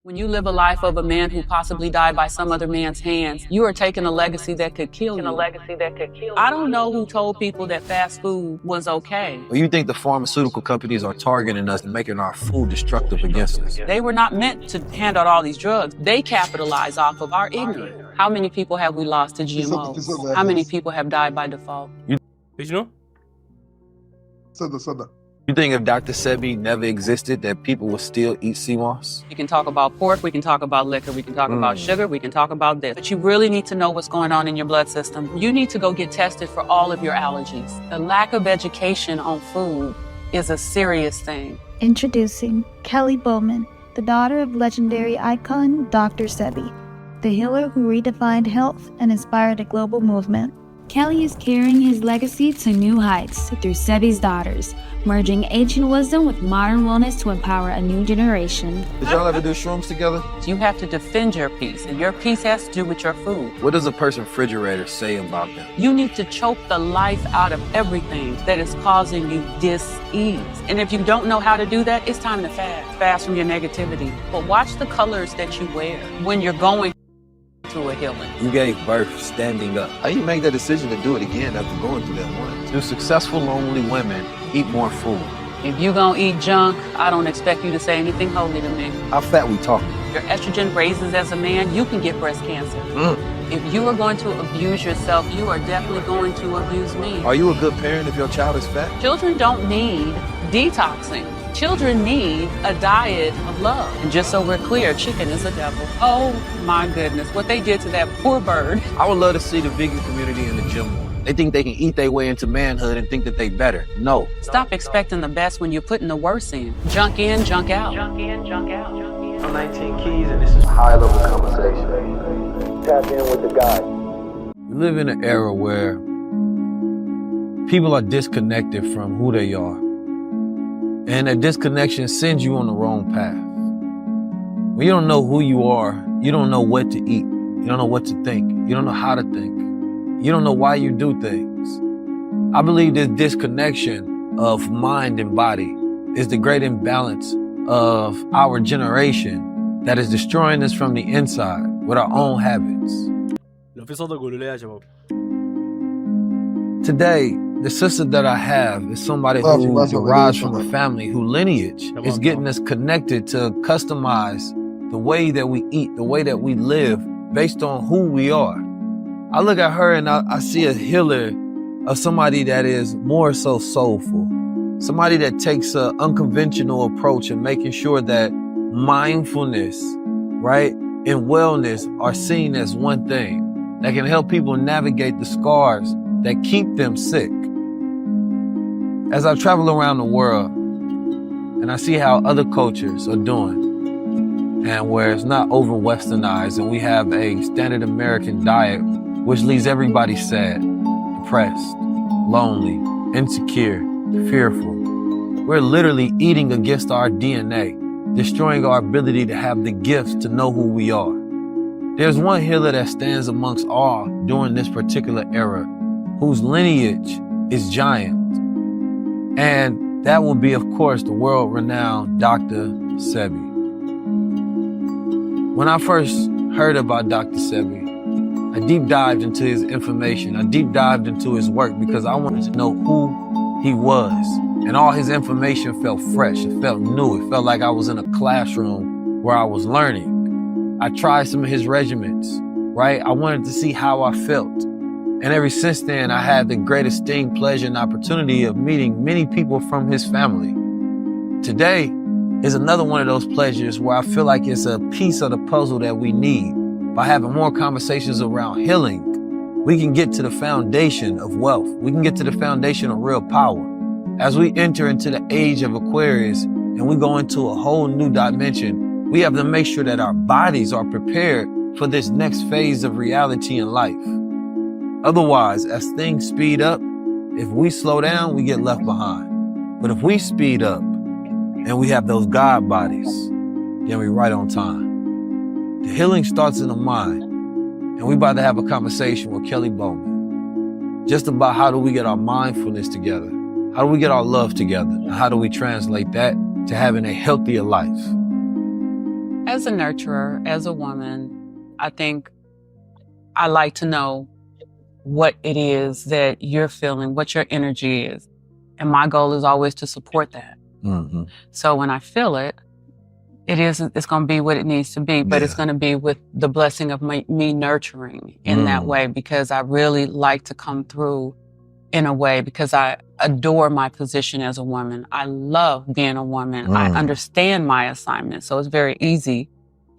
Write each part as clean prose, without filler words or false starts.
When you live a life of a man who possibly died by some other man's hands, you are taking a legacy that could kill you. I don't know who told people that fast food was okay. Well, you think the pharmaceutical companies are targeting us and making our food destructive against us? They were not meant to hand out all these drugs. They capitalize off of our ignorance. How many people have we lost to GMOs? How many people have died by default? Did you know? You think if Dr. Sebi never existed, that people would still eat sea moss? We can talk about pork, we can talk about liquor, we can talk about sugar, we can talk about this. But you really need to know what's going on in your blood system. You need to go get tested for all of your allergies. The lack of education on food is a serious thing. Introducing Kellie Bowman, the daughter of legendary icon Dr. Sebi, the healer who redefined health and inspired a global movement. Kellie is carrying his legacy to new heights through Sebi's daughters, merging ancient wisdom with modern wellness to empower a new generation. Did y'all ever do shrooms together? You have to defend your peace, and your peace has to do with your food. What does a person's refrigerator say about them? You need to choke the life out of everything that is causing you dis-ease. And if you don't know how to do that, it's time to fast. Fast from your negativity. But watch the colors that you wear when you're going to a healing. You gave birth standing up. How you make that decision to do it again after going through that once? Do successful lonely women eat more food? If you gonna eat junk, I don't expect you to say anything holy to me. How fat we talking? Your estrogen raises as a man, you can get breast cancer. If you are going to abuse yourself, you are definitely going to abuse me. Are you a good parent if your child is fat? Children don't need detoxing. Children need a diet of love. And just so we're clear, chicken is a devil. Oh my goodness, what they did to that poor bird. I would love to see the vegan community in the gym more. They think they can eat their way into manhood and think that they better. No. Stop expecting the best when you're putting the worst in. Junk in, junk out. I'm 19 Keys and this is high-level conversation. Tap in with the guy. We live in an era where people are disconnected from who they are. And that disconnection sends you on the wrong path. When you don't know who you are, you don't know what to eat. You don't know what to think. You don't know how to think. You don't know why you do things. I believe this disconnection of mind and body is the great imbalance of our generation that is destroying us from the inside with our own habits. Today, the sister that I have is somebody who derives from a family whose lineage is getting us connected to customize the way that we eat, the way that we live based on who we are. I look at her and I see a healer of somebody that is more so soulful, somebody that takes an unconventional approach in making sure that mindfulness, right, and wellness are seen as one thing that can help people navigate the scars that keep them sick. As I travel around the world and I see how other cultures are doing and where it's not over westernized and we have a standard American diet which leaves everybody sad, depressed, lonely, insecure, fearful. We're literally eating against our DNA, destroying our ability to have the gifts to know who we are. There's one healer that stands amongst all during this particular era whose lineage is giant. And that will be, of course, the world-renowned Dr. Sebi. When I first heard about Dr. Sebi, I deep dived into his information. I deep dived into his work because I wanted to know who he was. And all his information felt fresh. It felt new. It felt like I was in a classroom where I was learning. I tried some of his regimens, right? I wanted to see how I felt. And ever since then, I had the great esteem, pleasure, and opportunity of meeting many people from his family. Today is another one of those pleasures where I feel like it's a piece of the puzzle that we need. By having more conversations around healing, we can get to the foundation of wealth. We can get to the foundation of real power. As we enter into the age of Aquarius and we go into a whole new dimension, we have to make sure that our bodies are prepared for this next phase of reality in life. Otherwise, as things speed up, if we slow down, we get left behind. But if we speed up and we have those God bodies, then we're right on time. The healing starts in the mind. And we're about to have a conversation with Kellie Bowman just about how do we get our mindfulness together? How do we get our love together? And how do we translate that to having a healthier life? As a nurturer, as a woman, I think I like to know what it is that you're feeling, what your energy is. And my goal is always to support that. Mm-hmm. So when I feel it, it's going to be what it needs to be, but it's going to be with the blessing of me nurturing in that way, because I really like to come through in a way, because I adore my position as a woman. I love being a woman. I understand my assignment. So it's very easy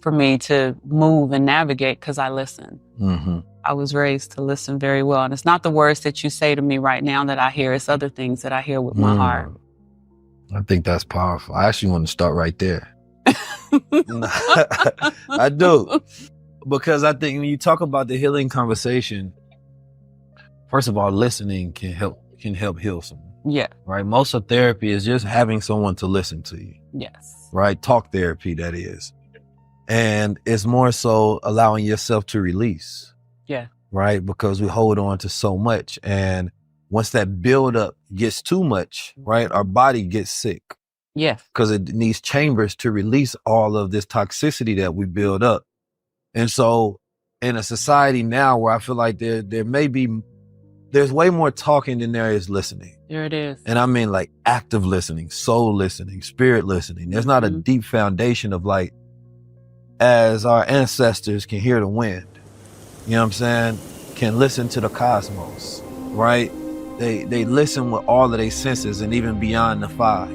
for me to move and navigate because I listen. Mm-hmm. I was raised to listen very well. And it's not the words that you say to me right now that I hear. It's other things that I hear with my heart. I think that's powerful. I actually want to start right there. I do. Because I think when you talk about the healing conversation, first of all, listening can help heal someone. Yeah. Right? Most of therapy is just having someone to listen to you. Yes. Right? Talk therapy, that is. And it's more so allowing yourself to release. Yeah. Right? Because we hold on to so much. And once that buildup gets too much, right, our body gets sick. Yes. Because it needs chambers to release all of this toxicity that we build up. And so in a society now where I feel like there's way more talking than there is listening. There it is. And I mean like active listening, soul listening, spirit listening. There's not a deep foundation of like, as our ancestors can hear the wind, you know what I'm saying? Can listen to the cosmos, right? They listen with all of their senses and even beyond the five.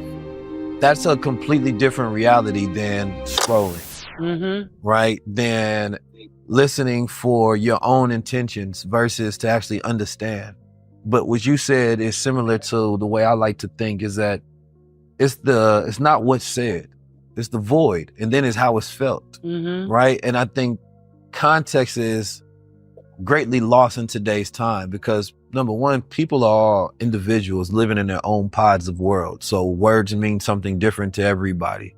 That's a completely different reality than scrolling, right? Than listening for your own intentions versus to actually understand. But what you said is similar to the way I like to think, is that it's not what's said, it's the void, and then it's how it's felt, right? And I think context is greatly lost in today's time because, number one, people are individuals living in their own pods of world. So words mean something different to everybody.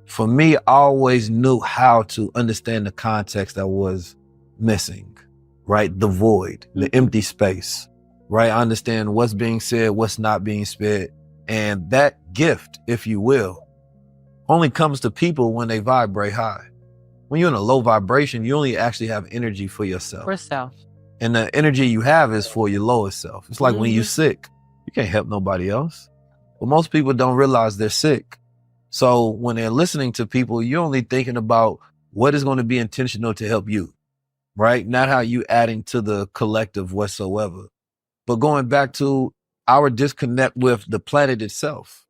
For me, I always knew how to understand the context that was missing, right? The void, the empty space, right? I understand what's being said, what's not being said. And that gift, if you will, only comes to people when they vibrate high. When you're in a low vibration, you only actually have energy for yourself. For self. And the energy you have is for your lowest self. It's like when you're sick, you can't help nobody else. But most people don't realize they're sick. So when they're listening to people, you're only thinking about what is going to be intentional to help you, right? Not how you adding to the collective whatsoever. But going back to our disconnect with the planet itself,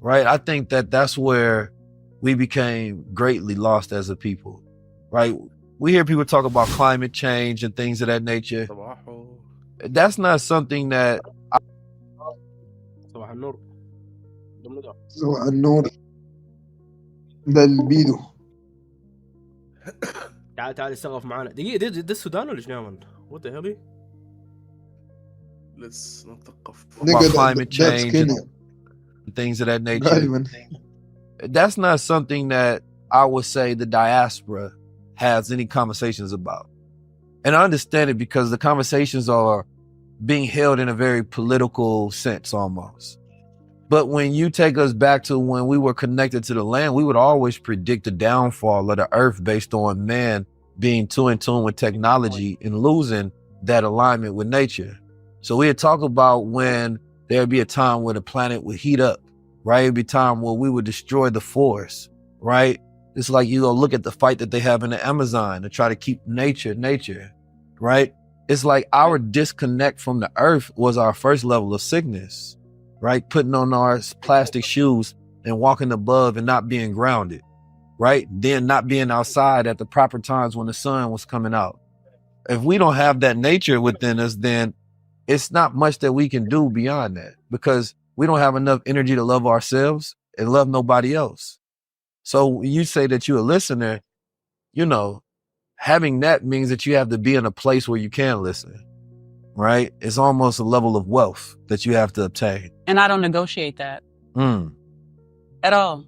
right? I think that that's where we became greatly lost as a people, right? We hear people talk about climate change and things of that nature. That's not something that صباح النور ده البيدو. تعال استغرف معانا دقيقة. ده السودان ولا شنو يا مان؟ What the hell? Let's نتثقف. about climate change and things of that nature. غالبا. That's not something that I would say the diaspora has any conversations about. And I understand it because the conversations are being held in a very political sense almost. But when you take us back to when we were connected to the land, we would always predict the downfall of the earth based on man being too in tune with technology and losing that alignment with nature. So we'd talk about when there'd be a time where the planet would heat up, right? It'd be time where we would destroy the forest, right? It's like you go look at the fight that they have in the Amazon to try to keep nature, right? It's like our disconnect from the earth was our first level of sickness, right? Putting on our plastic shoes and walking above and not being grounded, right? Then not being outside at the proper times when the sun was coming out. If we don't have that nature within us, then it's not much that we can do beyond that because we don't have enough energy to love ourselves and love nobody else. So when you say that you're a listener, you know, having that means that you have to be in a place where you can listen, right? It's almost a level of wealth that you have to obtain. And I don't negotiate that at all.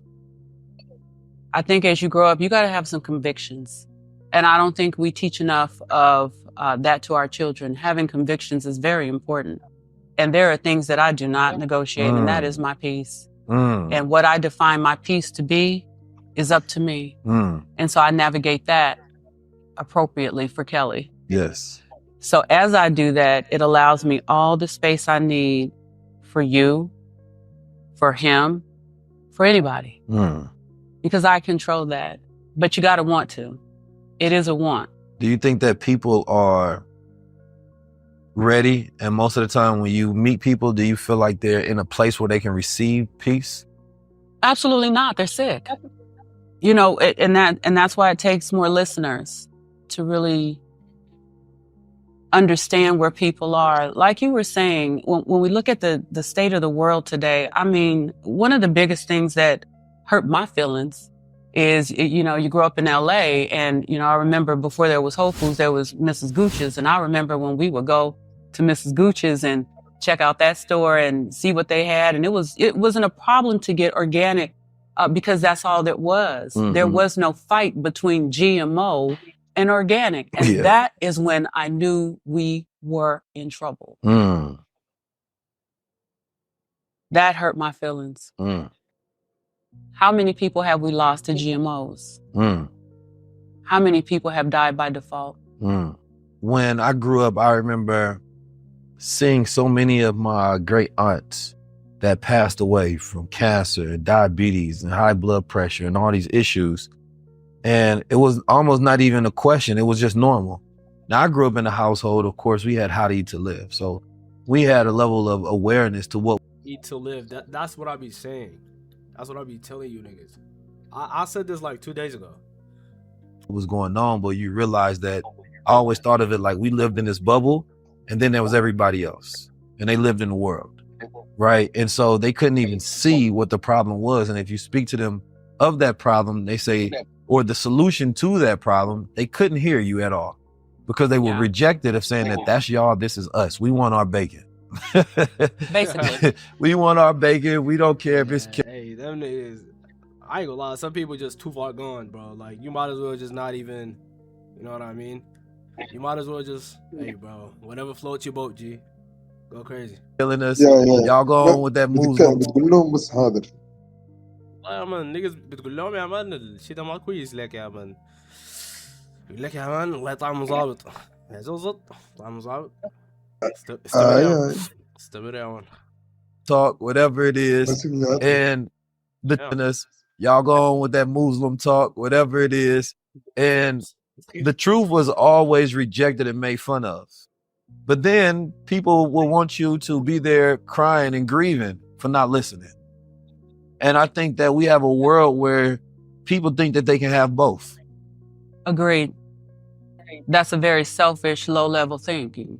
I think as you grow up, you got to have some convictions. And I don't think we teach enough of that to our children. Having convictions is very important. And there are things that I do not negotiate, and that is my peace. And what I define my peace to be is up to me. Mm. And so I navigate that appropriately for Kellie. Yes. So as I do that, it allows me all the space I need for you, for him, for anybody. Mm. Because I control that. But you got to want to. It is a want. Do you think that people are ready? And most of the time when you meet people, do you feel like they're in a place where they can receive peace? Absolutely not. They're sick. You know, and that's why it takes more listeners to really understand where people are. Like you were saying, when we look at the state of the world today, I mean, one of the biggest things that hurt my feelings is, you know, you grow up in LA and, you know, I remember before there was Whole Foods, there was Mrs. Gooch's. And I remember when we would go to Mrs. Gooch's and check out that store and see what they had. And it wasn't a problem to get organic because that's all there was. Mm-hmm. There was no fight between GMO and organic. And that is when I knew we were in trouble. Mm. That hurt my feelings. Mm. How many people have we lost to GMOs? Mm. How many people have died by default? Mm. When I grew up, I remember seeing so many of my great aunts that passed away from cancer and diabetes and high blood pressure and all these issues. And it was almost not even a question. It was just normal. Now, I grew up in a household, of course, we had how to eat to live. So we had a level of awareness to what Eat to live. That's what I be saying. That's what I be telling you niggas. I said this like 2 days ago. was going on, but you realize that I always thought of it like we lived in this bubble and then there was everybody else and they lived in the world, right? And so they couldn't even see what the problem was. And if you speak to them of that problem, they say, or the solution to that problem, they couldn't hear you at all because they were rejected of saying that that's y'all, this is us. We want our bacon. Basically. We want our bacon. We don't care if it's Hey, them niggas, I ain't gonna lie, some people just too far gone, bro. Like, you might as well just not even, you know what I mean? You might as well just, hey, bro, whatever floats your boat, G. Go crazy. killing us. Yeah. Y'all go on with that Muslim. بتقول لهم بس حاضر. والله يا مان نيجز بتقول لهم يا مان الشي ده ما كويس لك يا مان. يقول لك يا مان والله طعمه ظابط. يا زبط طعمه ظابط. استمر يا مان. Talk, whatever it is. And y'all go on with that Muslim talk, whatever it is. And the truth was always rejected and made fun of. But then people will want you to be there crying and grieving for not listening. And I think that we have a world where people think that they can have both. Agreed. That's a very selfish, low-level thinking.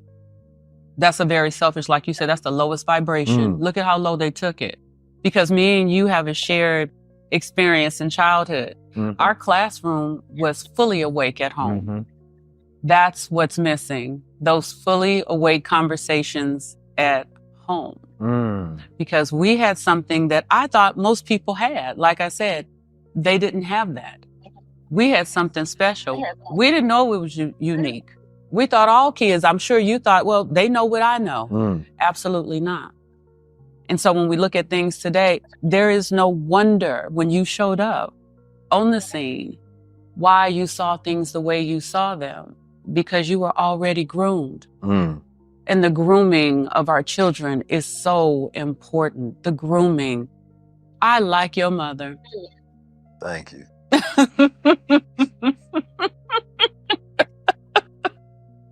That's a very selfish, like you said, that's the lowest vibration. Look at how low they took it. Because me and you have a shared experience in childhood. Our classroom was fully awake at home. That's what's missing. Those fully awake conversations at home. Because we had something that I thought most people had. Like I said, they didn't have that. We had something special. We didn't know it was unique. We thought all kids, I'm sure you thought, well, they know what I know. Absolutely not. And so when we look at things today, there is no wonder when you showed up on the scene, why you saw things the way you saw them, because you were already groomed. And the grooming of our children is so important. The grooming. I like your mother. Thank you.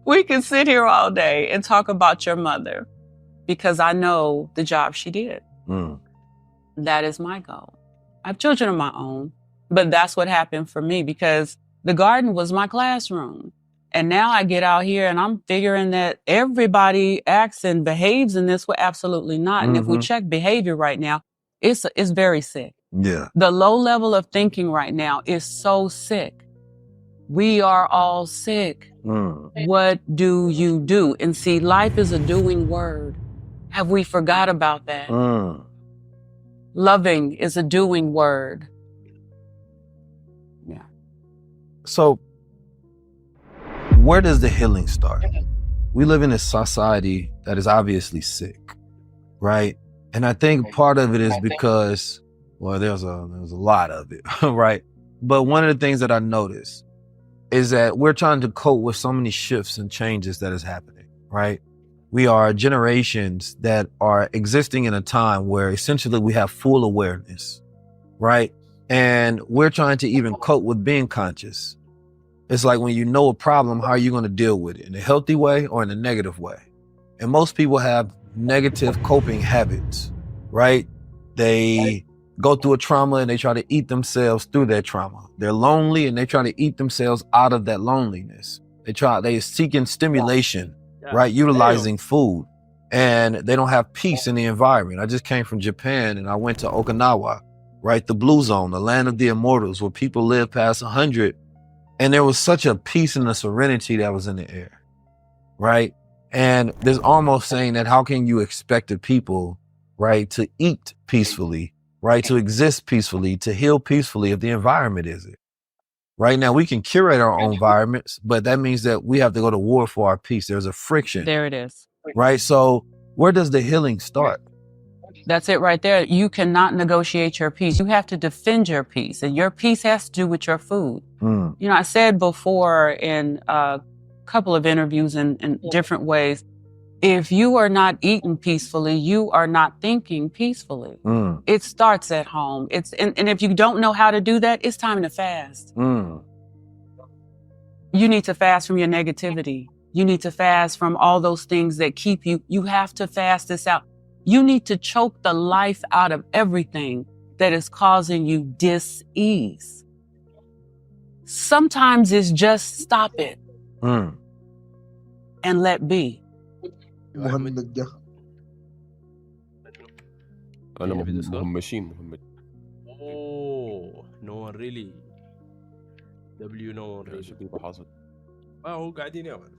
We can sit here all day and talk about your mother because I know the job she did. That is my goal. I have children of my own, but that's what happened for me because the garden was my classroom. And now I get out here and I'm figuring that everybody acts and behaves in this way. Absolutely not. And if we check behavior right now, it's very sick. Yeah. The low level of thinking right now is so sick. We are all sick. What do you do? And see, life is a doing word. Have we forgot about that? Loving is a doing word. Yeah. So where does the healing start? We live in a society that is obviously sick, right? And I think part of it is because Well, there's a lot of it, right? But one of the things that I noticed is that we're trying to cope with so many shifts and changes that is happening, right? We are generations that are existing in a time where essentially we have full awareness, right? And we're trying to even cope with being conscious. It's like when you know a problem, how are you going to deal with it? In a healthy way or in a negative way? And most people have negative coping habits, right? They go through a trauma and they try to eat themselves through their trauma. They're lonely and they try to eat themselves out of that loneliness. They're seeking stimulation, right? Utilizing food, and they don't have peace in the environment. I just came from Japan and I went to Okinawa, right? The blue zone, the land of the immortals, where people live past 100. And there was such a peace and a serenity that was in the air, right? And there's almost saying that how can you expect the people, right, to eat peacefully, right, to exist peacefully, to heal peacefully if the environment isn't? Right now, we can curate our own environments, but that means that we have to go to war for our peace. There's a friction. There it is. Right? So where does the healing start? That's it right there. You cannot negotiate your peace. You have to defend your peace, and your peace has to do with your food. You know, I said before in a couple of interviews in different ways, if you are not eating peacefully, you are not thinking peacefully. It starts at home. And if you don't know how to do that, it's time to fast. You need to fast from your negativity. You need to fast from all those things that keep you. You have to fast this out. You need to choke the life out of everything that is causing you dis-ease. Sometimes it's just stop it and let be. مهند جه. انا مهمشين. اوه نو ون ريلي دبليو نو ون ريلي حاصل. هو قاعدين يا مان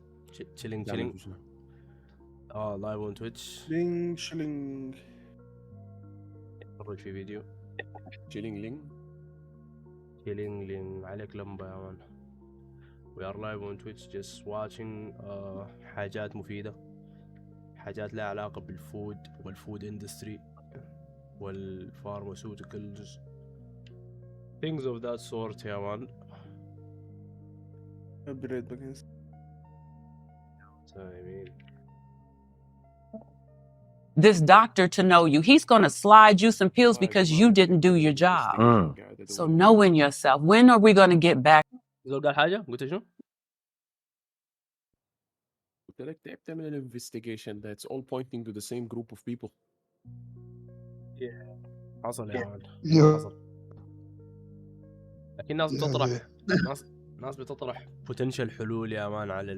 تشيلينج لايف اون تويتش شلينج اتفرج في فيديو شلينج عليك لمبه يا مان. we are live on Twitch just watching حاجات مفيدة، حاجات لها علاقة بالفود والفود اندستري والفارماسيوتيكالز things of that sort يا مان. بريد بكنس This doctor to know you. He's going to slide you some pills because you didn't do your job. So knowing yourself. When are we going to get back? زول قال حاجة؟ قلت شنو؟ قلت لك تعبت تعمل الانفستيجيشن that's all pointing to the same group of people. حصل يا مان يا حصل. لكن الناس بتطرح ناس بتطرح potential حلول يا مان على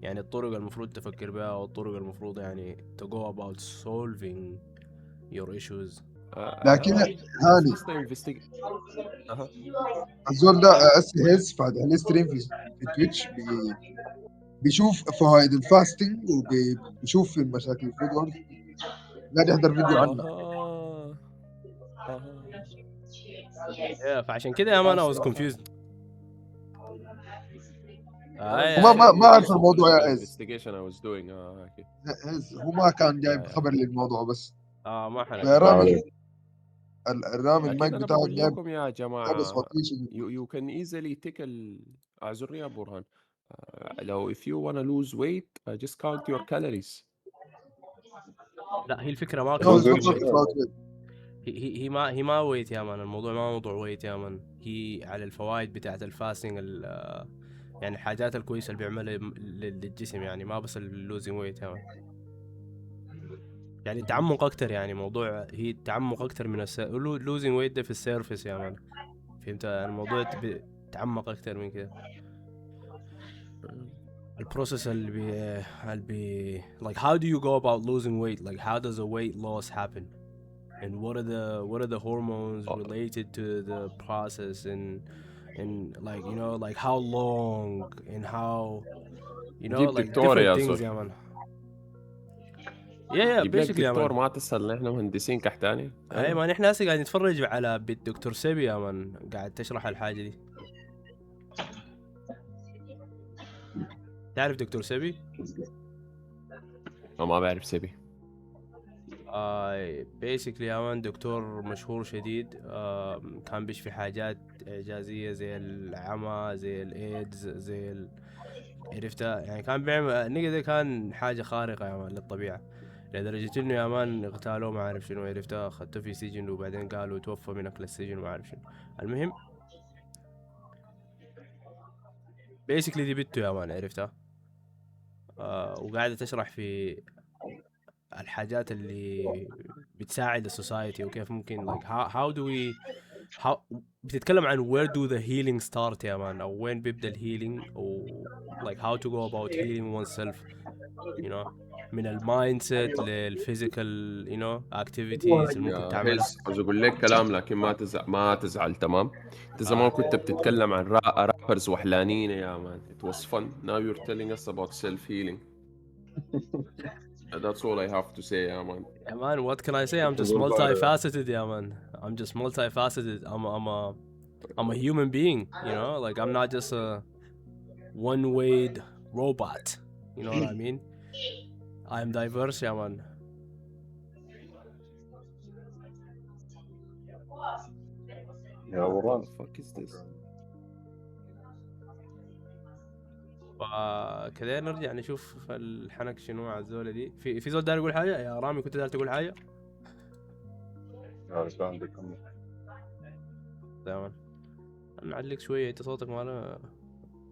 يعني الطرق المفروض تفكر بها والطرق المفروض يعني to go about solving your issues. لكن هاني الزول ده هسه فاتح لي ستريم في تويتش بيشوف فوائد الفاستنج وبيشوف المشاكل الفود قاعد يحضر فيديو عنه. فعشان كده يا مان I was confused. ما عارف الموضوع يا عز. I was doing هو ما كان جايب خبر للموضوع بس ما رامي المايك أنا بتاعك بقول جايب لكم يا جماعة بس you can easily take اعذرني يا برهان لو if you wanna lose weight just count your calories. لا هي الفكرة ما هي ما ويت يا مان. الموضوع ما موضوع ويت يا مان. هي على الفوائد بتاعة الفاستنج يعني الحاجات الكويسة اللي بيعملها للجسم يعني ما بس اللوزين ويت يا مان. يعني تعمق أكتر يعني موضوع هي تعمق أكتر من لوزين ويت ده في السيرفيس يا مان. فهمت الموضوع تعمق أكتر من كده. البروسيس اللي بي like how do you go about losing weight, like how does a weight loss happen and what are the hormones related to the process and like you know like how long and how you know like different things يا مان. basically يا مان ما تسأل نحن مهندسين كحتاني. اي ما نحن هسه قاعد نتفرج على بيت دكتور سيبي يا مان قاعد تشرح الحاجة دي. تعرف دكتور سيبي؟ ما بعرف سيبي. basically يا مان دكتور مشهور شديد. كان بيشفي حاجات إعجازية زي العمى، زي الإيدز، عرفتها يعني. كان بيعمل النيجا ده كان حاجة خارقة يا مان للطبيعة، لدرجة إنه يا مان اغتالوه ما عارف شنو، عرفتها، خدته في سجن وبعدين قالوا توفى من أكل السجن وما عارف شنو. المهم basically دي بنته يا مان، عرفتها. وقاعدة تشرح في الحاجات اللي بتساعد السوسايتي وكيف ممكن like how do we how بتتكلم عن where do the healing start يا مان، او وين بيبدأ الهيلينج، او like how to go about healing oneself, you know، من المايند سيت للفيزيكال you know activities اللي ممكن يا تعملها. هيز عاوز اقول لك كلام لكن ما تزعل تمام. انت زمان كنت بتتكلم عن رابرز وحلانين يا مان. It was fun. Now you're telling us about self healing. That's all I have to say يا مان. Yeah, man, what can I say? I'm just multifaceted, yeah, man. I'm just multifaceted. I'm a human being, you know? Like, I'm not just a one-way robot. You know what I mean? I'm diverse, yeah, man. يا وران What the fuck is this? فكذا نرجع نشوف الحنك شنو على الزولة دي. في زول داير يقول حاجة؟ يا رامي كنت داير تقول حاجة؟ يا رجال عندك كم تمام. نعلق شوية، انت صوتك ماله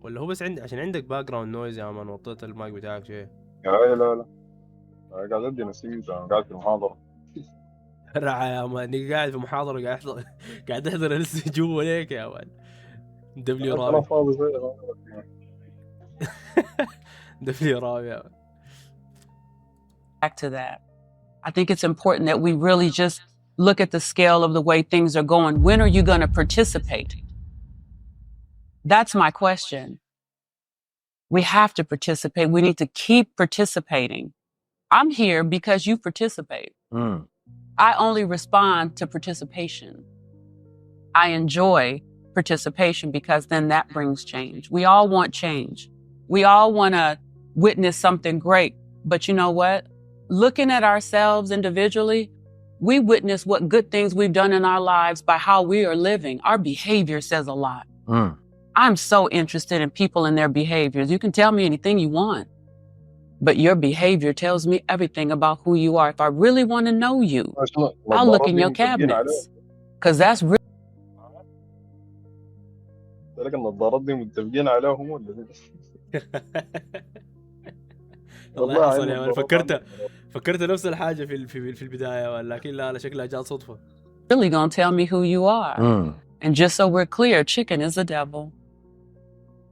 ولا هو بس عشان عندك باك جراوند نويز يا مان، وطيت المايك بتاعك شوية. لا قاعد ادي نسيت، انا قاعد في المحاضرة. رعا يا مان، انك قاعد في محاضرة قاعد تحضر لسه جوا ليك يا مان. دبليو انا رامي فاضي دبليو رامي يا مان. Back to that. I think it's important that we really just look at the scale of the way things are going. When are you going to participate? That's my question. We have to participate. We need to keep participating. I'm here because you participate. I only respond to participation. I enjoy participation because then that brings change. We all want change. We all want to witness something great. But you know what? Looking at ourselves individually, we witness what good things we've done in our lives by how we are living. Our behavior says a lot. I'm so interested in people and their behaviors. You can tell me anything you want, but your behavior tells me everything about who you are. If I really want to know you, I'll look in your cabinets, because that's really. لكن النظارات دي متفقين عليهم ولا والله حصل يا مان. فكرت نفس الحاجة في البداية، ولكن لا شكلها جات صدفة. Really gonna tell me who you are. And just so we're clear, chicken is the devil.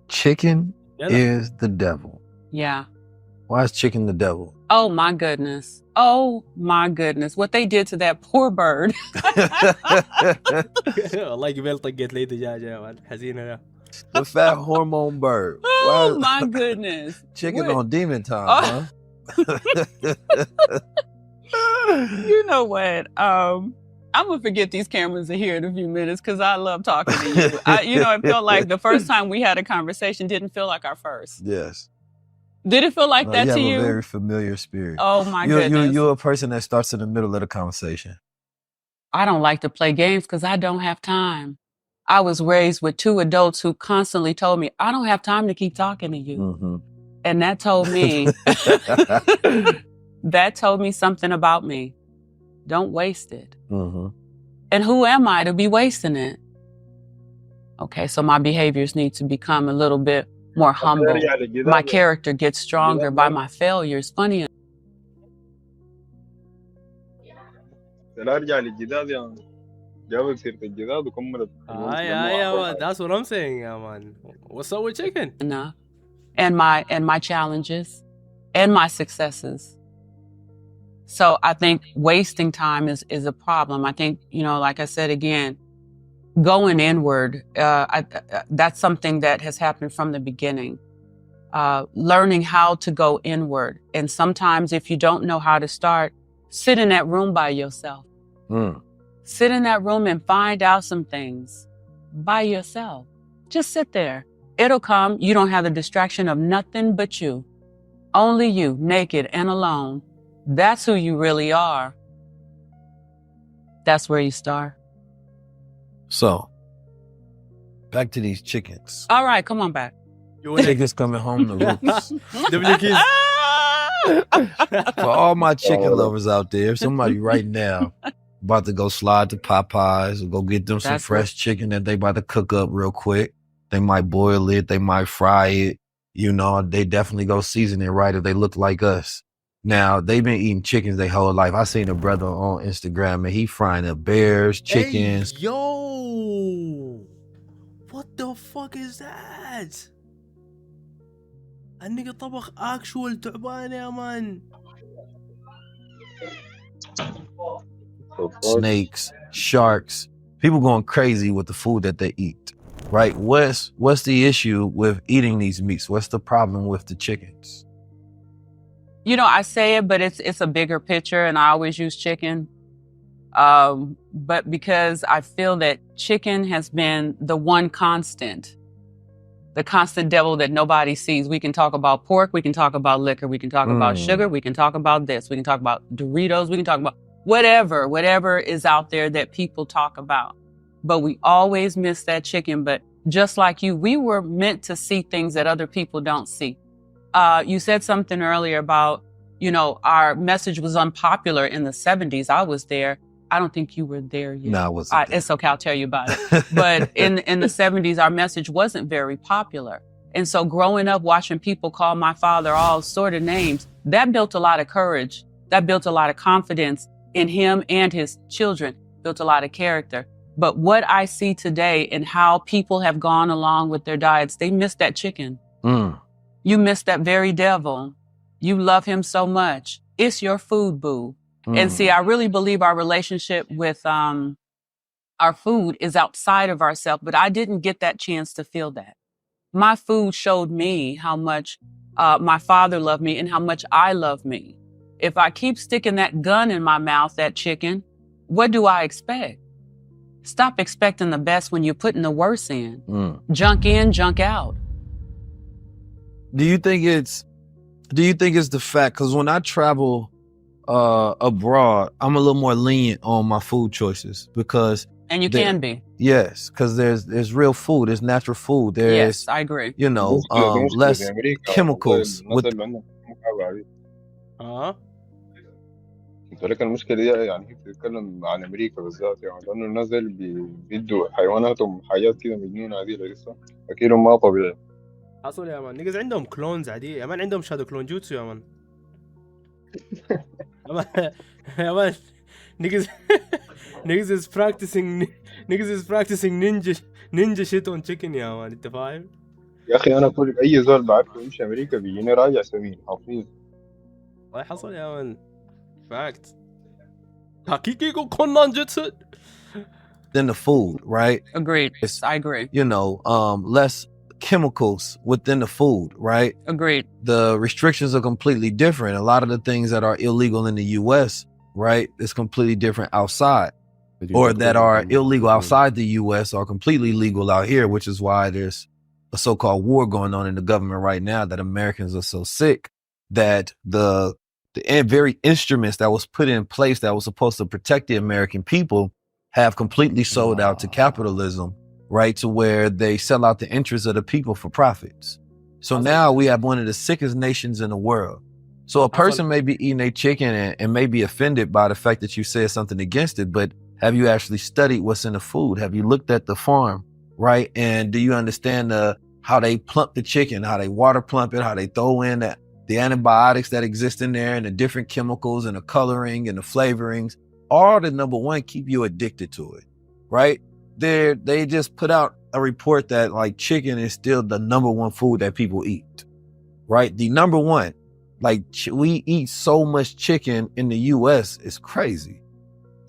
Chicken is the devil. Yeah. Why is chicken the devil? Oh my goodness. Oh my goodness. What they did to that poor bird. والله قبل طقت لي دجاجة يا مان، حزينة يا. The fat hormone bird. Oh my goodness. Chicken on demon time, huh? You know what? I'm gonna forget these cameras are here in a few minutes because I love talking to you. It felt like the first time we had a conversation didn't feel like our first. Yes. Did it feel like that to you? You have a very familiar spirit. Oh my goodness. You're a person that starts in the middle of the conversation. I don't like to play games because I don't have time. I was raised with two adults who constantly told me, I don't have time to keep talking to you. And that told me something about me. Don't waste it. And who am I to be wasting it? Okay, so my behaviors need to become a little bit more humble. My character gets stronger by my failures. Funny. That's what I'm saying, man. What's up with chicken? Enough. And my challenges and my successes. So I think wasting time is a problem. I think, like I said again, going inward, that's something that has happened from the beginning. Learning how to go inward. And sometimes if you don't know how to start, sit in that room by yourself. Sit in that room and find out some things by yourself. Just sit there. It'll come. You don't have the distraction of nothing but you. Only you, naked and alone. That's who you really are. That's where you start. So, back to these chickens. All right, come on back. Chickens coming home to roost. W Keys. For all my chicken lovers out there, somebody right now about to go slide to Popeyes or go get them some fresh chicken that they about to cook up real quick. They might boil it, they might fry it. You know, they definitely go season it right if they look like us. Now, they've been eating chickens their whole life. I seen a brother on Instagram and he frying up bears, chickens. Hey, yo! What the fuck is that? النيجا طبخ actual تعبان يا man. Snakes, sharks, people going crazy with the food that they eat, right? What's the issue with eating these meats? What's the problem with the chickens? You know, I say it, but it's a bigger picture, and I always use chicken. But because I feel that chicken has been the one constant, the constant devil that nobody sees. We can talk about pork, we can talk about liquor, we can talk about sugar, we can talk about this, we can talk about Doritos, we can talk about whatever is out there that people talk about. But we always miss that chicken. But just like you, we were meant to see things that other people don't see. You said something earlier about, you know, our message was unpopular in the 70s. I was there. I don't think you were there yet. No, I wasn't there. It's okay, I'll tell you about it. But in the 70s, our message wasn't very popular. And so growing up, watching people call my father all sort of names, that built a lot of courage. That built a lot of confidence in him and his children, built a lot of character. But what I see today and how people have gone along with their diets, they miss that chicken. You miss that very devil. You love him so much. It's your food, boo. And see, I really believe our relationship with our food is outside of ourselves, but I didn't get that chance to feel that. My food showed me how much my father loved me and how much I love me. If I keep sticking that gun in my mouth, that chicken, what do I expect? Stop expecting the best when you're putting the worst in. Junk in, junk out. Do you think it's the fact, because when I travel abroad, I'm a little more lenient on my food choices because and you can be. Yes, because there's real food, there's natural food, there's yes, I agree. You know, less chemicals with لكن المشكلة دي يعني هي بتتكلم عن أمريكا بالذات يعني لأنه الناس دي اللي بيدوا حيواناتهم حاجات كده مجنونة عادية لسه أكيد ما طبيعي. حصل يا مان نيجز عندهم كلونز عادية يا مان عندهم شادو كلون جوتسو يا مان. يا مان niggas is practicing ninja shit on chicken يا مان انت فاهم؟ يا أخي أنا كل أي زول بعرفه يمشي أمريكا بيجيني راجع سمين حافظ. والله حصل يا مان. Fact. Than the food, right? Agreed. I agree. You know, less chemicals within the food, right? Agreed. The restrictions are completely different. A lot of the things that are illegal in the US, right, is completely different outside. Or that are illegal outside the US are completely legal out here, which is why there's a so-called war going on in the government right now that Americans are so sick that the very instruments that was put in place that was supposed to protect the American people have completely sold out to capitalism, right? To where they sell out the interests of the people for profits. So now we have one of the sickest nations in the world. So a person may be eating a chicken and may be offended by the fact that you said something against it, but have you actually studied what's in the food? Have you looked at the farm, right? And do you understand how they plump the chicken, how they water plump it, how they throw in the antibiotics that exist in there and the different chemicals and the coloring and the flavorings, all the number one keep you addicted to it, right? They just put out a report that like chicken is still the number one food that people eat, right? The number one, like we eat so much chicken in the US, it's crazy.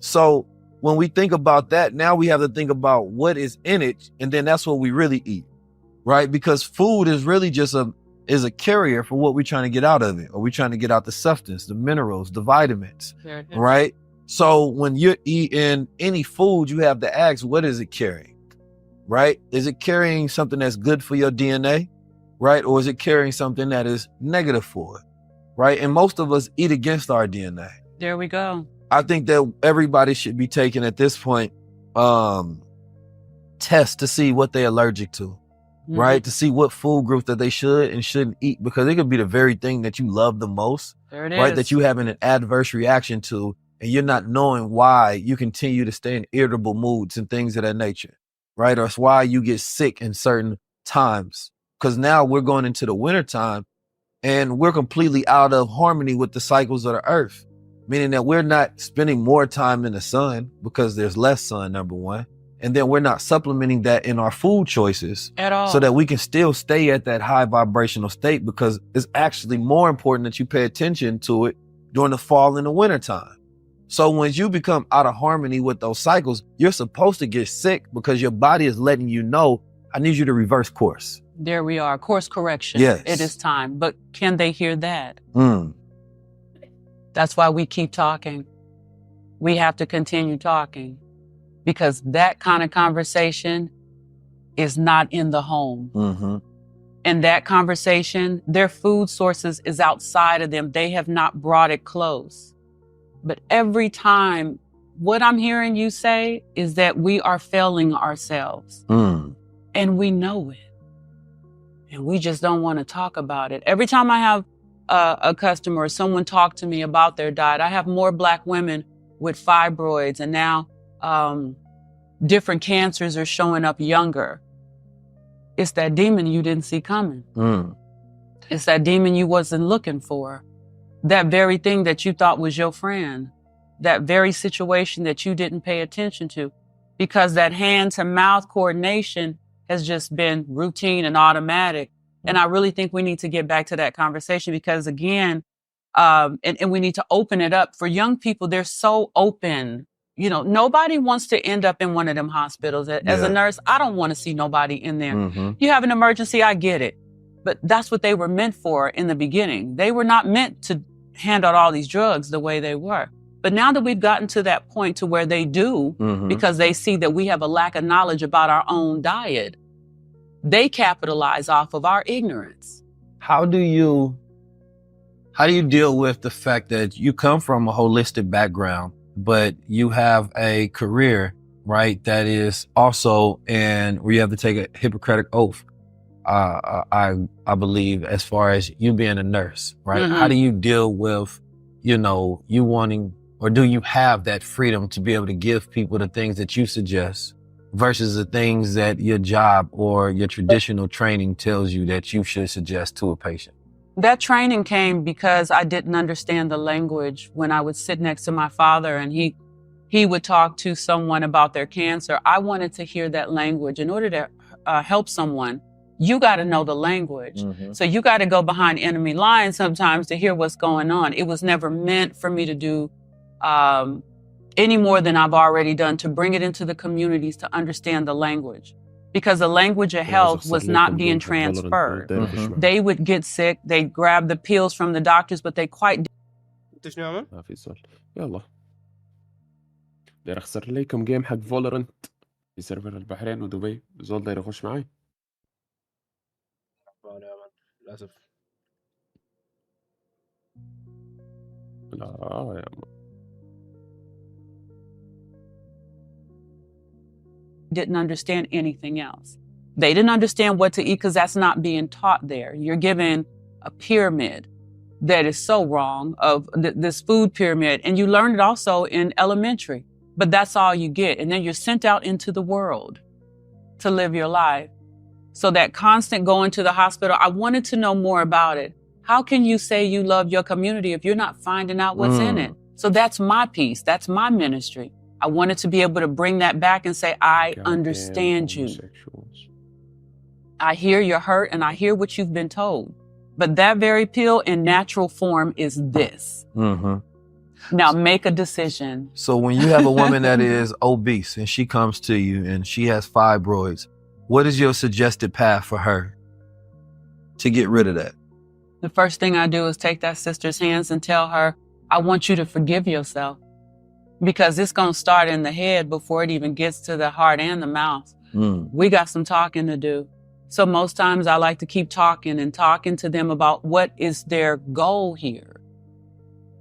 So when we think about that, now we have to think about what is in it. And then that's what we really eat, right? Because food is really just is a carrier for what we're trying to get out of it. Or we're trying to get out the substance, the minerals, the vitamins, right? So when you're eating any food, you have to ask, what is it carrying, right? Is it carrying something that's good for your DNA, right? Or is it carrying something that is negative for it, right? And most of us eat against our DNA. There we go. I think that everybody should be taking at this point tests to see what they're allergic to, right? To see what food group that they should and shouldn't eat, because it could be the very thing that you love the most, There it right? is. That you having an adverse reaction to, and you're not knowing why you continue to stay in irritable moods and things of that nature, right? Or it's why you get sick in certain times. Because now we're going into the winter time and we're completely out of harmony with the cycles of the earth, meaning that we're not spending more time in the sun because there's less sun, number one. And then we're not supplementing that in our food choices At all. so that we can still stay at that high vibrational state, because it's actually more important that you pay attention to it during the fall and the winter time. So when you become out of harmony with those cycles, you're supposed to get sick because your body is letting you know, I need you to reverse course. There we are. Course correction. Yes. It is time. But can they hear that? Mm. That's why we keep talking. We have to continue talking, because that kind of conversation is not in the home. Mm-hmm. And that conversation, their food sources is outside of them. They have not brought it close. But every time, what I'm hearing you say is that we are failing ourselves. Mm. And we know it. And we just don't want to talk about it. Every time I have a customer or someone talk to me about their diet, I have more Black women with fibroids, and now different cancers are showing up younger. It's that demon you didn't see coming. Mm. It's that demon you wasn't looking for. That very thing that you thought was your friend. That very situation that you didn't pay attention to. Because that hand-to-mouth coordination has just been routine and automatic. And I really think we need to get back to that conversation, because again, and we need to open it up. For young people, they're so open. You know, nobody wants to end up in one of them hospitals. As a nurse, I don't want to see nobody in there. Mm-hmm. You have an emergency, I get it. But that's what they were meant for in the beginning. They were not meant to hand out all these drugs the way they were. But now that we've gotten to that point to where they do, because they see that we have a lack of knowledge about our own diet, they capitalize off of our ignorance. How do you deal with the fact that you come from a holistic background, but you have a career, right, that is also where you have to take a Hippocratic oath, I believe, as far as you being a nurse, right? Mm-hmm. How do you deal with, you wanting, or do you have that freedom to be able to give people the things that you suggest versus the things that your job or your traditional training tells you that you should suggest to a patient? That training came because I didn't understand the language. When I would sit next to my father and he would talk to someone about their cancer, I wanted to hear that language. In order to help someone, you got to know the language. Mm-hmm. So you got to go behind enemy lines sometimes to hear what's going on. It was never meant for me to do any more than I've already done, to bring it into the communities to understand the language. Because the language of health was not being transferred. Mm-hmm. They would get sick, they'd grab the pills from the doctors, but they quite انت شنو عمل؟ ما في سؤال. يلا بدي اخسر لكم جيم حق فولرنت في سيرفر البحرين ودبي. زول داير يخش معي؟ للاسف. لا يا عم. didn't understand anything else. They didn't understand what to eat because that's not being taught there. You're given a pyramid that is so wrong, of this food pyramid, and you learn it also in elementary, but that's all you get. And then you're sent out into the world to live your life. So that constant going to the hospital, I wanted to know more about it. How can you say you love your community if you're not finding out what's in it? So that's my piece. That's my ministry. I wanted to be able to bring that back and say, I understand you. I hear your hurt and I hear what you've been told. But that very pill in natural form is this. Mm-hmm. Now make a decision. So when you have a woman that is obese and she comes to you and she has fibroids, what is your suggested path for her to get rid of that? The first thing I do is take that sister's hands and tell her, I want you to forgive yourself. Because it's going to start in the head before it even gets to the heart and the mouth. We got some talking to do. So most times I like to keep talking to them about what is their goal here.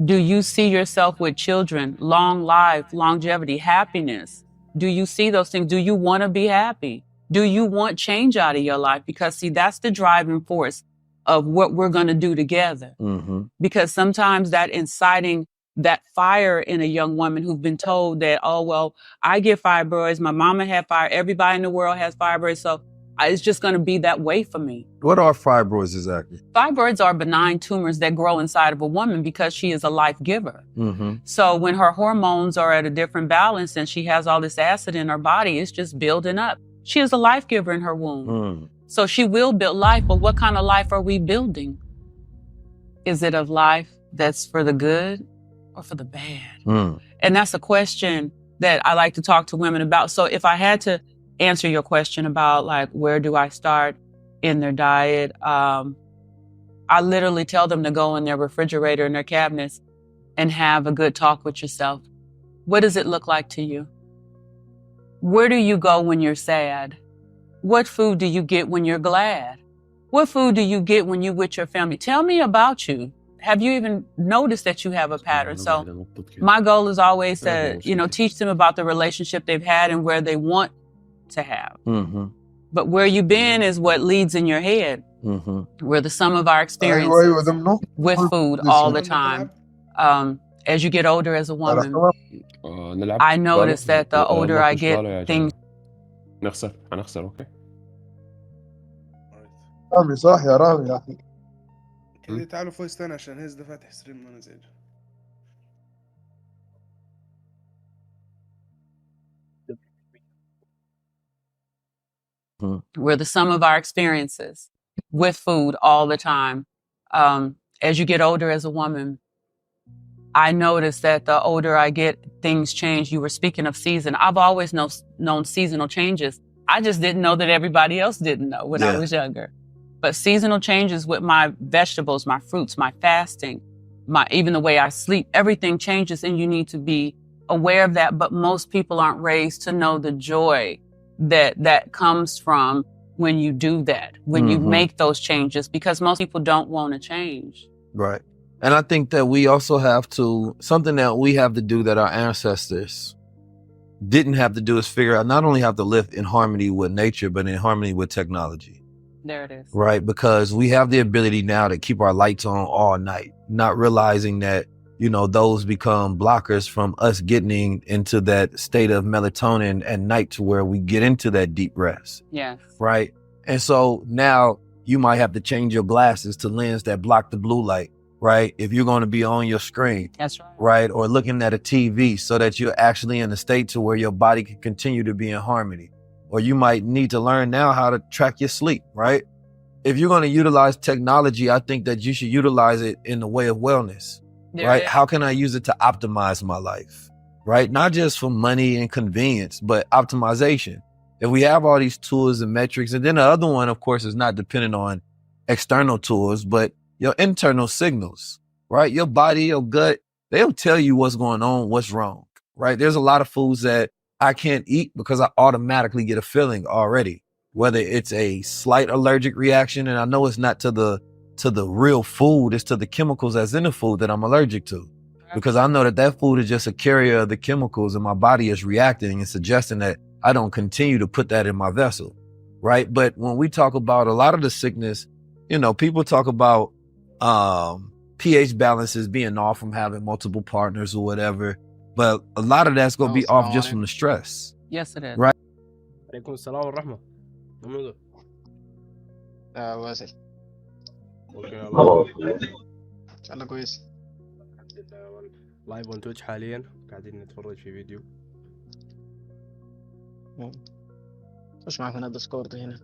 Do you see yourself with children, long life, longevity, happiness? Do you see those things? Do you want to be happy? Do you want change out of your life? Because see, that's the driving force of what we're going to do together. Mm-hmm. Because sometimes that inciting that fire in a young woman who's been told that, oh, well, I get fibroids. My mama had fire. Everybody in the world has fibroids. So it's just going to be that way for me. What are fibroids exactly? Fibroids are benign tumors that grow inside of a woman because she is a life giver. Mm-hmm. So when her hormones are at a different balance and she has all this acid in her body, it's just building up. She is a life giver in her womb. Mm. So she will build life, but what kind of life are we building? Is it a life that's for the good or for the bad? Mm. And that's a question that I like to talk to women about. So if I had to answer your question about like, where do I start in their diet? I literally tell them to go in their refrigerator and their cabinets and have a good talk with yourself. What does it look like to you? Where do you go when you're sad? What food do you get when you're glad? What food do you get when you're with your family? Tell me about you. Have you even noticed that you have a pattern? So my goal is always to, teach them about the relationship they've had and where they want to have. Mm-hmm. But where you've been is what leads in your head. Mm-hmm. We're the sum of our experiences with food all the time. As you get older as a woman, I notice that the older I get, things. هنخسر اوكي. رامي صح يا رامي يا اخي. كده تعالوا فويس تاني عشان هيز ده فاتح ستريم وانا زي We're the sum of our experiences with food all the time. As you get older as a woman, I notice that the older I get, things change. You were speaking of season. I've always known seasonal changes. I just didn't know that everybody else didn't know when I was younger. But seasonal changes with my vegetables, my fruits, my fasting, even the way I sleep, everything changes and you need to be aware of that. But most people aren't raised to know the joy that comes from when you do that, when you make those changes, because most people don't want to change. Right. And I think that we also have to, something that we have to do that our ancestors didn't have to do is figure out, not only have to live in harmony with nature, but in harmony with technology. There it is. Right. Because we have the ability now to keep our lights on all night, not realizing that, those become blockers from us getting into that state of melatonin at night to where we get into that deep rest. Yes. Right. And so now you might have to change your glasses to lens that block the blue light. Right. If you're going to be on your screen. That's right. Right. Or looking at a TV so that you're actually in a state to where your body can continue to be in harmony. Or you might need to learn now how to track your sleep. Right. If you're going to utilize technology, I think that you should utilize it in the way of wellness. Right. How can I use it to optimize my life? Right. Not just for money and convenience, but optimization. If we have all these tools and metrics, and then the other one, of course, is not dependent on external tools, but your internal signals, right? Your body, your gut, they'll tell you what's going on, what's wrong, right? There's a lot of foods that I can't eat because I automatically get a feeling already, whether it's a slight allergic reaction. And I know it's not to the real food, it's to the chemicals that's in the food that I'm allergic to, because I know that food is just a carrier of the chemicals and my body is reacting and suggesting that I don't continue to put that in my vessel, right? But when we talk about a lot of the sickness, people talk about pH balances being off from having multiple partners or whatever, but a lot of that's going to be off just from the stress. Yes, it is. Right. عليكم السلام والرحمة. محمود. واسل. اوكي ان شاء الله كويس. الحمد لله. لايف اون تويتش حاليا قاعدين نتفرج في فيديو. خش معك من الديسكورد هنا.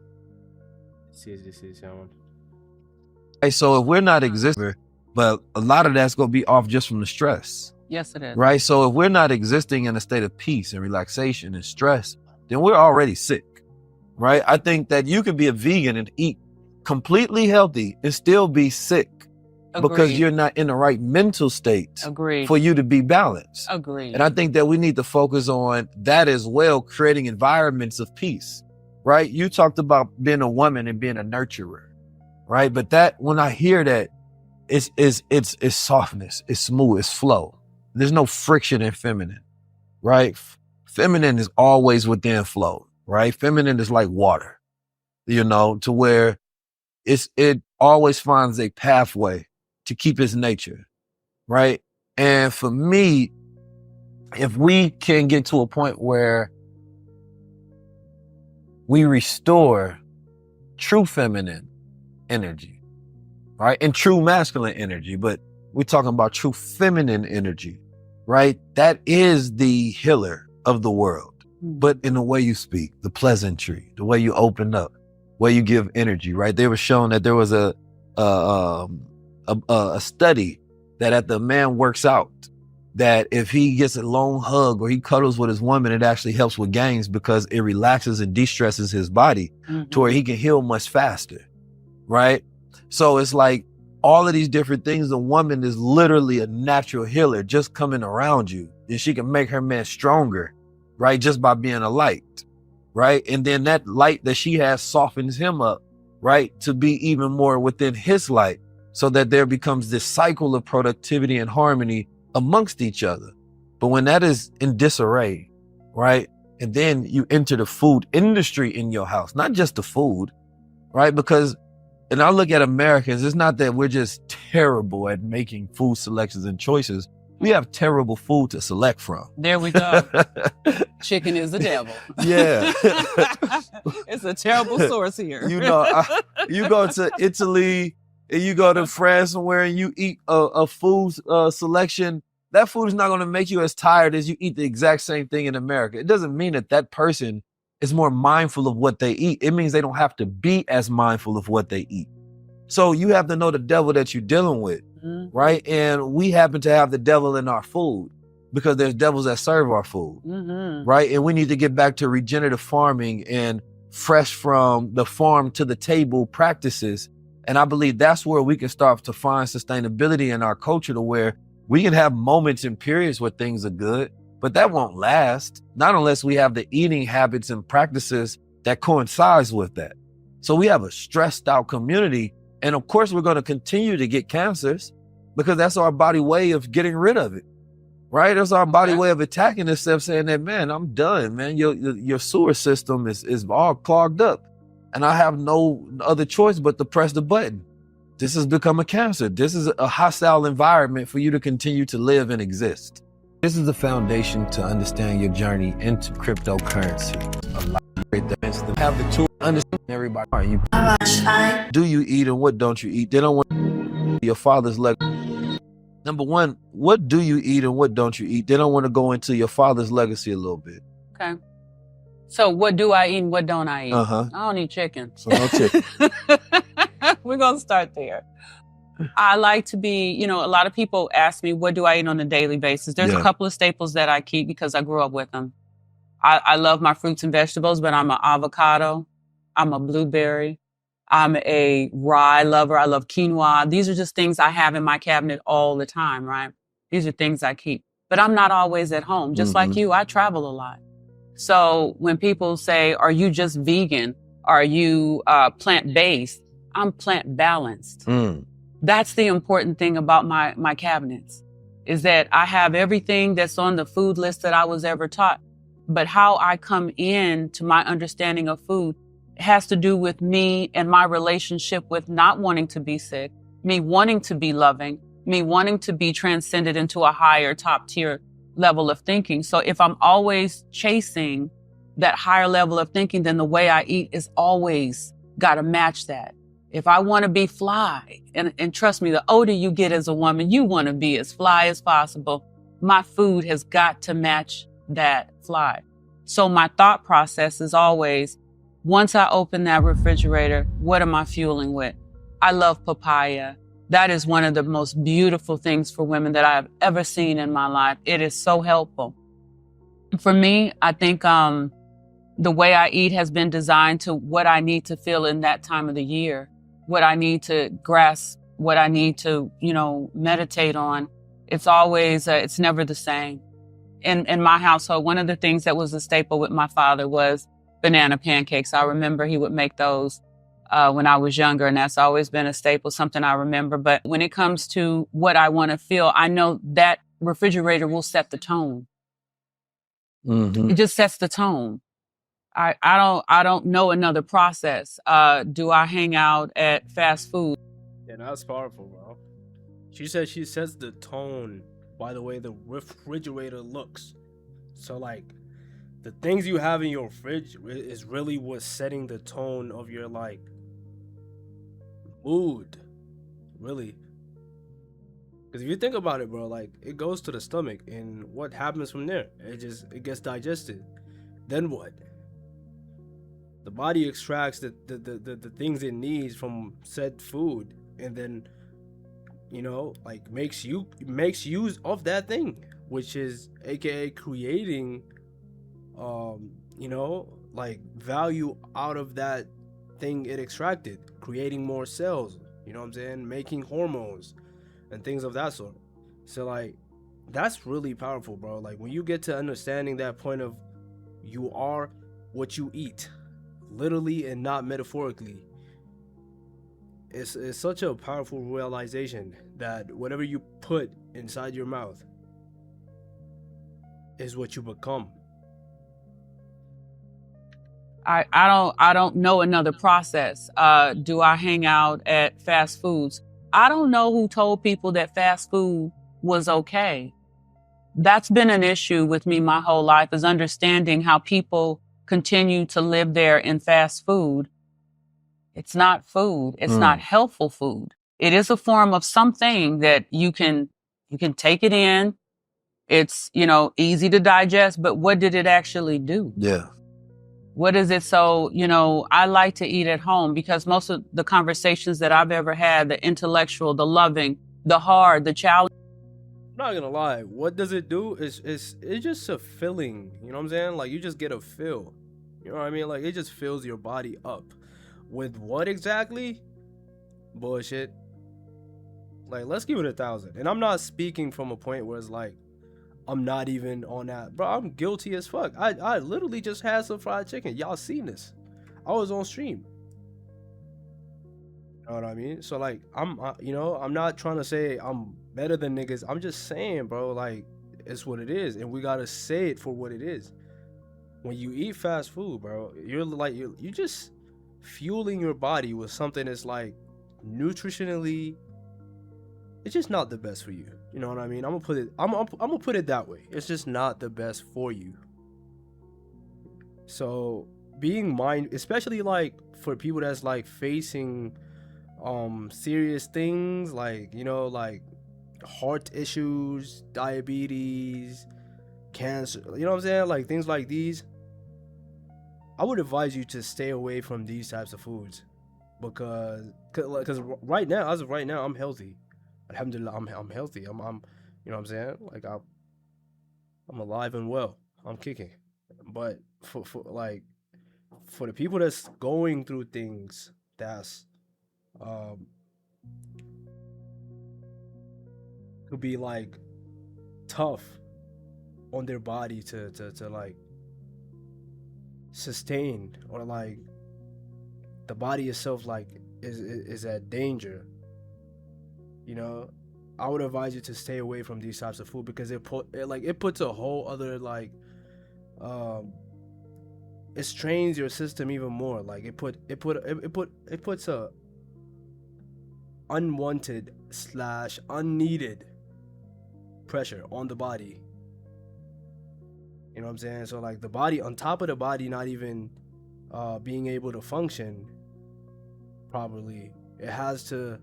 سي يا So if we're not existing, but a lot of that's going to be off just from the stress. Yes, it is. Right. So if we're not existing in a state of peace and relaxation and stress, then we're already sick. Right. I think that you could be a vegan and eat completely healthy and still be sick. Agreed. Because you're not in the right mental state. Agreed. For you to be balanced. Agreed. And I think that we need to focus on that as well, creating environments of peace. Right. You talked about being a woman and being a nurturer. Right. But that, when I hear that, it's softness, it's smooth, it's flow. There's no friction in feminine, right? Feminine is always within flow, right? Feminine is like water, to where it always finds a pathway to keep its nature, right? And for me, if we can get to a point where we restore true feminine energy, right? And true masculine energy, but we're talking about true feminine energy, right? That is the healer of the world. But in the way you speak, the pleasantry, the way you open up, way you give energy, right? They were shown that there was a study that after a man works out, that if he gets a long hug or he cuddles with his woman, it actually helps with gains because it relaxes and de-stresses his body to where he can heal much faster, right? So it's like all of these different things, the woman is literally a natural healer just coming around you. And she can make her man stronger, right? Just by being a light, right? And then that light that she has softens him up, right? To be even more within his light so that there becomes this cycle of productivity and harmony amongst each other. But when that is in disarray, right? And then you enter the food industry in your house, not just the food, right? Because, and I look at Americans, it's not that we're just terrible at making food selections and choices. We have terrible food to select from. There we go. Chicken is the devil. Yeah. It's a terrible source here. You go to Italy and you go to France somewhere and you eat a food selection, that food is not going to make you as tired as you eat the exact same thing in America. It doesn't mean that that person is more mindful of what they eat. It means they don't have to be as mindful of what they eat. So you have to know the devil that you're dealing with, right? And we happen to have the devil in our food because there's devils that serve our food, right? And we need to get back to regenerative farming and fresh from the farm to the table practices. And I believe that's where we can start to find sustainability in our culture to where we can have moments and periods where things are good, but that won't last, not unless we have the eating habits and practices that coincides with that. So we have a stressed out community. And of course, we're going to continue to get cancers because that's our body way of getting rid of it, right? That's our body way of attacking itself, saying that, man, I'm done, man. Your sewer system is all clogged up and I have no other choice but to press the button. This has become a cancer. This is a hostile environment for you to continue to live and exist. This is the foundation to understand your journey into cryptocurrency. Have the tool to understand everybody. Are you? Do you eat and what don't you eat? They don't want your father's legacy. Number one, what do you eat and what don't you eat? They don't want to go into your father's legacy a little bit. Okay. So what do I eat and what don't I eat? I don't eat chicken. So no chicken. We're going to start there. I like to be, a lot of people ask me, what do I eat on a daily basis? There's a couple of staples that I keep because I grew up with them. I love my fruits and vegetables, but I'm an avocado. I'm a blueberry. I'm a rye lover. I love quinoa. These are just things I have in my cabinet all the time, right? These are things I keep. But I'm not always at home. Just like you, I travel a lot. So when people say, are you just vegan? Are you plant-based? I'm plant-balanced. That's the important thing about my cabinets, is that I have everything that's on the food list that I was ever taught. But how I come in to my understanding of food has to do with me and my relationship with not wanting to be sick, me wanting to be loving, me wanting to be transcended into a higher top tier level of thinking. So if I'm always chasing that higher level of thinking, then the way I eat is always got to match that. If I want to be fly, and trust me, the older you get as a woman, you want to be as fly as possible. My food has got to match that fly. So my thought process is always, once I open that refrigerator, what am I fueling with? I love papaya. That is one of the most beautiful things for women that I have ever seen in my life. It is so helpful. For me, I think the way I eat has been designed to what I need to feel in that time of the year, what I need to grasp, what I need to, meditate on. It's always, it's never the same. In my household, one of the things that was a staple with my father was banana pancakes. I remember he would make those when I was younger, and that's always been a staple, something I remember. But when it comes to what I want to feel, I know that refrigerator will set the tone. It just sets the tone. I don't know another process. Do I hang out at fast food? Yeah, that's powerful, bro. She said she sets the tone by the way the refrigerator looks. So like the things you have in your fridge is really what's setting the tone of your like mood, really. Because if you think about it, bro, like it goes to the stomach, and what happens from there? It gets digested. Then what? The body extracts the things it needs from said food, and then like makes use of that thing, which is aka creating like value out of that thing it extracted, creating more cells, you know what I'm saying, making hormones and things of that sort. So like that's really powerful, bro. Like when you get to understanding that point of you are what you eat, literally and not metaphorically, it's such a powerful realization that whatever you put inside your mouth is what you become. I don't know another process. Do I hang out at fast foods? I don't know who told people that fast food was okay. That's been an issue with me my whole life, is understanding how people continue to live there in fast food. It's not food. It's not healthful food. It is a form of something that you can take it in. It's, easy to digest, but what did it actually do? Yeah. What is it? So, I like to eat at home because most of the conversations that I've ever had, the intellectual, the loving, the hard, the challenge. I'm not gonna lie, what does it do it's just a filling, you know what I'm saying? Like you just get a fill, you know what I mean? Like it just fills your body up. With what exactly? Bullshit. Like let's give it 1,000. And I'm not speaking from a point where it's like I'm not even on that, bro. I'm guilty as fuck. I literally just had some fried chicken. Y'all seen this? I was on stream. You know what I mean? So like I'm not trying to say I'm better than niggas. I'm just saying, bro, like it's what it is, and we gotta say it for what it is. When you eat fast food, bro, you're just fueling your body with something that's like nutritionally, it's just not the best for you. You know what I mean? I'm gonna put it that way. It's just not the best for you. So being especially like for people that's like facing serious things like like heart issues, diabetes, cancer, you know what I'm saying, like things like these, I would advise you to stay away from these types of foods because right now, as of right now, I'm healthy. Alhamdulillah, I'm healthy. I'm you know what I'm saying, like I'm alive and well. I'm kicking. But for the people that's going through things that's could be like tough on their body to like sustain, or like the body itself like is at danger, I would advise you to stay away from these types of food because it puts a whole other like it strains your system even more. Like it puts a unwanted / unneeded pressure on the body. You know what I'm saying? So like the body, on top of the body not even being able to function properly, it has to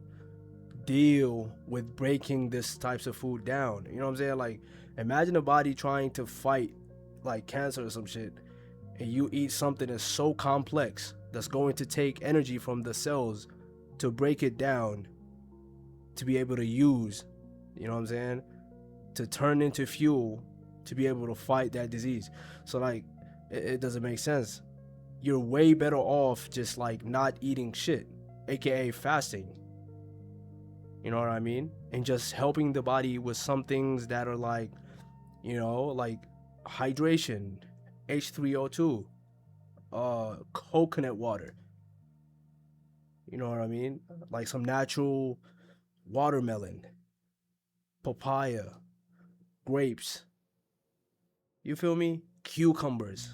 deal with breaking this types of food down. You know what I'm saying? Like imagine a body trying to fight like cancer or some shit, and you eat something that's so complex that's going to take energy from the cells to break it down to be able to use, you know what I'm saying, to turn into fuel to be able to fight that disease. So like it doesn't make sense. You're way better off just like not eating shit, aka fasting. You know what I mean? And just helping the body with some things that are like, like hydration, H3O2, coconut water. You know what I mean? Like some natural watermelon, papaya, grapes. You feel me? Cucumbers.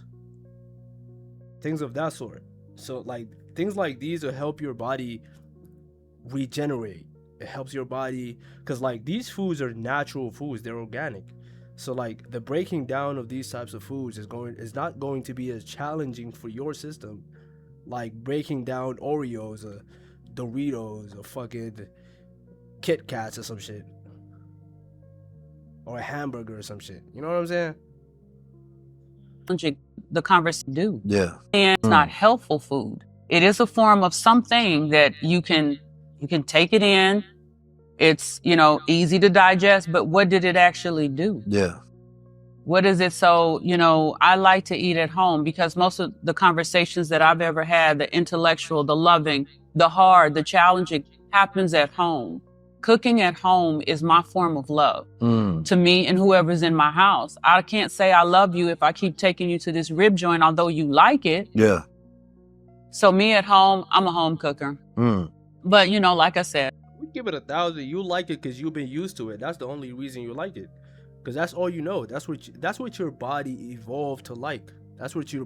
Things of that sort. So like things like these will help your body regenerate. It helps your body because like these foods are natural foods, they're organic. So like the breaking down of these types of foods is not going to be as challenging for your system like breaking down Oreos or Doritos or fucking Kit Kats or some shit. Or a hamburger or some shit. You know what I'm saying? The conversation do. Yeah. And it's not healthful food. It is a form of something that you can take it in. It's, easy to digest, but what did it actually do? Yeah. What is it? So, I like to eat at home because most of the conversations that I've ever had, the intellectual, the loving, the hard, the challenging, happens at home. Cooking at home is my form of love to me and whoever's in my house. I can't say I love you if I keep taking you to this rib joint, although you like it. Yeah. So me at home, I'm a home cooker. But, like I said, we give it 1,000. You like it because you've been used to it. That's the only reason you like it. Because that's all you know. That's what your body evolved to like. That's what you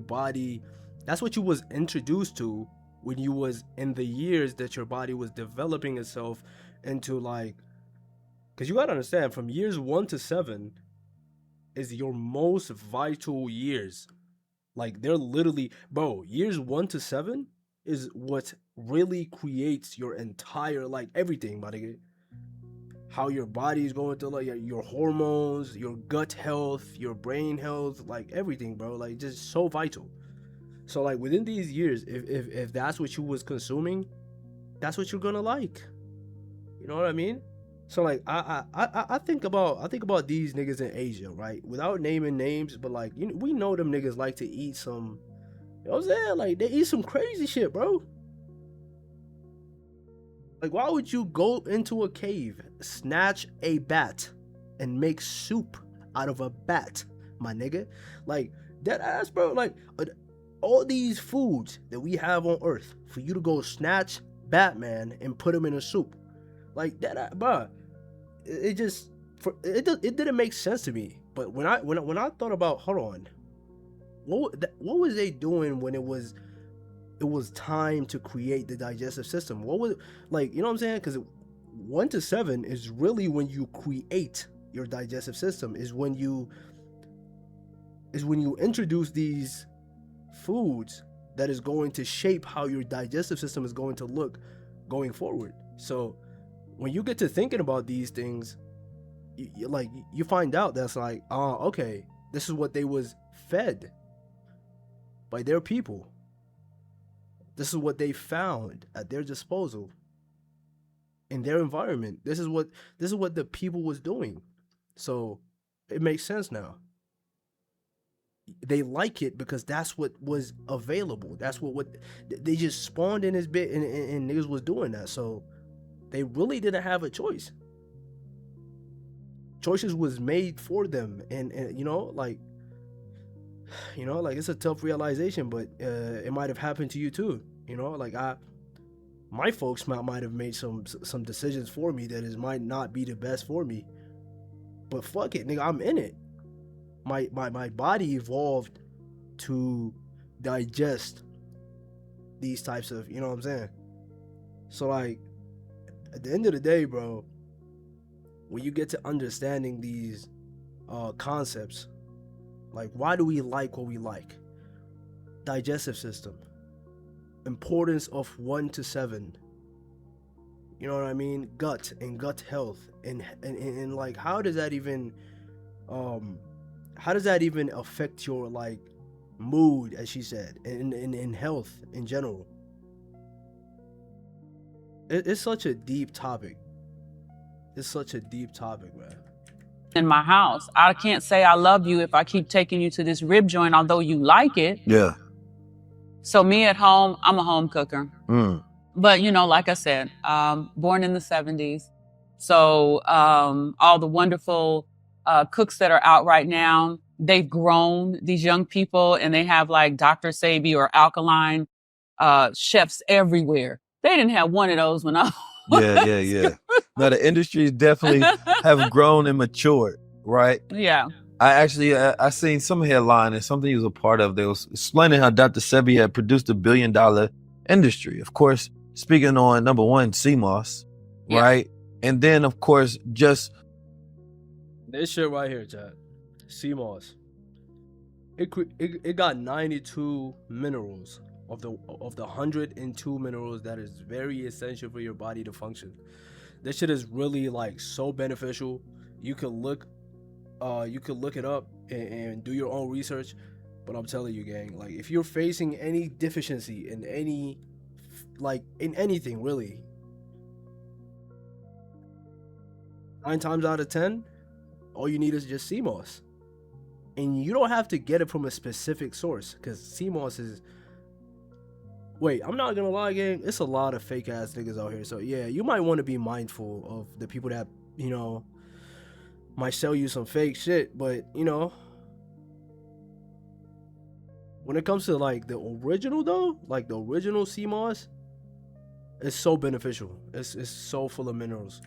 was introduced to when you was in the years that your body was developing itself into like, because you gotta understand, from years 1 to 7 is your most vital years. Like they're literally, bro, years 1 to 7 is what really creates your entire, like everything, my nigga. How your body is going through, like your hormones, your gut health, your brain health, like everything, bro. Like just so vital. So like within these years, if that's what you was consuming, that's what you're gonna like. You know what I mean? So like I think about these niggas in Asia, right? Without naming names, but like we know them niggas like to eat some, you know what I'm saying? Like they eat some crazy shit, bro. Like why would you go into a cave, snatch a bat, and make soup out of a bat, my nigga? Like that ass, bro. Like all these foods that we have on Earth, for you to go snatch Batman and put him in a soup, like that, bro. It didn't make sense to me. But when I thought about, hold on, what was they doing when it was time to create the digestive system? What was, like, you know what I'm saying? Because 1 to 7 is really when you create your digestive system, is when you introduce these foods that is going to shape how your digestive system is going to look going forward. So when you get to thinking about these things, you find out that's like, okay, this is what they was fed by their people. This is what they found at their disposal in their environment. This is what the people was doing. So it makes sense now. They like it because that's what was available. That's what they just spawned in this bit, and niggas was doing that. So they really didn't have a choice. Choices was made for them, and like it's a tough realization, but it might have happened to you too. Like my folks might have made some decisions for me that might not be the best for me, but fuck it, nigga, I'm in it. My body evolved to digest these types of, you know what I'm saying? So like at the end of the day, bro, when you get to understanding these concepts, like why do we like what we like? Digestive system, importance of 1 to 7, you know what I mean? Gut and gut health, and like how does that even affect your like mood, as she said, and health in general? It's such a deep topic. It's such a deep topic, man. In my house, I can't say I love you if I keep taking you to this rib joint, although you like it. Yeah. So me at home, I'm a home cooker. But like I said, born in the 70s. So all the wonderful cooks that are out right now, they've grown, these young people, and they have like Dr. Sebi or alkaline chefs everywhere. They didn't have one of those when I Yeah. Now the industries definitely have grown and matured, right? Yeah. I actually, I seen some headline and something he was a part of. They was explaining how Dr. Sebi had produced $1 billion industry. Of course, speaking on number one, CMOS, right? And then, of course, just this shit right here, Chad. CMOS. It got 92 minerals of the 102 minerals that is very essential for your body to function. This shit is really like so beneficial. You could look it up and do your own research. But I'm telling you, gang, like if you're facing any deficiency in any, like in anything really, 9 times out of 10, all you need is just CMOS. And you don't have to get it from a specific source, because CMOS is... Wait, I'm not gonna lie, gang, it's a lot of fake ass niggas out here. So yeah, you might want to be mindful of the people that, you know, might sell you some fake shit. But, you know, when it comes to like the original though, like the original CMOS, it's so beneficial. It's so full of minerals.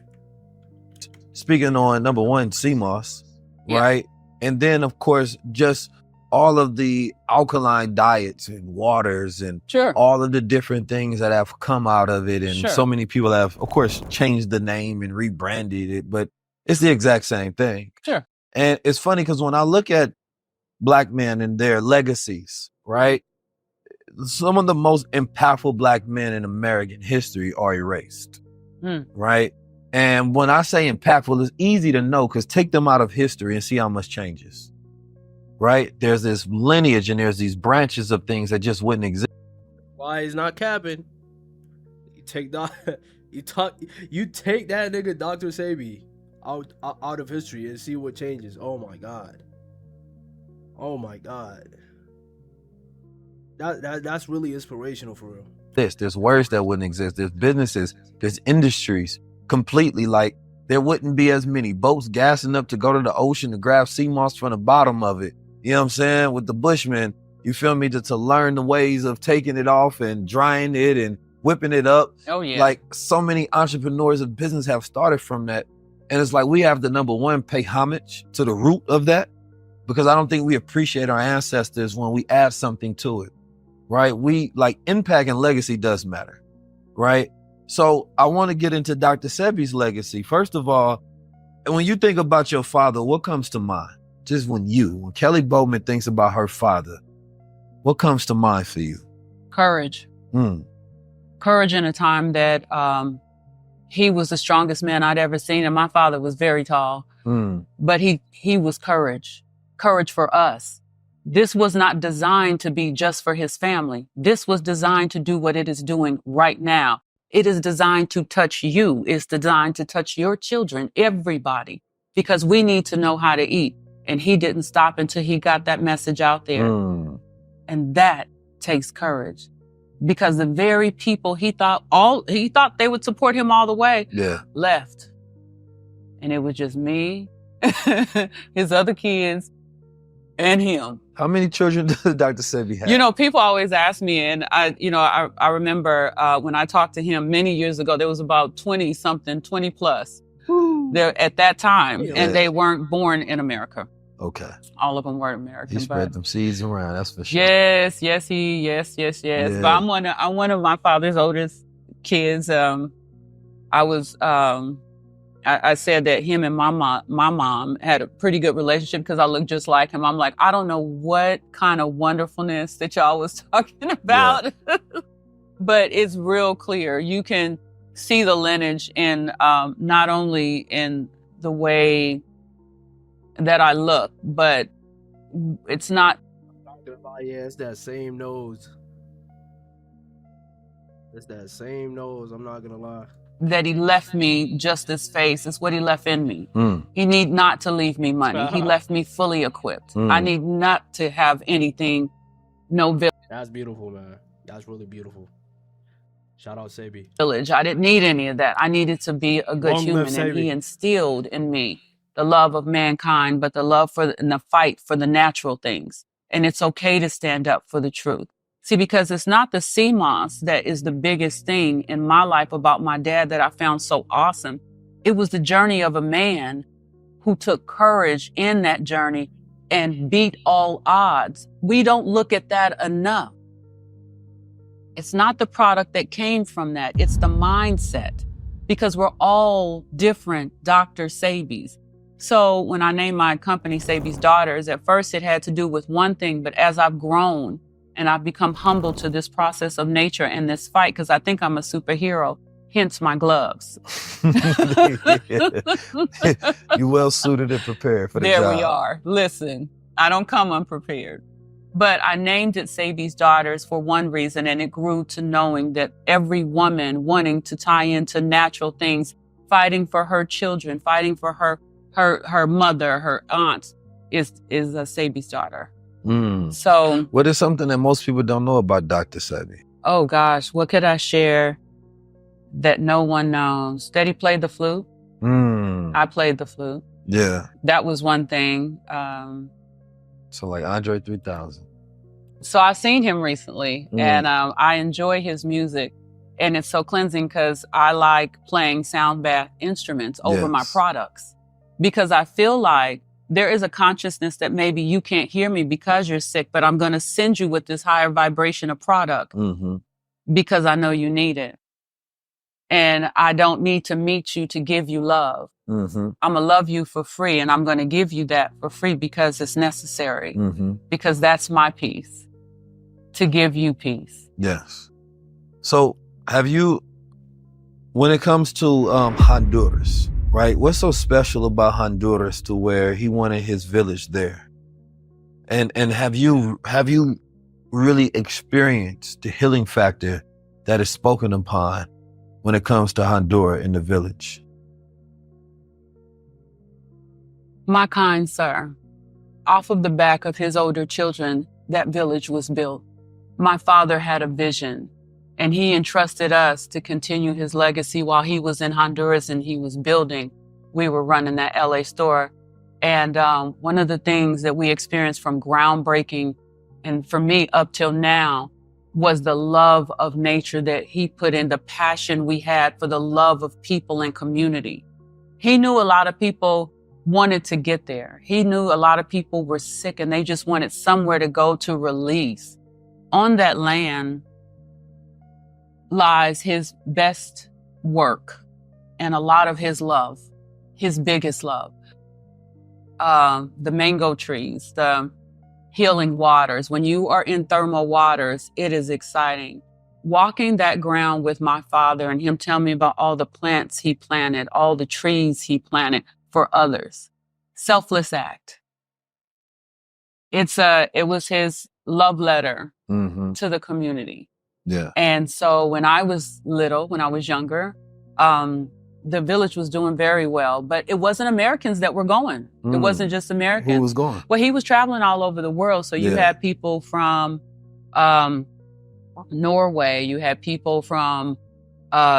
speaking on number one, CMOS, right? And then, of course, just all of the alkaline diets and waters and all of the different things that have come out of it. And so many people have, of course, changed the name and rebranded it, but it's the exact same thing. And it's funny because when I look at Black men and their legacies, right? Some of the most impactful Black men in American history are erased, right? And when I say impactful, it's easy to know because take them out of history and see how much changes, right? There's this lineage and there's these branches of things that just wouldn't exist. Why he's not capping? You take that nigga Dr. Sebi out of history and see what changes. Oh my god. Oh my god. That's really inspirational for real. There's words that wouldn't exist. There's businesses, there's industries completely, like there wouldn't be as many boats gassing up to go to the ocean to grab sea moss from the bottom of it. You know what I'm saying? With the Bushmen, you feel me? To learn the ways of taking it off and drying it and whipping it up. Oh yeah. Like so many entrepreneurs of business have started from that. And it's like we have to, number one, pay homage to the root of that, because I don't think we appreciate our ancestors when we add something to it, right? We like impact and legacy does matter, right? So I want to get into Dr. Sebi's legacy. First of all, when you think about your father, what comes to mind? Just when Kellie Bowman thinks about her father, what comes to mind for you? Courage. Courage in a time that he was the strongest man I'd ever seen, and my father was very tall. But he was courage for us. This was not designed to be just for his family. This was designed to do what it is doing right now. It is designed to touch you. It's designed to touch your children, everybody, because we need to know how to eat. And he didn't stop until he got that message out there. And that takes courage, because the very people he thought they would support him all the way left. And it was just me, his other kids, and him. How many children does Dr. Sebi have? You know, people always ask me, and I remember when I talked to him many years ago, there was about 20 plus there at that time, and they weren't born in America. Okay. All of them weren't American. He spread them seeds around, that's for sure. Yes. But I'm one of my father's oldest kids. I said that him and my mom had a pretty good relationship because I look just like him. I'm like, I don't know what kind of wonderfulness that y'all was talking about, but it's real clear. You can see the lineage in not only in the way that I look, but it's not. Yeah, it's that same nose. It's that same nose, I'm not gonna lie. That he left me just this face. It's what he left in me. He need not to leave me money. He left me fully equipped. I need not to have anything, That's beautiful, man. That's really beautiful. Shout out Sebi. Village. I didn't need any of that. I needed to be a good human, and he instilled in me the love of mankind, but the love and the fight for the natural things. And it's okay to stand up for the truth. See, because it's not the CMOS that is the biggest thing in my life about my dad that I found so awesome. It was the journey of a man who took courage in that journey and beat all odds. We don't look at that enough. It's not the product that came from that. It's the mindset, because we're all different Dr. Sebis. So when I named my company Sebi's Daughters, at first it had to do with one thing, but as I've grown and I've become humble to this process of nature and this fight, because I think I'm a superhero, hence my gloves. You well suited and prepared for the job. There we are. Listen, I don't come unprepared. But I named it Sebi's Daughters for one reason, and it grew to knowing that every woman wanting to tie into natural things, fighting for her children, fighting for her mother, her aunts, is a Sebi's daughter. So what is something that most people don't know about Dr. Sebi? Oh gosh, what could I share that no one knows? That he played the flute. I played the flute. Yeah. That was one thing. So like Andre 3000. So I've seen him recently, and I enjoy his music. And it's so cleansing because I like playing sound bath instruments over my products, because I feel like there is a consciousness that maybe you can't hear me because you're sick, but I'm going to send you with this higher vibration of product because I know you need it. And I don't need to meet you to give you love. I'm going to love you for free, and I'm going to give you that for free because it's necessary, because that's my peace, to give you peace. Yes. So have you, when it comes to Honduras, right? What's so special about Honduras to where he wanted his village there? And have you really experienced the healing factor that is spoken upon when it comes to Honduras in the village? My kind sir, off of the back of his older children, that village was built. My father had a vision, and he entrusted us to continue his legacy while he was in Honduras and he was building. We were running that LA store. And one of the things that we experienced from groundbreaking, and for me up till now, was the love of nature that he put in, the passion we had for the love of people and community. He knew a lot of people wanted to get there. He knew a lot of people were sick and they just wanted somewhere to go to release. On that land lies his best work and a lot of his love, his biggest love. The mango trees, the healing waters. When you are in thermal waters, it is exciting. Walking that ground with my father and him telling me about all the plants he planted, all the trees he planted for others. Selfless act. It was his love letter to the community. Yeah. And so when I was little, when I was younger, the village was doing very well, but it wasn't Americans that were going. It wasn't just Americans. Who was going? Well, he was traveling all over the world. So you had people from Norway, you had people from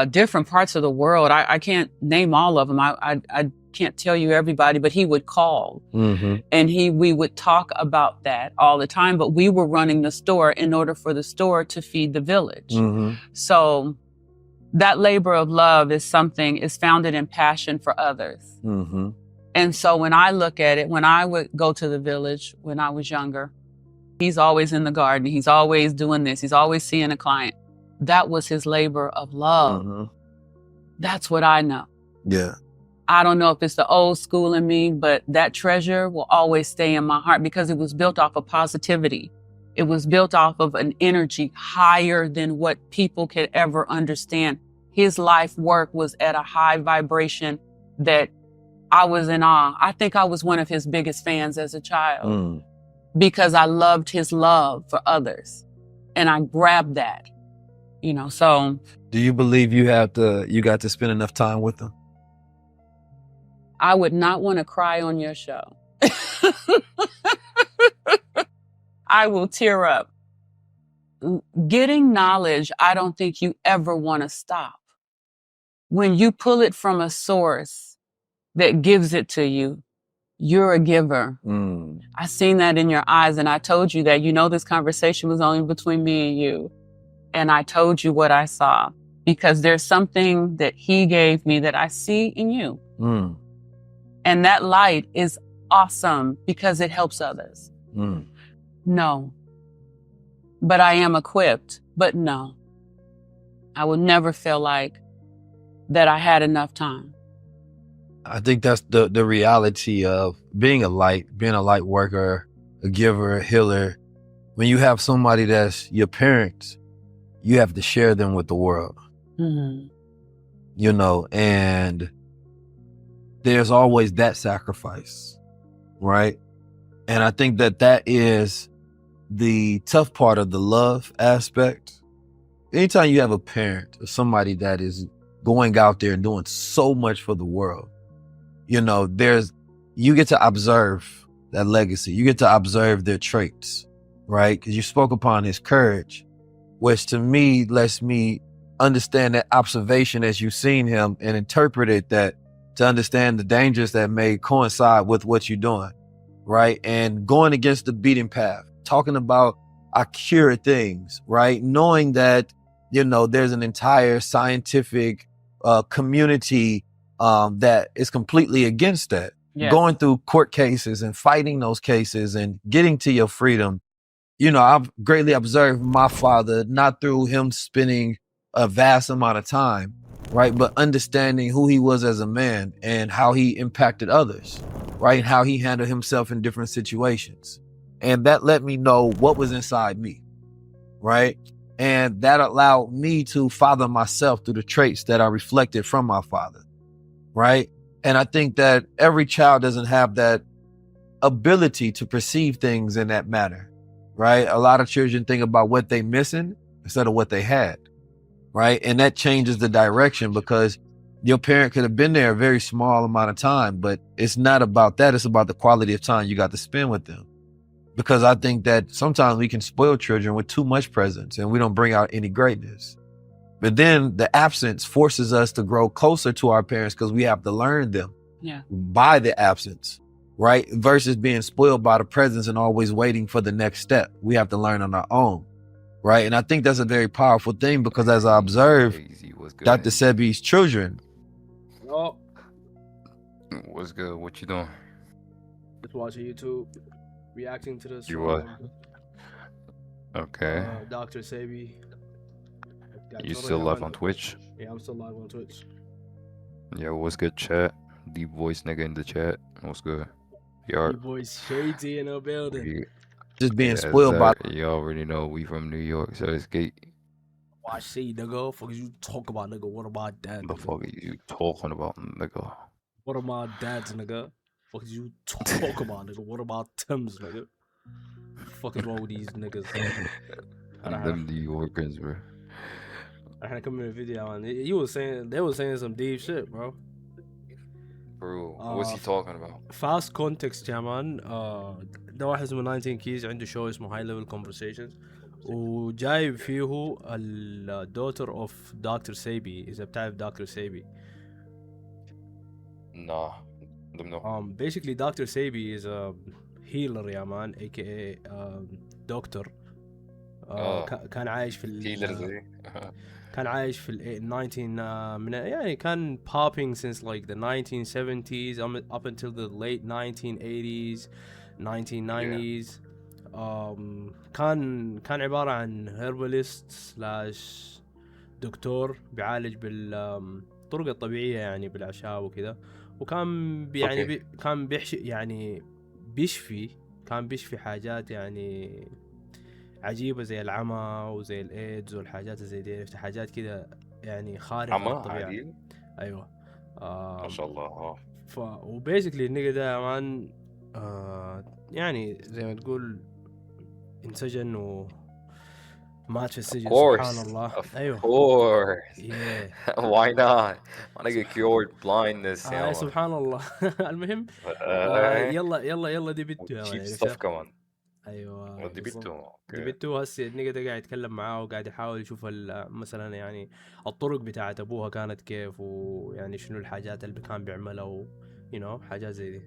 different parts of the world. I can't name all of them. I can't tell you everybody, but he would call and we would talk about that all the time, but we were running the store in order for the store to feed the village. So that labor of love is founded in passion for others. And so when I look at it, when I would go to the village when I was younger, he's always in the garden. He's always doing this. He's always seeing a client. That was his labor of love. That's what I know. Yeah. I don't know if it's the old school in me, but that treasure will always stay in my heart because it was built off of positivity. It was built off of an energy higher than what people could ever understand. His life work was at a high vibration that I was in awe. I think I was one of his biggest fans as a child because I loved his love for others. And I grabbed that, so. Do you believe you got to spend enough time with him? I would not want to cry on your show. I will tear up. Getting knowledge, I don't think you ever want to stop. When you pull it from a source that gives it to you, You're a giver. I seen that in your eyes, and I told you that, this conversation was only between me and you. And I told you what I saw, because there's something that he gave me that I see in you. And that light is awesome because it helps others. No. But I am equipped. But no. I will never feel like that I had enough time. I think that's the reality of being a light worker, a giver, a healer. When you have somebody that's your parents, you have to share them with the world. And there's always that sacrifice, right? And I think that is the tough part of the love aspect. Anytime you have a parent or somebody that is going out there and doing so much for the world, you get to observe that legacy. You get to observe their traits, right? Because you spoke upon his courage, which to me lets me understand that observation as you've seen him and interpreted that to understand the dangers that may coincide with what you're doing, right? And going against the beaten path, talking about accurate things, right? Knowing that, there's an entire scientific community that is completely against that. Yes. Going through court cases and fighting those cases and getting to your freedom. I've greatly observed my father, not through him spending a vast amount of time, right? But understanding who he was as a man and how he impacted others, right? And how he handled himself in different situations. And that let me know what was inside me, right? And that allowed me to father myself through the traits that I reflected from my father, right? And I think that every child doesn't have that ability to perceive things in that manner, right? A lot of children think about what they're missing instead of what they had, right? And that changes the direction because your parent could have been there a very small amount of time, but it's not about that. It's about the quality of time you got to spend with them. Because I think that sometimes we can spoil children with too much presence and we don't bring out any greatness. But then the absence forces us to grow closer to our parents because we have to learn them by the absence, right? Versus being spoiled by the presence and always waiting for the next step. We have to learn on our own, right? And I think that's a very powerful thing because as I observe Dr. Sebi's children. Oh. What's good? What you doing? Just watching YouTube, reacting to this. You what? Okay. Dr. Sebi. You still live on Twitch? Yeah, I'm still live on Twitch. Yeah, what's good, chat? Deep voice nigga in the chat. What's good? Deep voice shady in the building. Just being spoiled by. You already know we from New York, so it's gate. Watch, see, nigga. Fuck you talk about, nigga. What about that? The fuck are you talking about, nigga? What about dads, nigga? Fuck you talk about, nigga? What about Tims, nigga? Fuck is wrong with these niggas? Them New Yorkers, bro. I had to come in the video and they were saying some deep shit, bro. Bro, what's he talking about? Fast context يا مان. ده واحد اسمه 19 keys عنده شو اسمه high level conversations وجايب فيه ال daughter of Dr. Sebi. إذا بتعرف Dr. Sebi. No. Basically Dr. Sebi is a healer يا مان aka doctor. كان عايش في كان عايش في ال 19 يعني كان popping since like the 1970s up until the late 1980s 1990s. كان عبارة عن herbalist / دكتور بيعالج بالطرق الطبيعية يعني بالأعشاب وكذا وكان كان بيحشي يعني كان بيشفي حاجات يعني عجيبة زي العمى وزي الايدز والحاجات زي دي حاجات كده يعني خارقة للطبيعة. ايوه ما شاء الله. وبيسكلي النيجا ده مان يعني زي ما تقول انسجن ومات في السجن. سبحان الله. ايوه. Why not? I wanna get cured blindness. سبحان الله. المهم يلا دي بنته cheap stuff كمان. ايوه دبيتو هسه النيجا ده قاعد يتكلم معاه وقاعد يحاول يشوف مثلا يعني الطرق بتاعت ابوها كانت كيف ويعني شنو الحاجات اللي كان بيعملها حاجات زي دي.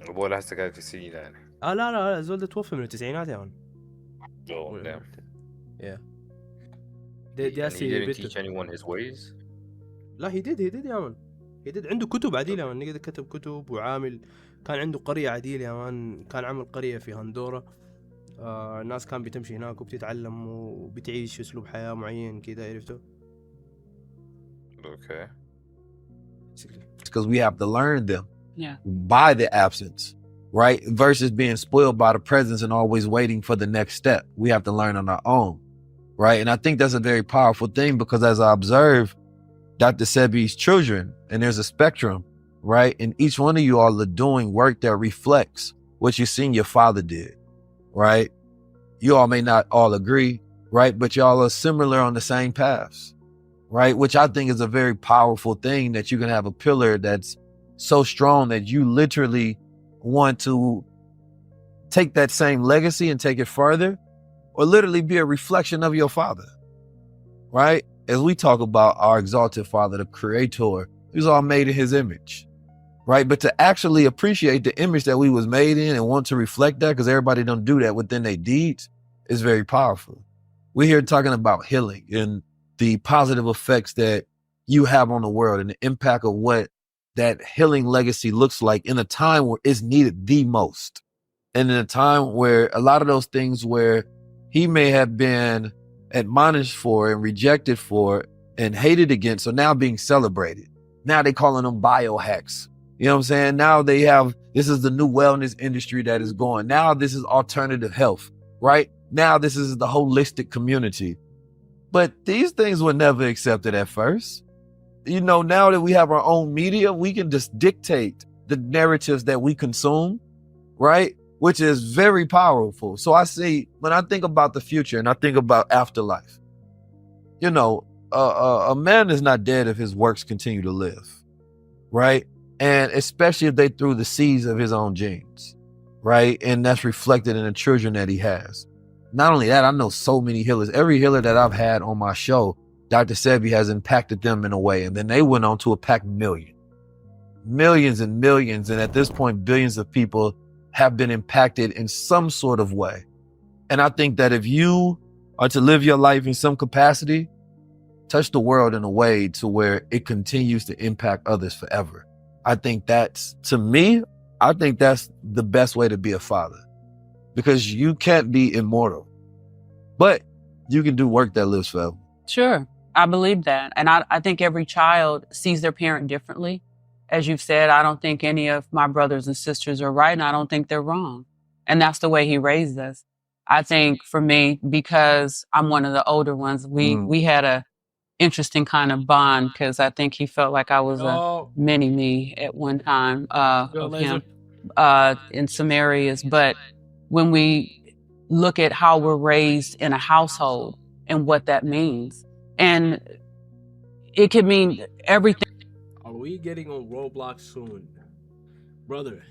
ابوه لسه قاعد في السجن يعني. لا الزول ده توفى من التسعينات يا مان. Oh damn. Yeah. And he هسي didn't بيته. teach anyone his ways. لا he did يا مان. he did. عنده كتب عديل يا مان. نقدر كتب كتب وعامل. كان عنده قرية عديل يا مان. كان عامل قرية في هندورة. الناس كان بتمشي هناك وبتتعلم وبتعيش اسلوب حياة معين كده عرفته. Okay. Because we have to learn them Yeah. by the absence, right? Versus being spoiled by the presence and always waiting for the next step. We have to learn on our own, right? And I think that's a very powerful thing because as I observe Dr. Sebi's children, and there's a spectrum, right? And each one of you all are doing work that reflects what you seen your father did, right? You all may not all agree, right? But y'all are similar on the same paths, right? Which I think is a very powerful thing, that you can have a pillar that's so strong that you literally want to take that same legacy and take it further, or literally be a reflection of your father, right? As we talk about our exalted father, the creator, he was all made in his image, right? But to actually appreciate the image that we was made in and want to reflect that, because everybody don't do that within their deeds, is very powerful. We're here talking about healing and the positive effects that you have on the world and the impact of what that healing legacy looks like in a time where it's needed the most. And in a time where a lot of those things where he may have been admonished for and rejected for and hated against are now being celebrated. Now they calling them biohacks. You know what I'm saying? Now they have, this is the new wellness industry that is going. Now this is alternative health, right? Now this is the holistic community. But these things were never accepted at first. You know, now that we have our own media, we can just dictate the narratives that we consume, right? Which is very powerful. So I see, when I think about the future and I think about afterlife, you know, a man is not dead if his works continue to live, right? And especially if they threw the seeds of his own genes, right? And that's reflected in the children that he has. Not only that, I know so many healers. Every healer that I've had on my show, Dr. Sebi has impacted them in a way. And then they went on to impact millions and millions. And at this point, billions of people have been impacted in some sort of way. And I think that if you are to live your life in some capacity, touch the world in a way to where it continues to impact others forever. I think that's, to me, I think that's the best way to be a father. Because you can't be immortal, but you can do work that lives forever. Sure. I believe that. And I think every child sees their parent differently. As you've said, I don't think any of my brothers and sisters are right, and I don't think they're wrong. And that's the way he raised us. I think for me, because I'm one of the older ones, we had a interesting kind of bond, because I think he felt like I was a mini me at one time of him in some areas. But when we look at how we're raised in a household and what that means, and it could mean everything. Are we getting on Roblox soon? Brother,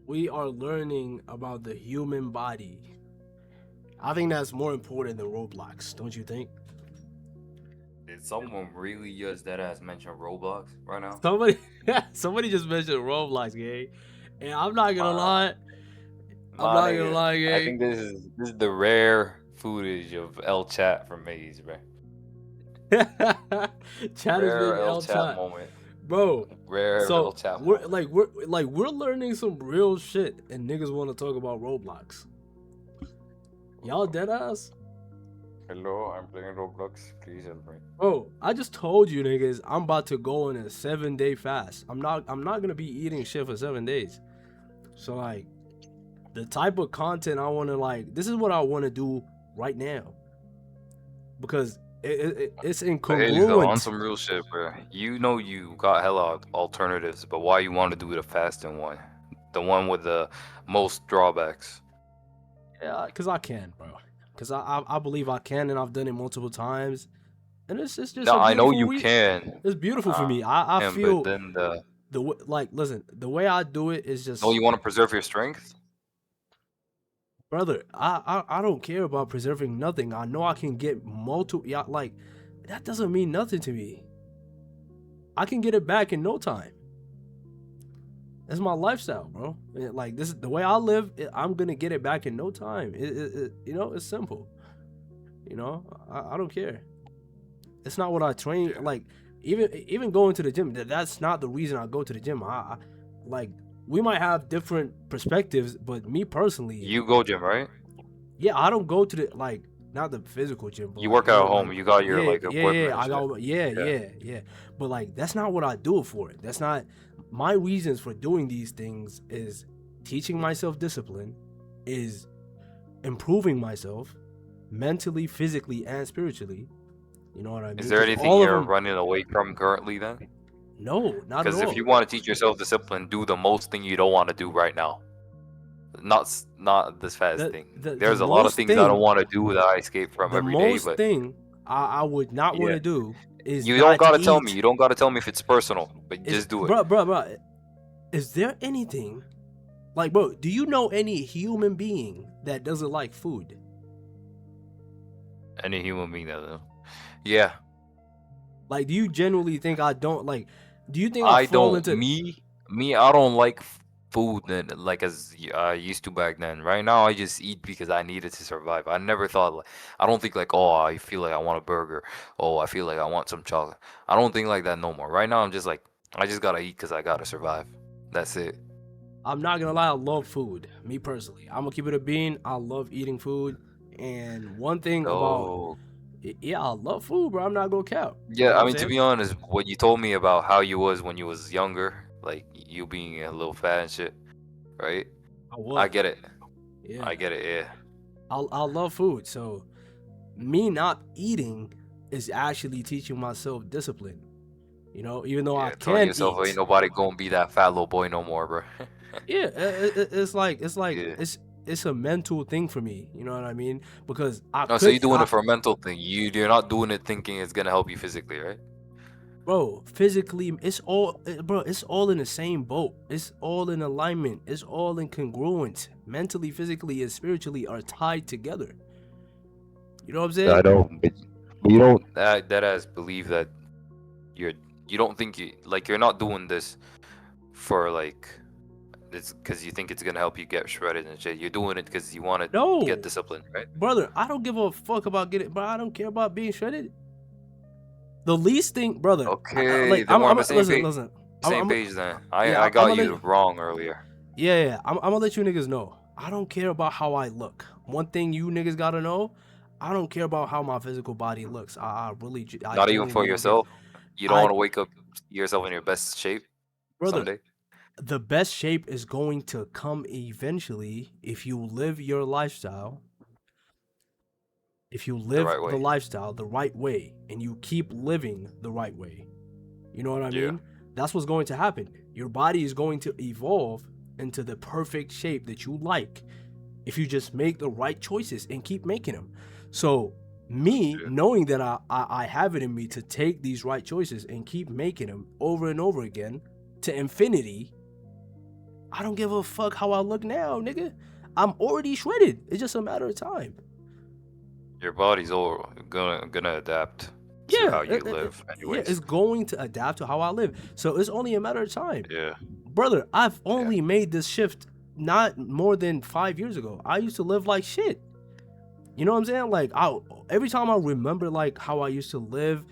we are learning about the human body. I think that's more important than Roblox, don't you think? Did someone really just that ass mention Roblox right now? Somebody just mentioned Roblox, gang. And I'm not gonna lie. Gang. I think this is the rare footage of El Chat from Maze, bro. Chat is being El Chat moment. Bro, rare so El Chat we're learning some real shit, and niggas want to talk about Roblox. Y'all dead ass? Hello, I'm playing Roblox. Please help me. Bro, I just told you niggas I'm about to go on a 7-day fast. I'm not gonna be eating shit for 7 days. So like, the type of content I want to this is what I want to do right now, because it's incongruent. On some real shit, bro. You know you got hella alternatives, but why you want to do the fasting one? The one with the most drawbacks. Yeah, because I can, bro. Because I believe I can, and I've done it multiple times. And it's just no, I know you can. It's beautiful for me. I feel... But then listen, the way I do it is just... Oh, you want to preserve your strength? Brother, I don't care about preserving nothing. I know I can get multiple... Yeah, like, that doesn't mean nothing to me. I can get it back in no time. That's my lifestyle, bro. Like, this is the way I live. I'm gonna get it back in no time. You know, it's simple. You know, I don't care. It's not what I train. Like, even going to the gym, that's not the reason I go to the gym. I like, we might have different perspectives, but me personally, You go gym, right? yeah, I don't go to the, like, not the physical gym, but You like, work out at like, home. You got your like equipment. I and got, shit. yeah. But like, that's not what I do it for. That's not my reasons for doing these things. Is teaching myself discipline, is improving myself mentally, physically, and spiritually. You know what I mean? Is there 'Cause anything all of you're them, running away from currently then? no, not at Because if all. you want to teach yourself discipline, do the most thing you don't want to do right now. Not this fast The thing. the There's a lot of most things I don't thing, want to do that I escape from the every day, most but thing I would not want yeah. to do is You don't not gotta tell me. eat. You don't gotta tell me if it's personal, but Is, just do it. bro. Is there anything, like, bro? Do you know any human being that doesn't like food? Any human being that, yeah. Like, do you genuinely think I don't like? Do you think I fall don't. into? Me. I don't like food that like as I used to back then. Right now, I just eat because I needed to survive. I never thought like. I don't think like, oh, I feel like I want a burger. Oh, I feel like I want some chocolate. I don't think like that no more. Right now, I'm just like, I just gotta eat because I gotta survive. That's it. I'm not gonna lie, I love food. Me personally, I'm gonna keep it a bean. I love eating food, and one thing about, Oh. yeah, I love food, bro. I'm not gonna count. You Yeah, know what I I'm mean, to saying? be honest, what you told me about how you was when you was younger, like you being a little fat and shit, right? I was. I get it. Yeah. I get it. Yeah. I love food, so me not eating is actually teaching myself discipline. You know, even though I Telling can yourself eat. ain't nobody gonna be that fat little boy no more, bro. Yeah, it's like Yeah. it's a mental thing for me. You know what I mean? Because I No, so could, you're doing it for a mental thing. You're not doing it thinking it's gonna help you physically, right? bro, physically, bro, it's all in the same boat. It's all in alignment. It's all in congruence. Mentally, physically, and spiritually are tied together. You know what I'm saying? I know, but you don't that as believe that you don't think you're not doing this for like it's because you think it's gonna help you get shredded and shit. You're doing it because you want to No, get disciplined, right? brother, I don't give a fuck about getting, bro. I don't care about being shredded. The least thing, brother. Okay, then we're on the same page. Listen. Same page then. I I'm got gonna you wrong earlier. Yeah. I'm gonna let you niggas know. I don't care about how I look. One thing you niggas gotta know, I don't care about how my physical body looks. I really, Not even for yourself. You don't want to wake up yourself in your best shape, brother. someday. The best shape is going to come eventually if you live your lifestyle. If you live the lifestyle the right way and you keep living the right way. You know what I mean? That's what's going to happen. Your body is going to evolve into the perfect shape that you like if you just make the right choices and keep making them. So me knowing that I have it in me to take these right choices and keep making them over and over again to infinity, I don't give a fuck how I look now, nigga. I'm already shredded. It's just a matter of time. Your body's all gonna adapt to how you live anyways. Yeah, it's going to adapt to how I live. So it's only a matter of time. Yeah. Brother, I've only made this shift not more than 5 years ago. I used to live like shit. You know what I'm saying? Like, every time I remember like how I used to live,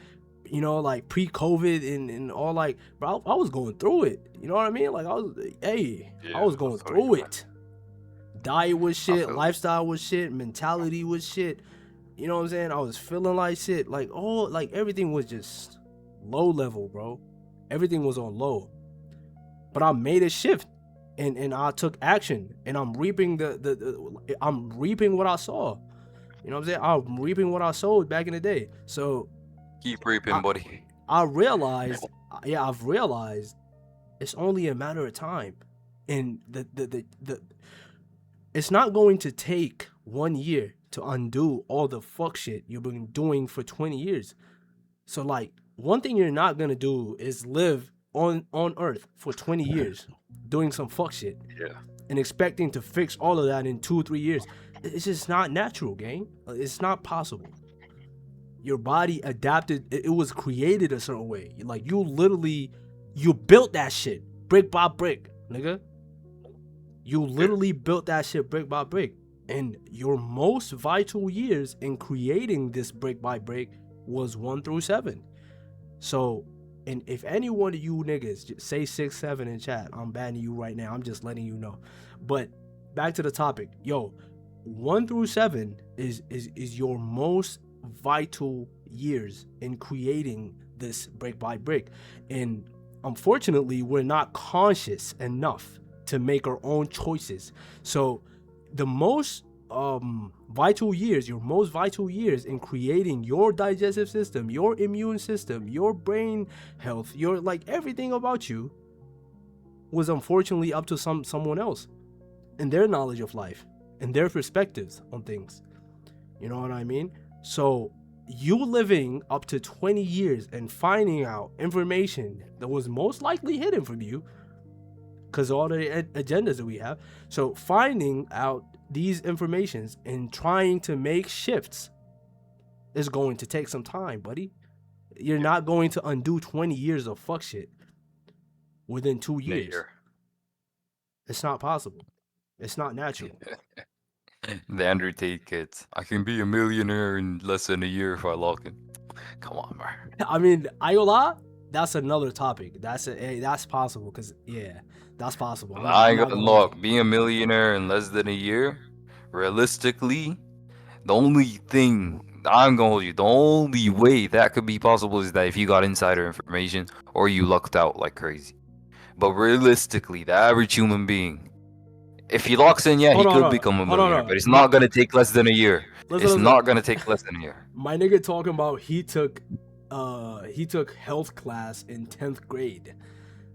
you know, like pre-COVID and all, like, bro, I was going through it. You know what I mean? Like, I was going through it. Diet was shit, lifestyle was shit, mentality was shit. You know what I'm saying? I was feeling like shit. Like, everything was just low level, bro. Everything was on low. But I made a shift and I took action and I'm reaping I'm reaping what I saw. You know what I'm saying? I'm reaping what I sowed back in the day. So keep reaping, buddy. I've realized it's only a matter of time. And it's not going to take 1 year to undo all the fuck shit you've been doing for 20 years. So like, one thing you're not gonna do is live on earth for 20 years doing some fuck shit. Yeah. And expecting to fix all of that in 2-3 years. It's just not natural, gang. It's not possible. Your body adapted, it was created a certain way. Like, you built that shit brick by brick nigga. You literally built that shit brick by brick. And your most vital years in creating this brick by brick was 1 through 7. So, and if any one of you niggas say 6, 7 in chat, I'm banning you right now. I'm just letting you know. But back to the topic. Yo, 1 through 7 is your most vital years in creating this brick by brick. And unfortunately, we're not conscious enough to make our own choices. So the most vital years, your most vital years in creating your digestive system, your immune system, your brain health, your like everything about you was unfortunately up to someone else and their knowledge of life and their perspectives on things. You know what I mean? So you living up to 20 years and finding out information that was most likely hidden from you because all the agendas that we have. So finding out these informations and trying to make shifts is going to take some time, buddy. You're not going to undo 20 years of fuck shit within 2 years. It's not possible. It's not natural. The Andrew Tate kids. I can be a millionaire in less than a year if I lock in. Come on, bro. I mean, Ayola, that's another topic. That's possible because that's possible. I ain't gonna look. Being a millionaire in less than a year, realistically, the only thing I'm gonna hold you, the only way that could be possible is that if you got insider information or you lucked out like crazy. But realistically, the average human being, if he locks in, he could become a millionaire, but it's not gonna take less than a year. It's not gonna take less than a year. My nigga talking about he took health class in 10th grade.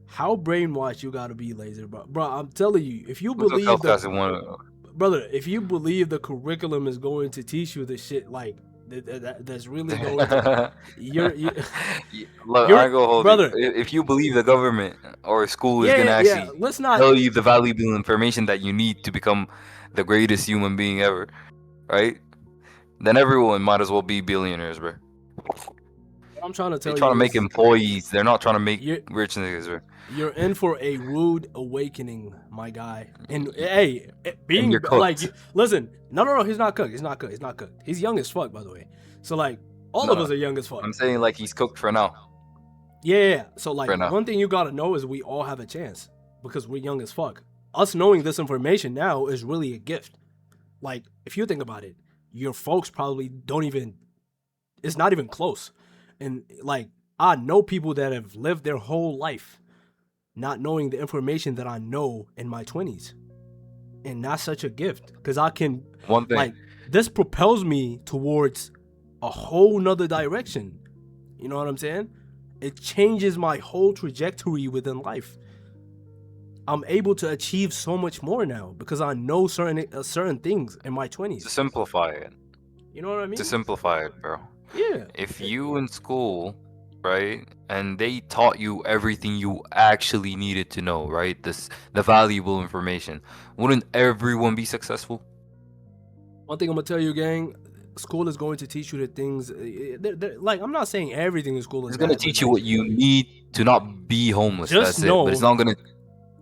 How brainwashed you gotta be, Laser, bro? Bro, I'm telling you, if you believe brother, if you believe the curriculum is going to teach you the shit like that's really going to Look, I go hold brother. If you believe the government or school is gonna actually tell you the valuable information that you need to become the greatest human being ever, right? Then everyone might as well be billionaires, bro. I'm trying to tell you. They're trying to make employees. They're not trying to make rich niggas, bro. You're in for a rude awakening, my guy. And hey, being like, listen, no, he's not cooked. He's not cooked. He's young as fuck, by the way. So like, all of us are young as fuck. I'm saying like he's cooked for now. Yeah. So like, one thing you gotta know is we all have a chance because we're young as fuck. Us knowing this information now is really a gift. Like, if you think about it, your folks probably don't even. It's not even close. And like, I know people that have lived their whole life not knowing the information that I know in my 20s. And that's such a gift because I can, like, this propels me towards a whole nother direction. You know what I'm saying? It changes my whole trajectory within life. I'm able to achieve so much more now because I know certain things in my 20s. To simplify it. You know what I mean? To simplify it, bro. Yeah. If you in school, right, and they taught you everything you actually needed to know, right, the valuable information, wouldn't everyone be successful? One thing I'm gonna tell you, gang, school is going to teach you the things. Like, I'm not saying everything in school is. It's gonna teach you what you need to not be homeless. That's it. But it's not gonna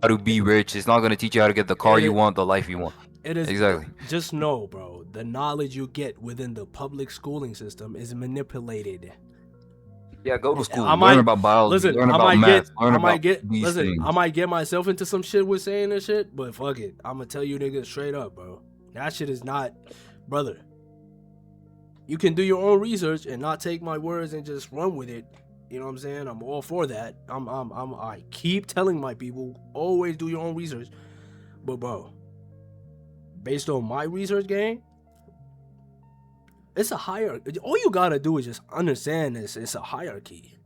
how to be rich. It's not gonna teach you how to get the car you want, the life you want. It is exactly. Just know, bro, the knowledge you get within the public schooling system is manipulated. Yeah, go to school. Learn about biology. Learn about math. I might get myself into some shit with saying this shit, but fuck it. I'm gonna tell you niggas straight up, bro. That shit is not, brother. You can do your own research and not take my words and just run with it. You know what I'm saying? I'm all for that. I keep telling my people, always do your own research. But bro, based on my research game, it's a hierarchy. All you gotta do is just understand this. It's a hierarchy.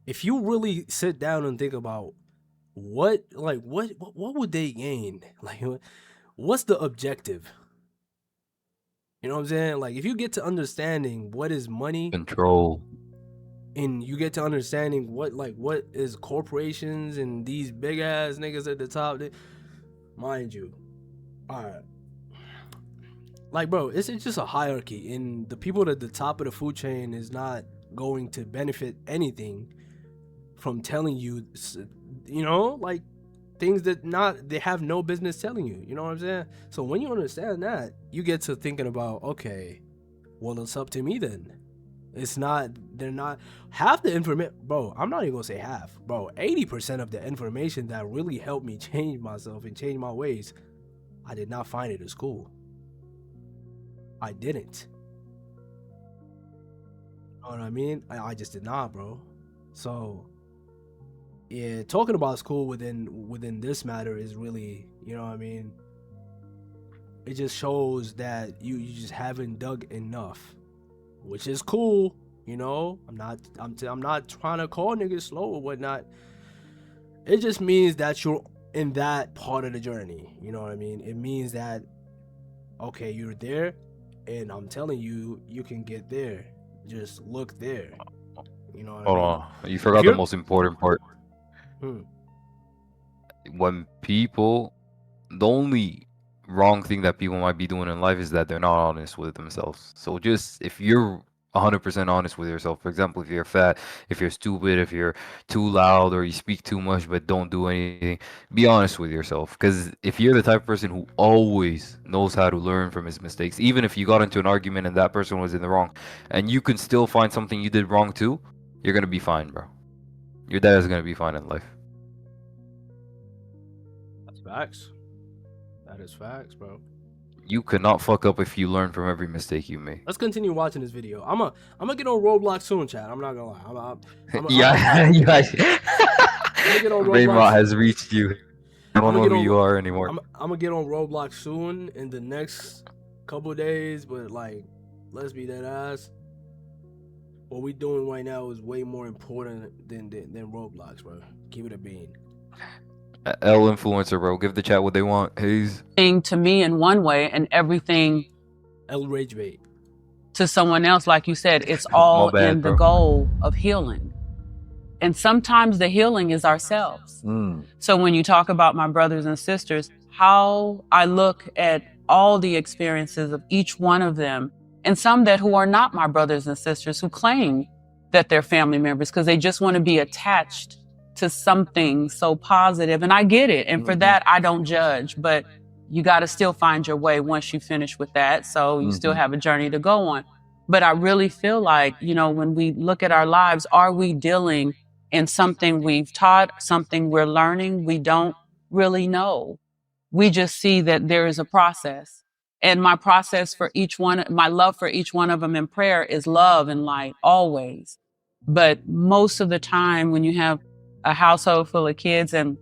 If you really sit down and think about what would they gain? Like, what's the objective? You know what I'm saying? Like, if you get to understanding what is money, control, and you get to understanding what is corporations and these big ass niggas at the top, mind you, all right. Like, bro, it's just a hierarchy, and the people at the top of the food chain is not going to benefit anything from telling you, you know, like, things that they have no business telling you. You know what I'm saying? So when you understand that, you get to thinking about, okay, well, it's up to me then. It's not, they're not half the information, bro. I'm not even gonna say half, bro. 80% of the information that really helped me change myself and change my ways, I did not find it in school. I didn't. You know what I mean? I just did not, bro. So yeah, talking about school within this matter is really, you know what I mean, it just shows that you just haven't dug enough, which is cool. You know, I'm not trying to call niggas slow or whatnot. It just means that you're in that part of the journey. You know what I mean? It means that, okay, you're there, and I'm telling you, you can get there. Just look there. You know what Hold I mean? on, you forgot the most important part. When people, the only wrong thing that people might be doing in life is that they're not honest with themselves. So just, if you're 100% honest with yourself, for example, if you're fat, if you're stupid, if you're too loud, or you speak too much but don't do anything, be honest with yourself. Because if you're the type of person who always knows how to learn from his mistakes, even if you got into an argument and that person was in the wrong, and you can still find something you did wrong too, you're gonna be fine, bro. Your dad is gonna be fine in life. That's facts. That is facts, bro. You cannot fuck up if you learn from every mistake you make. Let's continue watching this video. I'm gonna get on Roblox soon, chat. I'm not gonna lie. Yeah, you guys. Raymond has reached you. I don't know who you are anymore. I'm gonna get on Roblox soon in the next couple days, but like, let's be that ass. What we doing right now is way more important than Roblox, bro. Keep it a bean. L influencer, bro. Give the chat what they want. Hayes. Thing to me in one way, and everything L rage bait to someone else, like you said, it's all in the goal of healing. And sometimes the healing is ourselves. So when you talk about my brothers and sisters, how I look at all the experiences of each one of them, and some that who are not my brothers and sisters, who claim that they're family members because they just want to be attached to something so positive. And I get it. And for that, I don't judge, but you got to still find your way once you finish with that. So you still have a journey to go on. But I really feel like, you know, when we look at our lives, are we dealing in something we've taught, something we're learning? We don't really know. We just see that there is a process. And my process for each one, my love for each one of them in prayer is love and light, always. But most of the time when you have a household full of kids and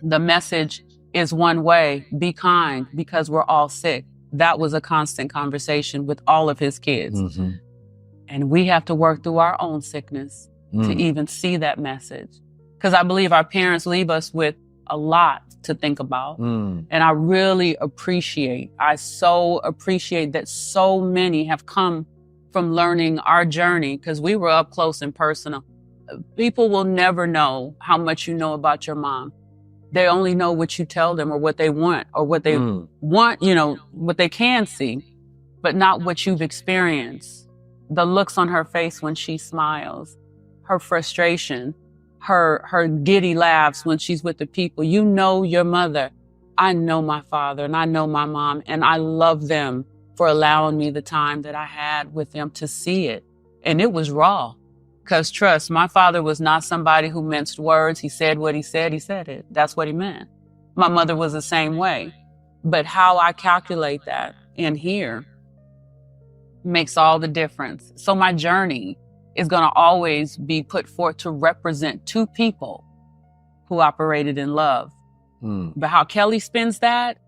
the message is one way, be kind because we're all sick. That was a constant conversation with all of his kids. And we have to work through our own sickness to even see that message. Because I believe our parents leave us with a lot to think about. And I really I so appreciate that so many have come from learning our journey, because we were up close and personal. People will never know how much you know about your mom. They only know what you tell them or what they want or what they want, you know, what they can see, but not what you've experienced. The looks on her face when she smiles, her frustration, her giddy laughs when she's with the people. You know your mother. I know my father and I know my mom, and I love them for allowing me the time that I had with them to see it. And it was raw. Because trust, my father was not somebody who minced words. He said what he said it. That's what he meant. My mother was the same way. But how I calculate that in here makes all the difference. So my journey is going to always be put forth to represent two people who operated in love. But how Kellie spins that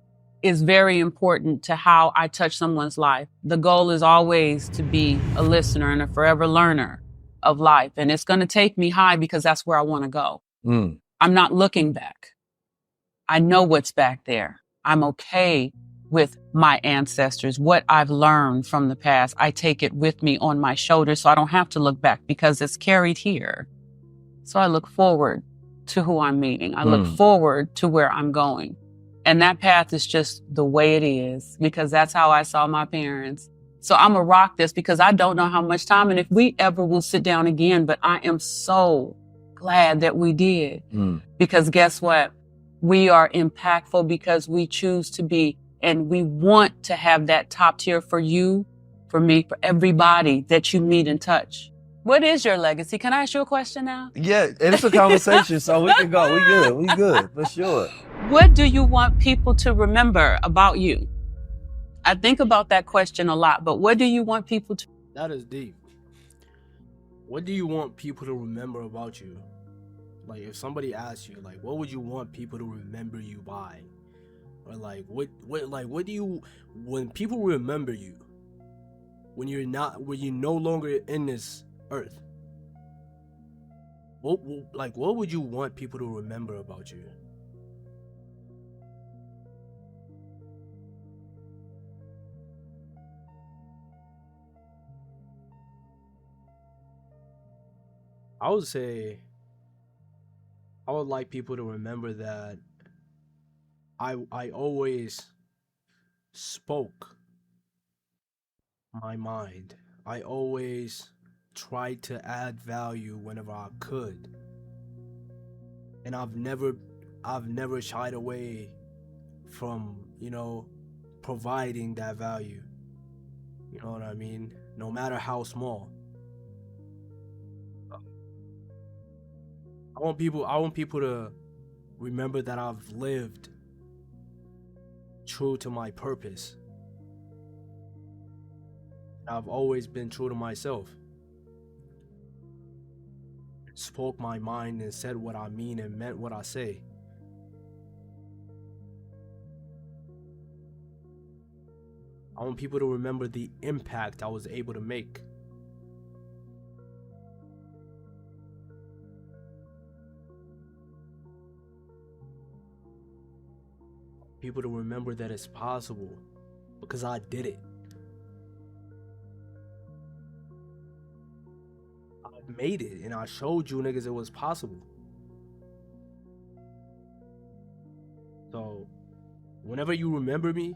is very important to how I touch someone's life. The goal is always to be a listener and a forever learner of life. And it's going to take me high because that's where I want to go. I'm not looking back. I know what's back there. I'm okay with my ancestors, what I've learned from the past. I take it with me on my shoulders so I don't have to look back because it's carried here. So I look forward to who I'm meeting. I look forward to where I'm going. And that path is just the way it is because that's how I saw my parents. So I'm going to rock this because I don't know how much time and if we ever will sit down again, but I am so glad that we did. Because guess what? We are impactful because we choose to be, and we want to have that top tier for you, for me, for everybody that you meet and touch. What is your legacy? Can I ask you a question now? Yeah, and it's a conversation, so we can go. We good, for sure. What do you want people to remember about you? I think about that question a lot, but what do you want people to? That is deep. What do you want people to remember about you? Like, if somebody asks you, like, what would you want people to remember you by? Or like, what do you, when people remember you, when you're no longer in this earth, what would you want people to remember about you? I would say I would like people to remember that I always spoke my mind. I always tried to add value whenever I could. And I've never shied away from, providing that value. You know what I mean? No matter how small. I want people to remember that I've lived true to my purpose. I've always been true to myself. Spoke my mind and said what I mean and meant what I say. I want people to remember the impact I was able to make. People to remember that it's possible because I did it. I made it and I showed you niggas it was possible. So whenever you remember me,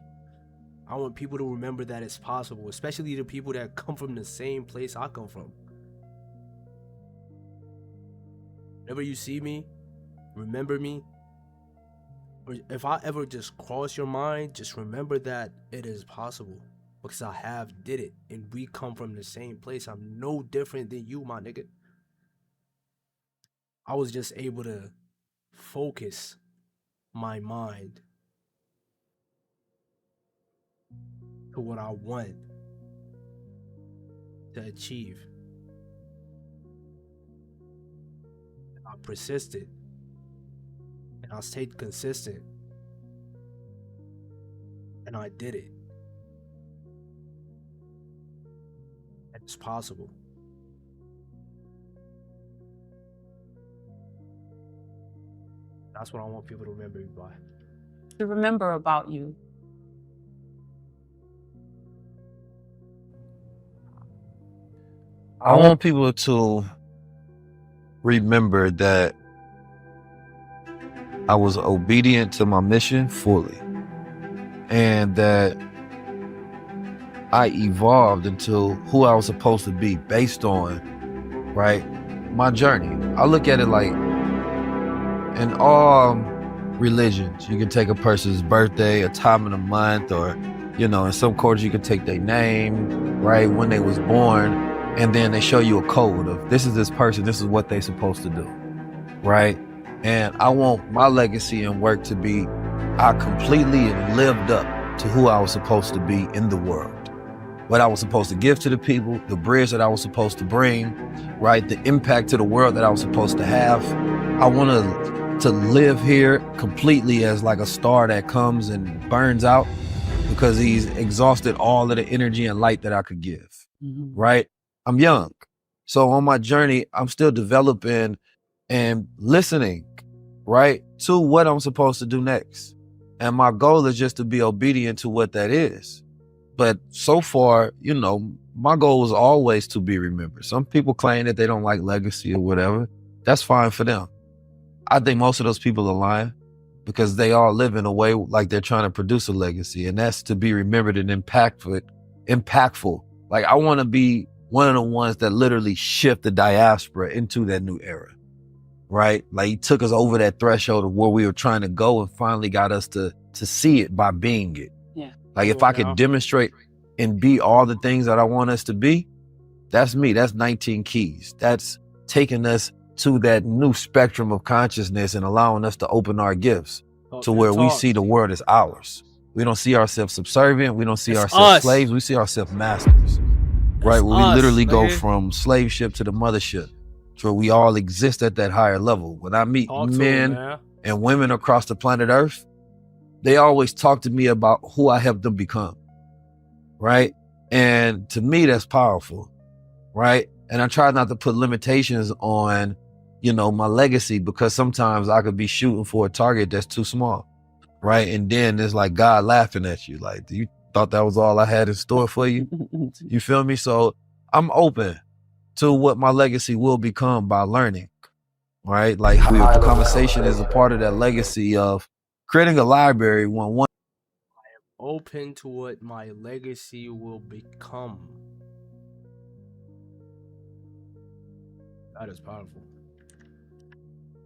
I want people to remember that it's possible, especially the people that come from the same place I come from. Whenever you see me, remember me. Or if I ever just cross your mind, just remember that it is possible because I have did it and we come from the same place. I'm no different than you, my nigga. I was just able to focus my mind to what I want to achieve. I persisted. And I stayed consistent. And I did it. And it's possible. That's what I want people to remember me by. To remember about you. I want people to remember that I was obedient to my mission fully, and that I evolved into who I was supposed to be based on, right, my journey. I look at it like in all religions, you can take a person's birthday, a time of the month, or, in some cultures you can take their name, right, when they was born, and then they show you a code of this is this person, this is what they supposed to do, right? And I want my legacy and work to be I completely lived up to who I was supposed to be in the world. What I was supposed to give to the people, the bridge that I was supposed to bring, right? The impact to the world that I was supposed to have. I want to live here completely as like a star that comes and burns out because he's exhausted all of the energy and light that I could give, right? I'm young. So on my journey, I'm still developing and listening, right, to what I'm supposed to do next. And my goal is just to be obedient to what that is. But so far, my goal was always to be remembered. Some people claim that they don't like legacy or whatever. That's fine for them. I think most of those people are lying because they all live in a way like they're trying to produce a legacy, and that's to be remembered and impactful. Like, I want to be one of the ones that literally shift the diaspora into that new era. right? Like he took us over that threshold of where we were trying to go and finally got us to see it by being it. Yeah. Like if I could demonstrate and be all the things that I want us to be, that's me. That's 19 keys. That's taking us to that new spectrum of consciousness and allowing us to open our gifts to where we see the world as ours. We don't see ourselves subservient. We don't see ourselves slaves. We see ourselves masters. Right? Where we literally go from slave ship to the mothership. So we all exist at that higher level. When I meet men and women across the planet Earth, they always talk to me about who I helped them become. Right? And to me, that's powerful. Right? And I try not to put limitations on, you know, my legacy, because sometimes I could be shooting for a target that's too small. Right? And then it's like God laughing at you. Like, you thought that was all I had in store for you? You feel me? So I'm open to what my legacy will become by learning. Right? Like the conversation is a part of that legacy of creating a library when one open to what my legacy will become. That is powerful.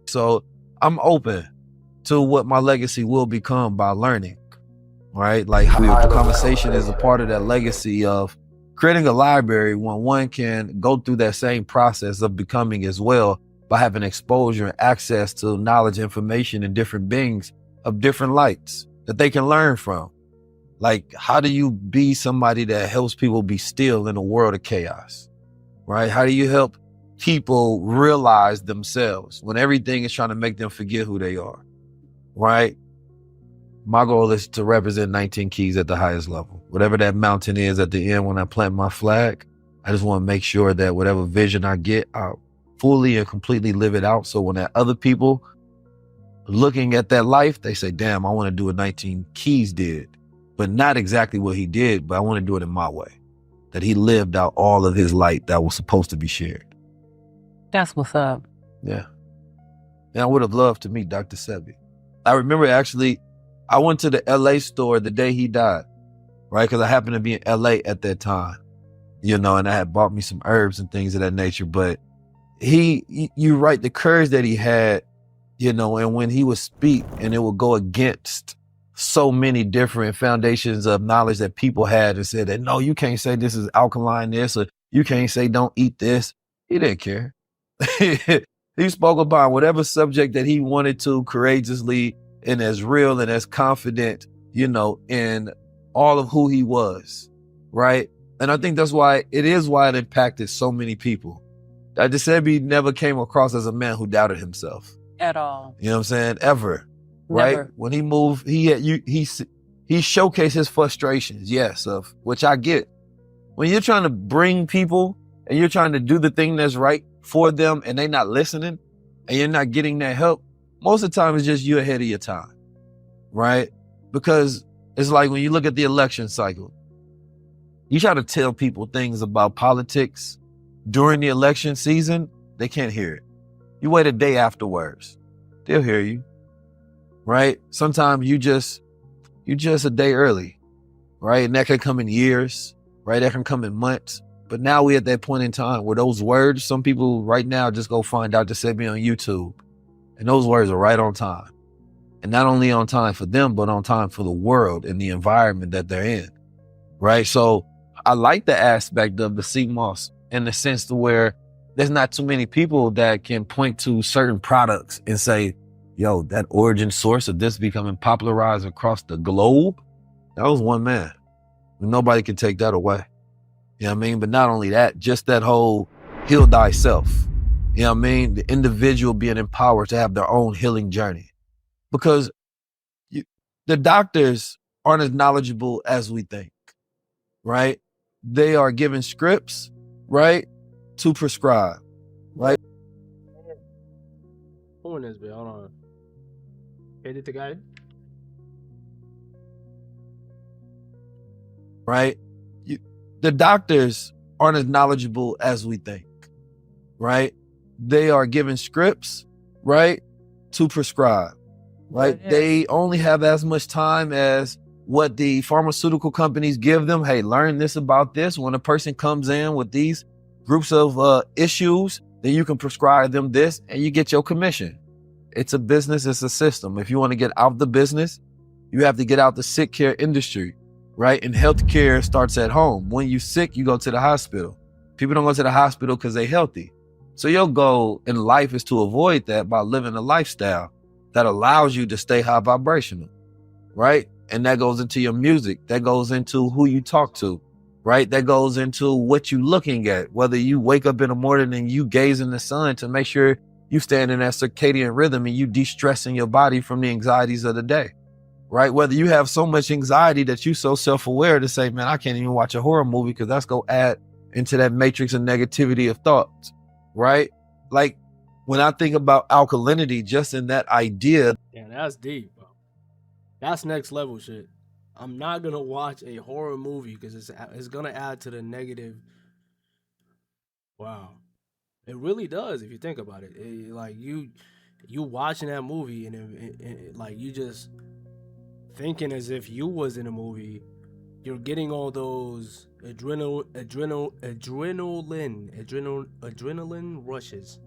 So I'm open to what my legacy will become by learning, right? Like the conversation is a part of that legacy of creating a library when one can go through that same process of becoming as well by having exposure and access to knowledge, information, and different beings of different lights that they can learn from. Like, how do you be somebody that helps people be still in a world of chaos, right? How do you help people realize themselves when everything is trying to make them forget who they are, right? My goal is to represent 19 keys at the highest level. Whatever that mountain is at the end when I plant my flag, I just want to make sure that whatever vision I get, I fully and completely live it out. So when that other people looking at that life, they say, damn, I want to do what 19 keys did, but not exactly what he did, but I want to do it in my way. That he lived out all of his light that was supposed to be shared. That's what's up. Yeah. And I would have loved to meet Dr. Sebi. I remember actually, I went to the LA store the day he died, right? Because I happened to be in LA at that time, you know, and I had bought me some herbs and things of that nature. But you're right, the courage that he had, you know, and when he would speak and it would go against so many different foundations of knowledge that people had and said that, no, you can't say this is alkaline this, or you can't say don't eat this. He didn't care. He spoke about whatever subject that he wanted to courageously and as real and as confident, you know, in all of who he was, right? And I think that's why it impacted so many people. Dr. Sebi never came across as a man who doubted himself. At all. You know what I'm saying? Ever. Right? Never. When he moved, he showcased his frustrations, yes, of which I get. When you're trying to bring people and you're trying to do the thing that's right for them and they not listening and you're not getting that help, most of the time it's just you ahead of your time, right? Because it's like when you look at the election cycle, you try to tell people things about politics during the election season, they can't hear it. You wait a day afterwards, they'll hear you, right? Sometimes you just a day early, right? And that can come in years, right? That can come in months. But now we're at that point in time where those words, some people right now just go find Dr. Sebi on YouTube. And those words are right on time. And not only on time for them, but on time for the world and the environment that they're in, right? So I like the aspect of the CMOS in the sense to where there's not too many people that can point to certain products and say, yo, that origin source of this becoming popularized across the globe, that was one man. Nobody can take that away. You know what I mean? But not only that, just that whole heal thyself. You know what I mean? The individual being empowered to have their own healing journey. Because the doctors aren't as knowledgeable as we think, right? They are given scripts, right, to prescribe, right? Who in this bit? Hold on. Edit the guy. Right? The doctors aren't as knowledgeable as we think, right? They are given scripts, right, to prescribe, right? Yeah. They only have as much time as what the pharmaceutical companies give them. Hey, learn this about this. When a person comes in with these groups of issues, then you can prescribe them this and you get your commission. It's a business, it's a system. If you want to get out the business, you have to get out the sick care industry, right? And healthcare starts at home. When you're sick, you go to the hospital. People don't go to the hospital because they're healthy. So your goal in life is to avoid that by living a lifestyle that allows you to stay high vibrational, right? And that goes into your music. That goes into who you talk to, right? That goes into what you're looking at. Whether you wake up in the morning and you gaze in the sun to make sure you stand in that circadian rhythm and you de-stressing your body from the anxieties of the day, right? Whether you have so much anxiety that you're so self-aware to say, man, I can't even watch a horror movie because that's going to add into that matrix of negativity of thoughts, right? Like when I think about alkalinity, just in that idea. Yeah, that's deep, bro. That's next level shit. I'm not going to watch a horror movie because it's going to add to the negative. Wow. It really does if you think about it. Like you watching that movie and like you just thinking as if you was in a movie. You're getting all those adrenaline rushes.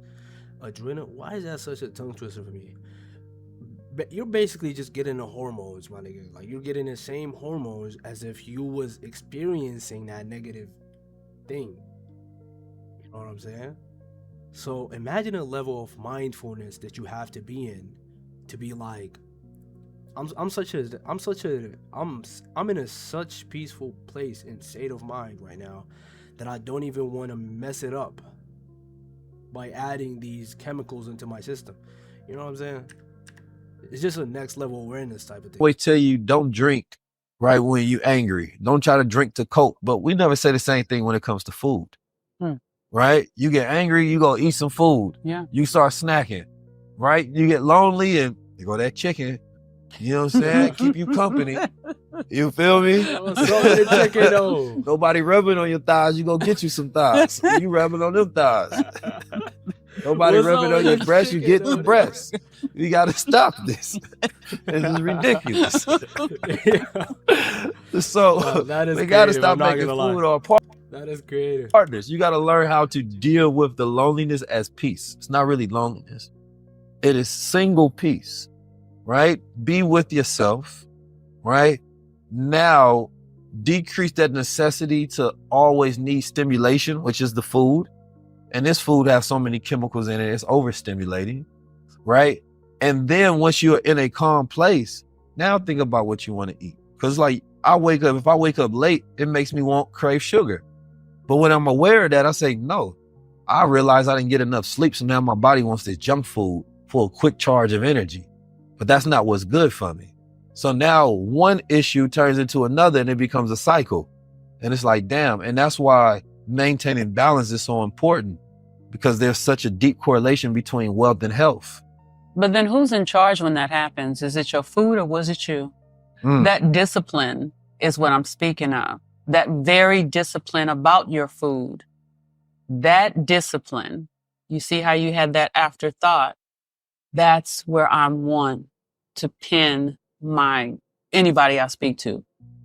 Why is that such a tongue twister for me? But you're basically just getting the hormones, my nigga. Like you're getting the same hormones as if you was experiencing that negative thing. You know what I'm saying? So imagine a level of mindfulness that you have to be in to be like, I'm in a such peaceful place and state of mind right now that I don't even want to mess it up by adding these chemicals into my system. You know what I'm saying? It's just a next level awareness type of thing. We tell you don't drink right when you're angry. Don't try to drink to cope. But we never say the same thing when it comes to food. Right? You get angry, you go eat some food. Yeah. You start snacking. Right? You get lonely and you go that chicken. You know what I'm saying? Keep you company. You feel me? Chicken, though. Nobody rubbing on your thighs, you go get you some thighs. You rubbing on them thighs. Nobody rubbing on your breast, you get the breast. You gotta stop this. This is ridiculous. So we gotta stop making food our partners. That is creative. Partners. You gotta learn how to deal with the loneliness as peace. It's not really loneliness. It is single peace. Right? Be with yourself, right? Now, decrease that necessity to always need stimulation, which is the food. And this food has so many chemicals in it, it's overstimulating, right? And then once you're in a calm place, now think about what you want to eat. Because like if I wake up late, it makes me crave sugar. But when I'm aware of that, I say, no, I realize I didn't get enough sleep. So now my body wants this junk food for a quick charge of energy. But that's not what's good for me. So now one issue turns into another and it becomes a cycle. And it's like, damn. And that's why maintaining balance is so important, because there's such a deep correlation between wealth and health. But then who's in charge when that happens? Is it your food or was it you? That discipline is what I'm speaking of. That very discipline about your food. That discipline, you see how you had that afterthought? That's where I want to pin anybody I speak to,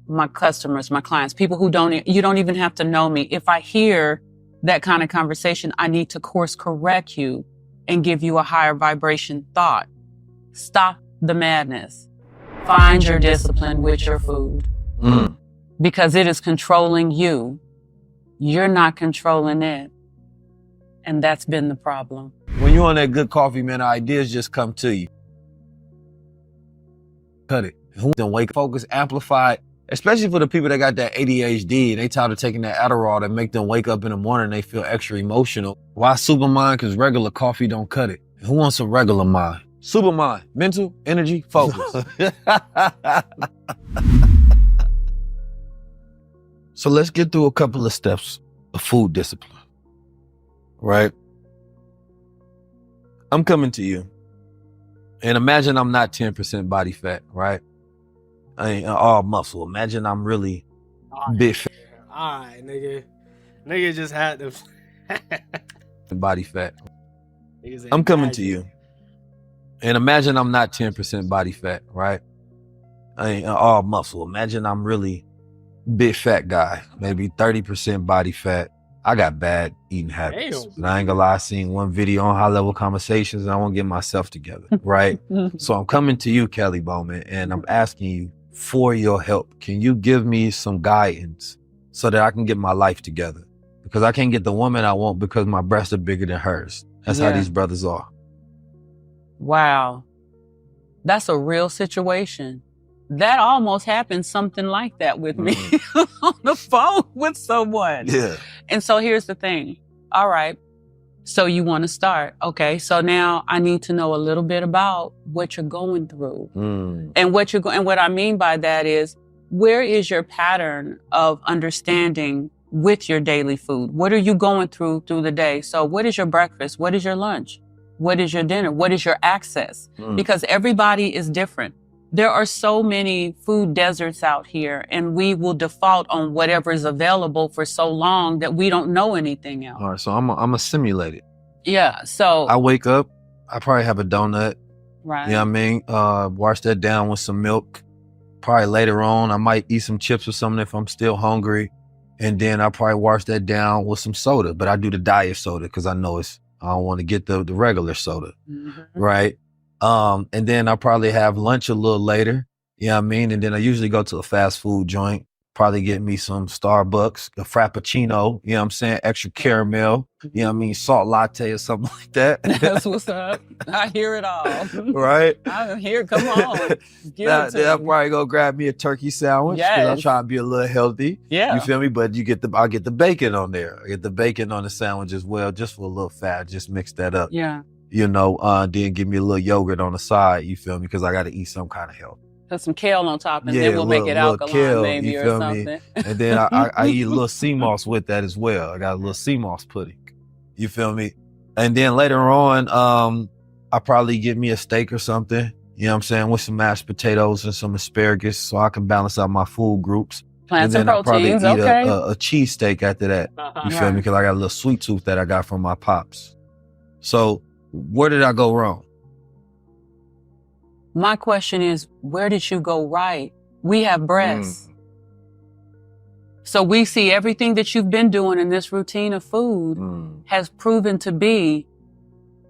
my customers, my clients, people who you don't even have to know me. If I hear that kind of conversation, I need to course correct you and give you a higher vibration thought. Stop the madness. Find your discipline with your food because it is controlling you. You're not controlling it. And that's been the problem. When you're on that good coffee, man, ideas just come to you. Cut it. Then wake, focus, amplify it. Especially for the people that got that ADHD and they tired of taking that Adderall that make them wake up in the morning and they feel extra emotional. Why Supermind? Because regular coffee don't cut it. Who wants a regular mind? Supermind, mental, energy, focus. So let's get through a couple of steps of food discipline, right? I'm coming to you and imagine I'm not 10% body fat, right? I ain't all muscle. Imagine I'm really big fat. All right, nigga. Nigga just had them. Body fat. I'm coming to you and imagine I'm not 10% body fat, right? I ain't all muscle. Imagine I'm really big fat guy, maybe 30% body fat, I got bad eating habits. Damn. And I ain't gonna lie, I seen one video on high level conversations and I want to get myself together, right? So I'm coming to you, Kellie Bowman, and I'm asking you for your help. Can you give me some guidance so that I can get my life together? Because I can't get the woman I want because my breasts are bigger than hers. That's how these brothers are. Wow. That's a real situation. That almost happened something like that with me on the phone with someone. Yeah. And so here's the thing. All right. So you want to start. Okay. So now I need to know a little bit about what you're going through. And what I mean by that is, where is your pattern of understanding with your daily food? What are you going through the day? So what is your breakfast? What is your lunch? What is your dinner? What is your access? Because everybody is different. There are so many food deserts out here, and we will default on whatever is available for so long that we don't know anything else. All right, so I'm a simulate it. Yeah, so I wake up, I probably have a donut. Right. You know what I mean? Wash that down with some milk. Probably later on, I might eat some chips or something if I'm still hungry. And then I probably wash that down with some soda. But I do the diet soda because I know I don't want to get the regular soda, right? And then I probably have lunch a little later, you know what I mean? And then I usually go to a fast food joint, probably get me some Starbucks, a Frappuccino, you know what I'm saying? Extra caramel, you know what I mean? Salt latte or something like that. That's what's up. I hear it all. Right? I hear, come on. Give it to Then I'll me. probably go grab me a turkey sandwich because I'm trying to be a little healthy. Yeah. You feel me? But I'll get the bacon on there. I get the bacon on the sandwich as well, just for a little fat, just mix that up. Yeah. You know, then give me a little yogurt on the side, you feel me? Because I got to eat some kind of health. Put some kale on top and then we'll make it alkaline kale, maybe you or feel something. me? And then I eat a little sea moss with that as well. I got a little sea moss pudding, you feel me? And then later on, I probably get me a steak or something, you know what I'm saying, with some mashed potatoes and some asparagus so I can balance out my food groups. Plants and then and proteins, I probably eat okay. a cheesesteak after that, you feel me? Because I got a little sweet tooth that I got from my pops. So where did I go wrong? My question is, where did you go right? We have breasts. So we see everything that you've been doing in this routine of food has proven to be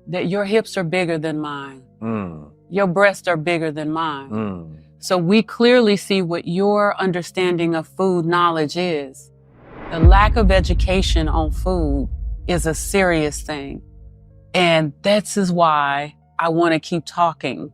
that your hips are bigger than mine. Your breasts are bigger than mine. So we clearly see what your understanding of food knowledge is. The lack of education on food is a serious thing. And this is why I want to keep talking.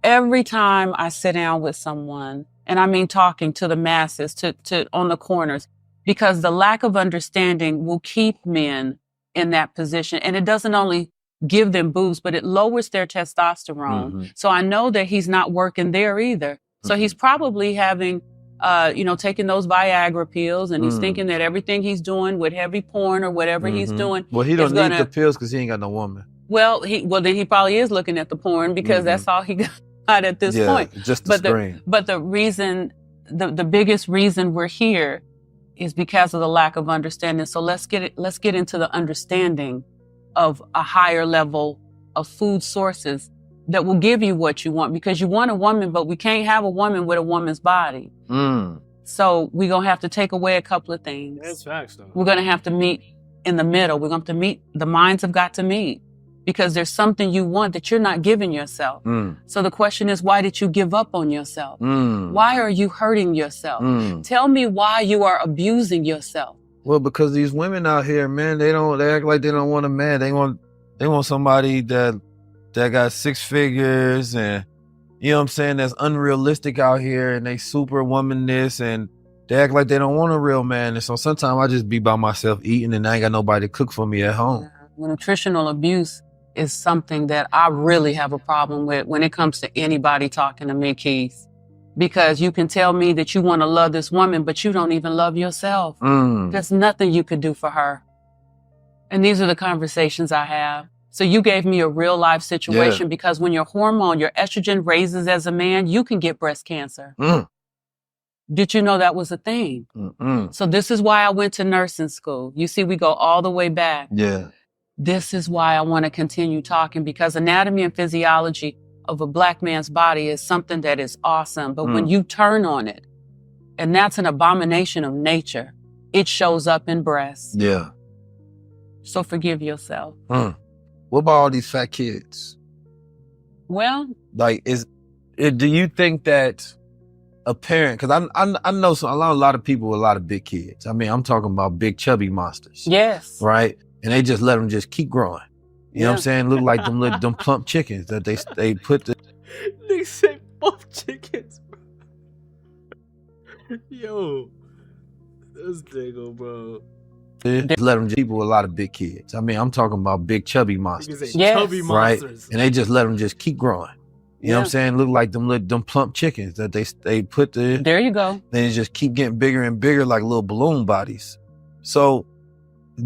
Every time I sit down with someone, and I mean talking to the masses, to on the corners, because the lack of understanding will keep men in that position. And it doesn't only give them boobs, but it lowers their testosterone. So I know that he's not working there either. So he's probably having, taking those Viagra pills, and he's thinking that everything he's doing with heavy porn or whatever he's doing. Well, he don't need the pills because he ain't got no woman. Well, then he probably is looking at the porn because that's all he got at this point. Just the screen. But the reason, the biggest reason we're here is because of the lack of understanding. So let's get into the understanding of a higher level of food sources that will give you what you want, because you want a woman, but we can't have a woman with a woman's body. So we're going to have to take away a couple of things. That's facts, though. We're going to have to meet in the middle. We're going to have to meet, the minds have got to meet, because there's something you want that you're not giving yourself. So the question is, why did you give up on yourself? Why are you hurting yourself? Tell me why you are abusing yourself. Well, because these women out here, man, they act like they don't want a man. They want somebody that got six figures, and you know what I'm saying, that's unrealistic out here, and they super woman this, and they act like they don't want a real man. And so sometimes I just be by myself eating, and I ain't got nobody to cook for me at home. Nutritional abuse is something that I really have a problem with when it comes to anybody talking to me, Keith. Because you can tell me that you want to love this woman, but you don't even love yourself. There's nothing you could do for her. And these are the conversations I have. So you gave me a real life situation, because when your estrogen raises as a man, you can get breast cancer. Did you know that was a thing? So this is why I went to nursing school. You see, we go all the way back. This is why I want to continue talking, because anatomy and physiology of a Black man's body is something that is awesome. But when you turn on it, and that's an abomination of nature, it shows up in breasts. Yeah. So forgive yourself. What about all these fat kids? Well, Like, do you think that a parent, because I know a lot of people with a lot of big kids. I mean, I'm talking about big chubby monsters. yes. Right? And they just let them just keep growing. You know what I'm saying? Look like them plump chickens that they put the They say plump chickens, bro. Yo, this nigga, bro. let them people with a lot of big kids. I mean, I'm talking about big chubby monsters. Chubby right? monsters. And they just let them just keep growing. You know what I'm saying? Look like them plump chickens that they put There you go. They just keep getting bigger and bigger like little balloon bodies. So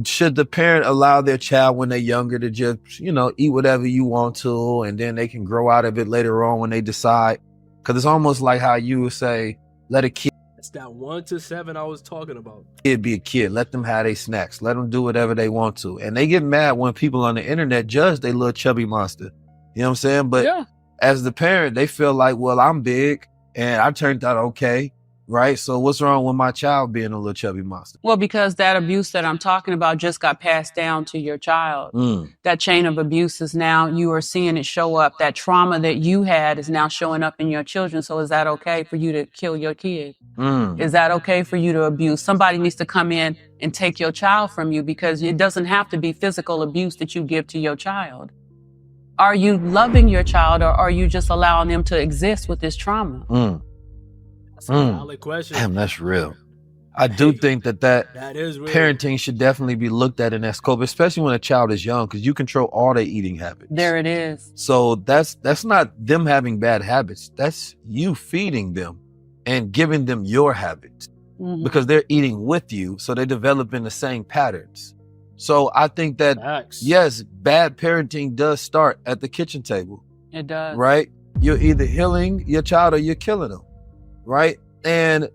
should the parent allow their child when they're younger to just, eat whatever you want to, and then they can grow out of it later on when they decide? Because it's almost like how you would say, let a kid. It's that 1 to 7 I was talking about. Kid be a kid. Let them have their snacks. Let them do whatever they want to. And they get mad when people on the internet judge their little chubby monster. You know what I'm saying? But as the parent, they feel like, well, I'm big and I turned out okay. Right? So what's wrong with my child being a little chubby monster? Well, because that abuse that I'm talking about just got passed down to your child. That chain of abuse is now, you are seeing it show up. That trauma that you had is now showing up in your children. So is that okay for you to kill your kid? Is that okay for you to abuse? Somebody needs to come in and take your child from you, because it doesn't have to be physical abuse that you give to your child. Are you loving your child, or are you just allowing them to exist with this trauma? That's a valid question. Damn, that's real. I do think that is real. Parenting should definitely be looked at in that scope, especially when a child is young, because you control all their eating habits. There it is. So that's not them having bad habits. That's you feeding them and giving them your habits, because they're eating with you. So they're developing the same patterns. So I think that, yes, bad parenting does start at the kitchen table. It does. Right? You're either healing your child or you're killing them. Right? And,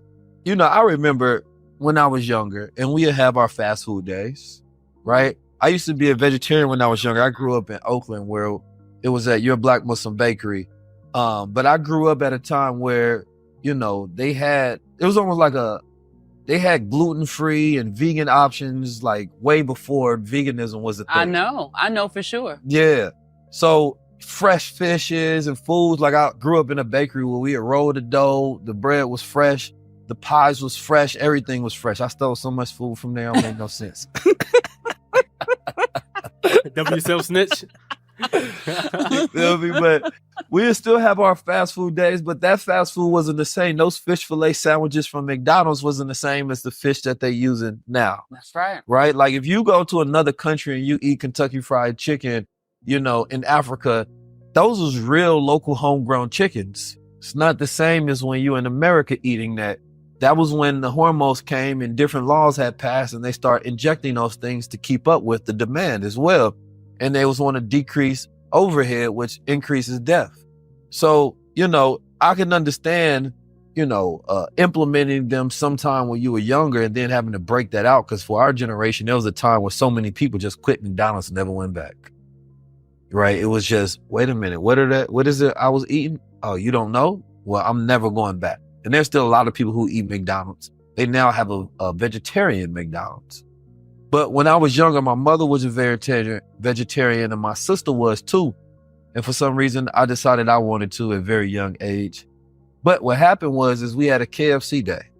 I remember when I was younger and we'd have our fast food days. Right? I used to be a vegetarian when I was younger. I grew up in Oakland where it was at Your Black Muslim Bakery. But I grew up at a time where, they had gluten-free and vegan options like way before veganism was a thing. I know for sure. Yeah. So fresh fishes and foods. Like I grew up in a bakery where we had rolled the dough, the bread was fresh, the pies was fresh, everything was fresh. I stole so much food from there, it made no sense. W self-snitch. You feel me? But we'll still have our fast food days, but that fast food wasn't the same. Those fish fillet sandwiches from McDonald's wasn't the same as the fish that they're using now. That's right. Right? Like if you go to another country and you eat Kentucky Fried Chicken, in Africa, those was real local homegrown chickens. It's not the same as when you're in America eating that. That was when the hormones came and different laws had passed and they start injecting those things to keep up with the demand as well. And they was want to decrease overhead, which increases death. So, I can understand, implementing them sometime when you were younger and then having to break that out. Because for our generation, there was a time where so many people just quit McDonald's and never went back. Right? It was just, wait a minute, what is it I was eating? Oh, you don't know? Well, I'm never going back. And there's still a lot of people who eat McDonald's. They now have a vegetarian McDonald's. But when I was younger, my mother was a vegetarian and my sister was too. And for some reason, I decided I wanted to at a very young age. But what happened was we had a KFC day,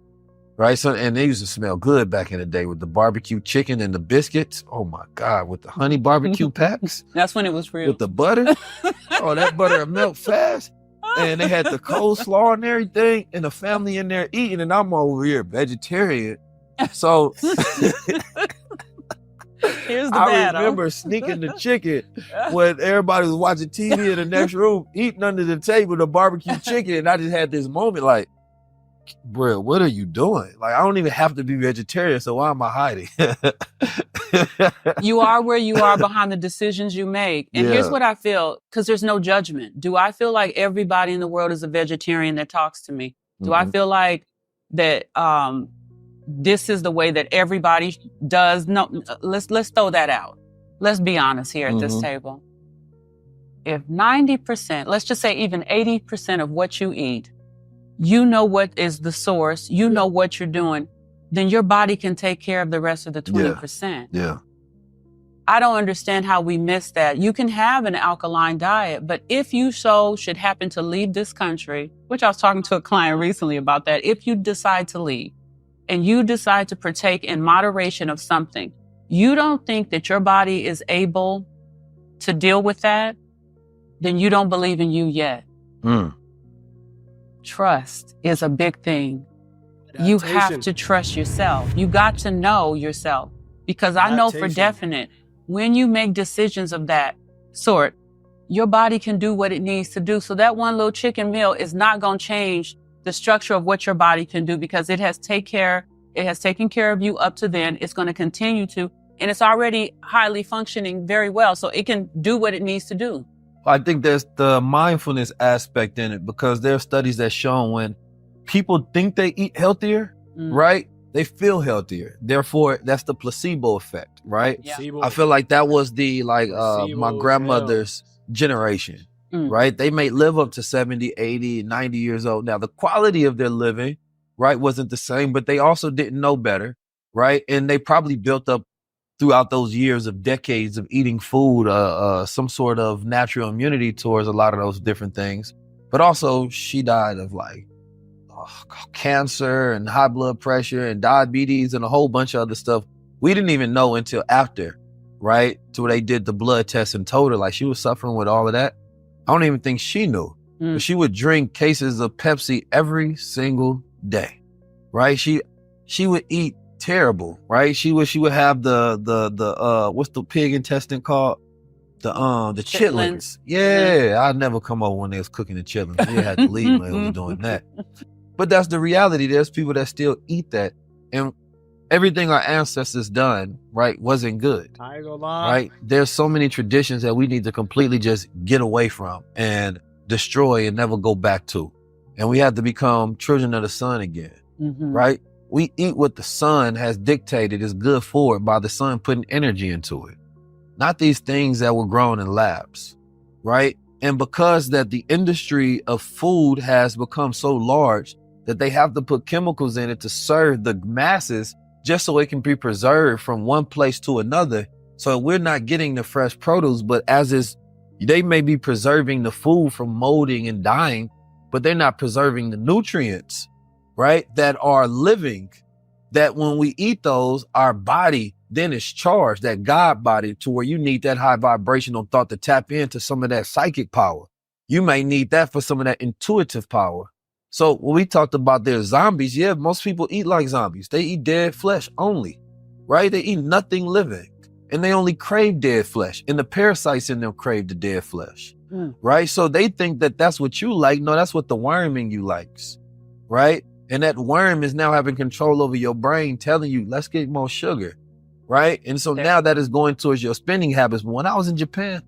right? So, and they used to smell good back in the day with the barbecue chicken and the biscuits. Oh my God, with the honey barbecue packs. That's when it was real. With the butter. Oh, that butter melt fast. And they had the coleslaw and everything and the family in there eating. And I'm over here vegetarian. So here's the I remember sneaking the chicken when everybody was watching TV in the next room, eating under the table the barbecue chicken. And I just had this moment like, bro, what are you doing? Like, I don't even have to be vegetarian, so why am I hiding? You are where you are behind the decisions you make. And here's what I feel, because there's no judgment. Do I feel like everybody in the world is a vegetarian that talks to me? Do I feel like that this is the way that everybody does? No, let's throw that out. Let's be honest here at this table. If 90%, let's just say even 80% of what you eat, you know what is the source, you know what you're doing. then your body can take care of the rest of the 20%. Yeah. I don't understand how we miss that. You can have an alkaline diet, but if you should happen to leave this country, which I was talking to a client recently about that, if you decide to leave and you decide to partake in moderation of something, you don't think that your body is able to deal with that, then you don't believe in you yet. Trust is a big thing. You have to trust yourself. You got to know yourself, because I know for definite, when you make decisions of that sort, your body can do what it needs to do. So that one little chicken meal is not going to change the structure of what your body can do, because it has taken care of you up to then. It's going to continue to, and it's already highly functioning very well. So it can do what it needs to do. I think there's the mindfulness aspect in it, because there are studies that show when people think they eat healthier, right? They feel healthier. Therefore, that's the placebo effect, right? Yeah. I feel like that was the my grandmother's generation, right? They may live up to 70, 80, 90 years old. Now, the quality of their living, right, wasn't the same, but they also didn't know better, right? And they probably built up throughout those years of decades of eating food, some sort of natural immunity towards a lot of those different things. But also, she died of cancer and high blood pressure and diabetes and a whole bunch of other stuff we didn't even know until after, right? So they did the blood test and told her she was suffering with all of that. I don't even think she knew. But she would drink cases of Pepsi every single day, right? She would eat terrible, right? She would have the what's the pig intestine called? The chitlins. Yeah, I'd never come over when they was cooking the chitlins. You had to leave when they was doing that. But that's the reality. There's people that still eat that, and everything our ancestors done, right, wasn't good. I ain't gonna lie. Right? There's so many traditions that we need to completely just get away from and destroy and never go back to. And we have to become children of the sun again, right? We eat what the sun has dictated is good for it by the sun putting energy into it. Not these things that were grown in labs, right? And because that the industry of food has become so large that they have to put chemicals in it to serve the masses just so it can be preserved from one place to another. So we're not getting the fresh produce, but they may be preserving the food from molding and dying, but they're not preserving the nutrients, right? That are living, that when we eat those, our body then is charged, that God body, to where you need that high vibrational thought to tap into some of that psychic power. You may need that for some of that intuitive power. So when we talked about their zombies, yeah, most people eat like zombies. They eat dead flesh only, right? They eat nothing living, and they only crave dead flesh, and the parasites in them crave the dead flesh, right? So they think that that's what you like. No, that's what the worm in you likes, right? And that worm is now having control over your brain, telling you, let's get more sugar, right? And so now that is going towards your spending habits. But when I was in Japan,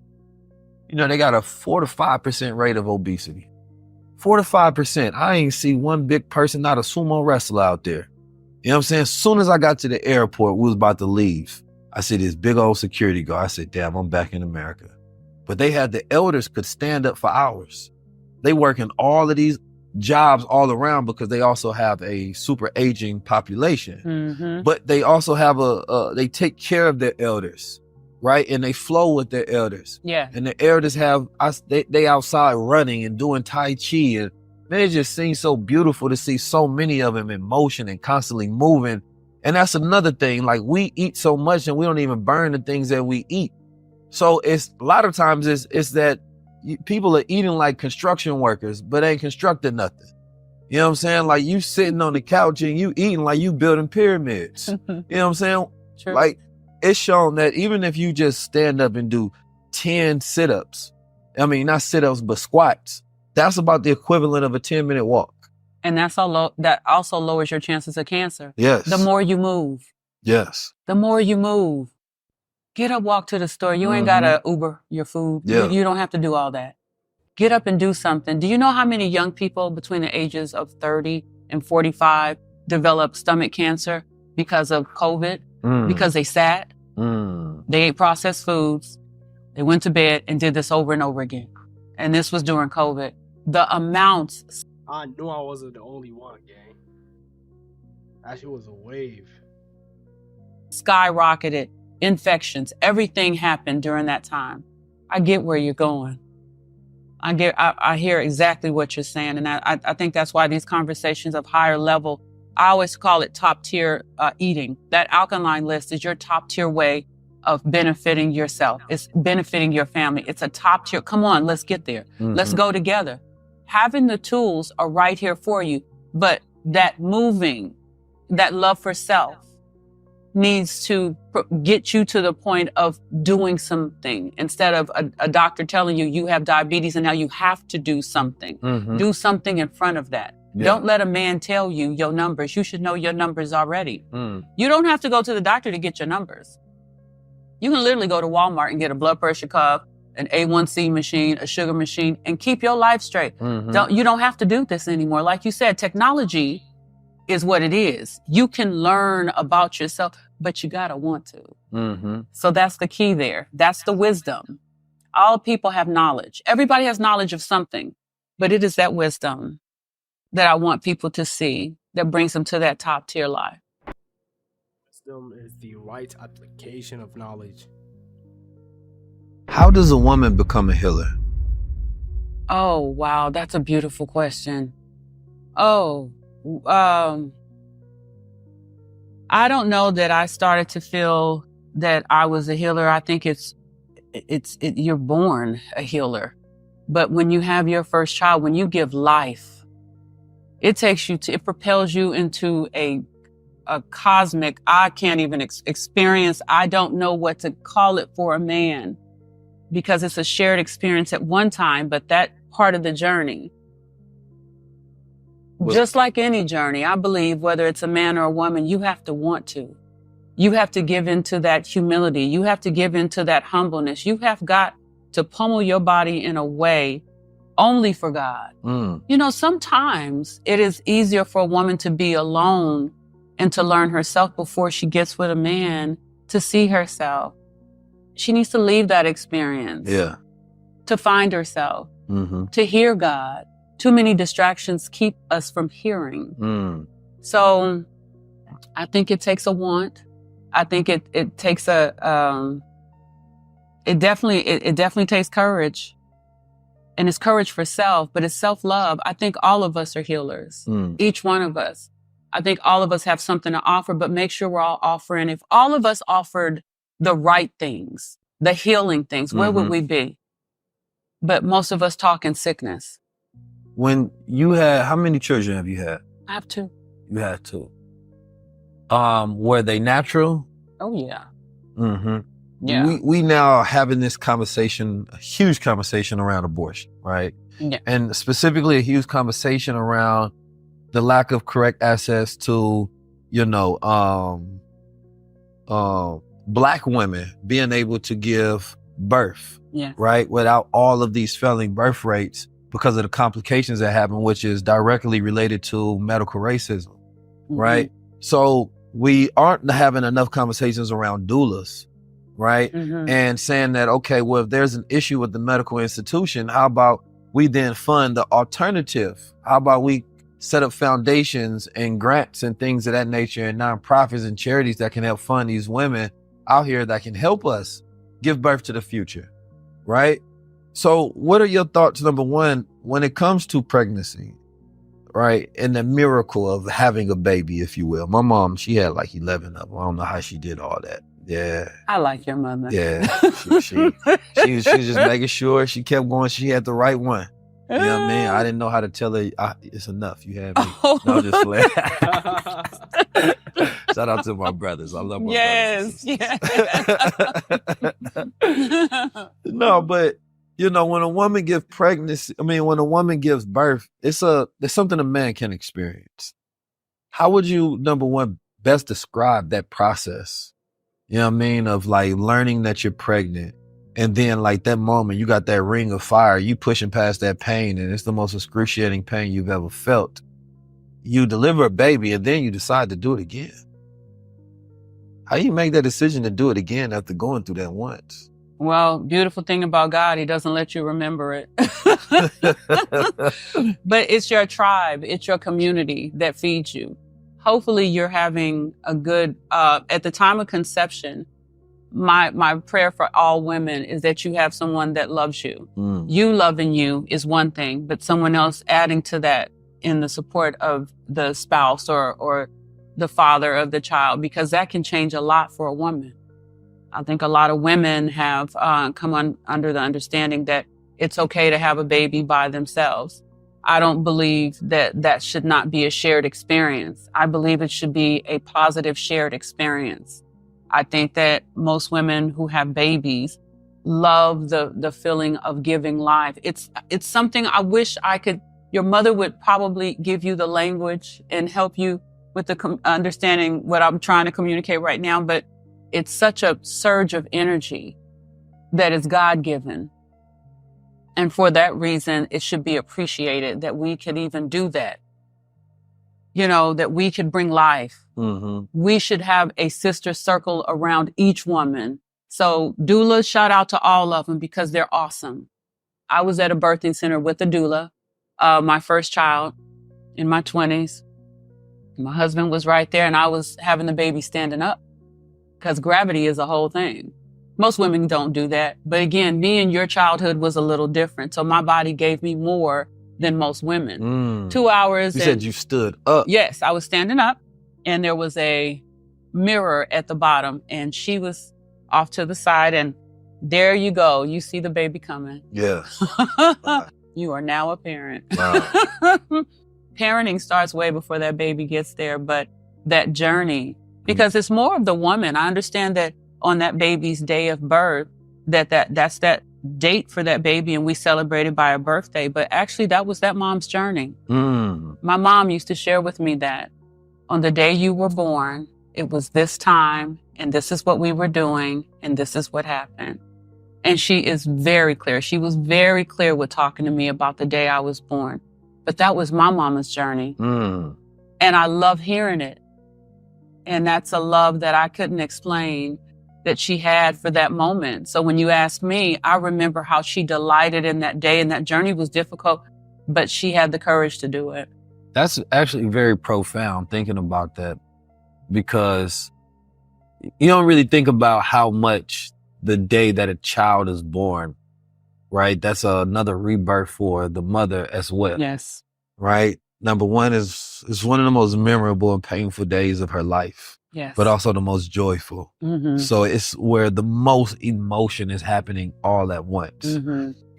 they got a 4 to 5% rate of obesity. 4 to 5%. I ain't see one big person, not a sumo wrestler out there. You know what I'm saying? As soon as I got to the airport, we was about to leave. I see this big old security guard. I said, damn, I'm back in America. But they had the elders could stand up for hours. They working all of these jobs all around because they also have a super aging population. But they also have they take care of their elders, right? And they flow with their elders. Yeah. And the elders they outside running and doing Tai Chi. And man, it just seems so beautiful to see so many of them in motion and constantly moving. And that's another thing. We eat so much and we don't even burn the things that we eat. So it's a lot of times it's that people are eating like construction workers, but ain't constructed nothing. You know what I'm saying? You sitting on the couch and you eating like you building pyramids. You know what I'm saying? True. It's shown that even if you just stand up and do 10 sit-ups, I mean, not sit-ups, but squats, that's about the equivalent of a 10-minute walk. And that also lowers your chances of cancer. Yes. The more you move. Yes. The more you move. Get up, walk to the store. You ain't got to Uber your food. Yeah. You don't have to do all that. Get up and do something. Do you know how many young people between the ages of 30 and 45 develop stomach cancer because of COVID? Because they sat, they ate processed foods, they went to bed and did this over and over again. And this was during COVID. The amounts. I knew I wasn't the only one, gang. That shit was a wave. Skyrocketed, infections, everything happened during that time. I get where you're going. I hear exactly what you're saying. And I think that's why these conversations of higher level, I always call it top tier eating. That alkaline list is your top tier way of benefiting yourself. It's benefiting your family. It's a top tier. Come on, let's get there. Let's go together. Having the tools are right here for you. But that moving, that love for self needs to get you to the point of doing something instead of a doctor telling you you have diabetes and now you have to do something. Do something in front of that. Yeah. Don't let a man tell you your numbers. You should know your numbers already. You don't have to go to the doctor to get your numbers. You can literally go to Walmart and get a blood pressure cuff, an A1C machine, a sugar machine, and keep your life straight. You don't have to do this anymore. Like you said, technology is what it is. You can learn about yourself, but you gotta want to. So that's the key there. That's the wisdom. All people have knowledge. Everybody has knowledge of something, but it is that wisdom that I want people to see that brings them to that top tier life. Wisdom is the right application of knowledge. How does a woman become a healer? Oh, wow. That's a beautiful question. I don't know that I started to feel that I was a healer. I think you're born a healer. But when you have your first child, when you give life, it propels you into a cosmic, I can't even experience. I don't know what to call it for a man because it's a shared experience at one time, but that part of the journey, just like any journey, I believe, whether it's a man or a woman, you have to want to. You have to give into that humility. You have to give into that humbleness. You have got to pummel your body in a way only for God. You know, sometimes it is easier for a woman to be alone and to learn herself before she gets with a man to see herself. She needs to leave that experience. Yeah. To find herself, to hear God. Too many distractions keep us from hearing. So I think it takes a want. I think it takes it definitely takes courage. And it's courage for self, but it's self-love. I think all of us are healers. Each one of us. I think all of us have something to offer, but make sure we're all offering. If all of us offered the right things, the healing things, where would we be? But most of us talk in sickness. When you had, how many children have you had? I have 2. You had 2. Were they natural? Oh, yeah. Yeah. We now are having this conversation, a huge conversation around abortion, right? Yeah. And specifically a huge conversation around the lack of correct access to, Black women being able to give birth, right? Without all of these failing birth rates because of the complications that happen, which is directly related to medical racism, right? So we aren't having enough conversations around doulas, right? And saying that, okay, well, if there's an issue with the medical institution, how about we then fund the alternative? How about we set up foundations and grants and things of that nature and nonprofits and charities that can help fund these women out here that can help us give birth to the future, right? So what are your thoughts, number one, when it comes to pregnancy, right? And the miracle of having a baby, if you will. My mom, she had like 11 of them. I don't know how she did all that. Yeah. I like your mother. Yeah. She was just making sure she kept going. She had the right one. You know what I mean? I didn't know how to tell her, it's enough. You have me. No, just playing. Shout out to my brothers. I love my brothers. No, but when a woman gives when a woman gives birth, it's something a man can experience. How would you, number one, best describe that process? You know what I mean? Of like learning that you're pregnant. And then like that moment, you got that ring of fire, you pushing past that pain, and it's the most excruciating pain you've ever felt. You deliver a baby and then you decide to do it again. How do you make that decision to do it again after going through that once? Well, beautiful thing about God, he doesn't let you remember it. But it's your tribe, it's your community that feeds you. hopefully you're having a good, at the time of conception, my prayer for all women is that you have someone that loves you. You loving you is one thing, but someone else adding to that in the support of the spouse or the father of the child, because that can change a lot for a woman. I think a lot of women have come under the understanding that it's okay to have a baby by themselves. I don't believe that that should not be a shared experience. I believe it should be a positive shared experience. I think that most women who have babies love the feeling of giving life. It's something I wish I could, your mother would probably give you the language and help you with the understanding what I'm trying to communicate right now, but it's such a surge of energy that is God-given. And for that reason, it should be appreciated that we could even do that. You know, that we could bring life. We should have a sister circle around each woman. So doulas, shout out to all of them because they're awesome. I was at a birthing center with a doula, my first child in my 20s. My husband was right there and I was having the baby standing up because gravity is a whole thing. Most women don't do that. But again, me and your childhood was a little different. So my body gave me more than most women. 2 hours. You said you stood up. Yes, I was standing up and there was a mirror at the bottom and she was off to the side and there you go. You see the baby coming. Yeah. You are now a parent. Wow. Parenting starts way before that baby gets there, but that journey, because it's more of the woman. I understand that on that baby's day of birth, that's that date for that baby and we celebrated by a birthday, but actually that was that mom's journey. My mom used to share with me that on the day you were born, it was this time and this is what we were doing and this is what happened. And she is very clear. She was very clear with talking to me about the day I was born. But that was my mama's journey. And I love hearing it. And that's a love that I couldn't explain that she had for that moment. So when you ask me, I remember how she delighted in that day and that journey was difficult, but she had the courage to do it. That's actually very profound thinking about that because you don't really think about how much the day that a child is born, right? That's another rebirth for the mother as well. Yes. Right? Number one is one of the most memorable and painful days of her life. Yes. But also the most joyful. So it's where the most emotion is happening all at once.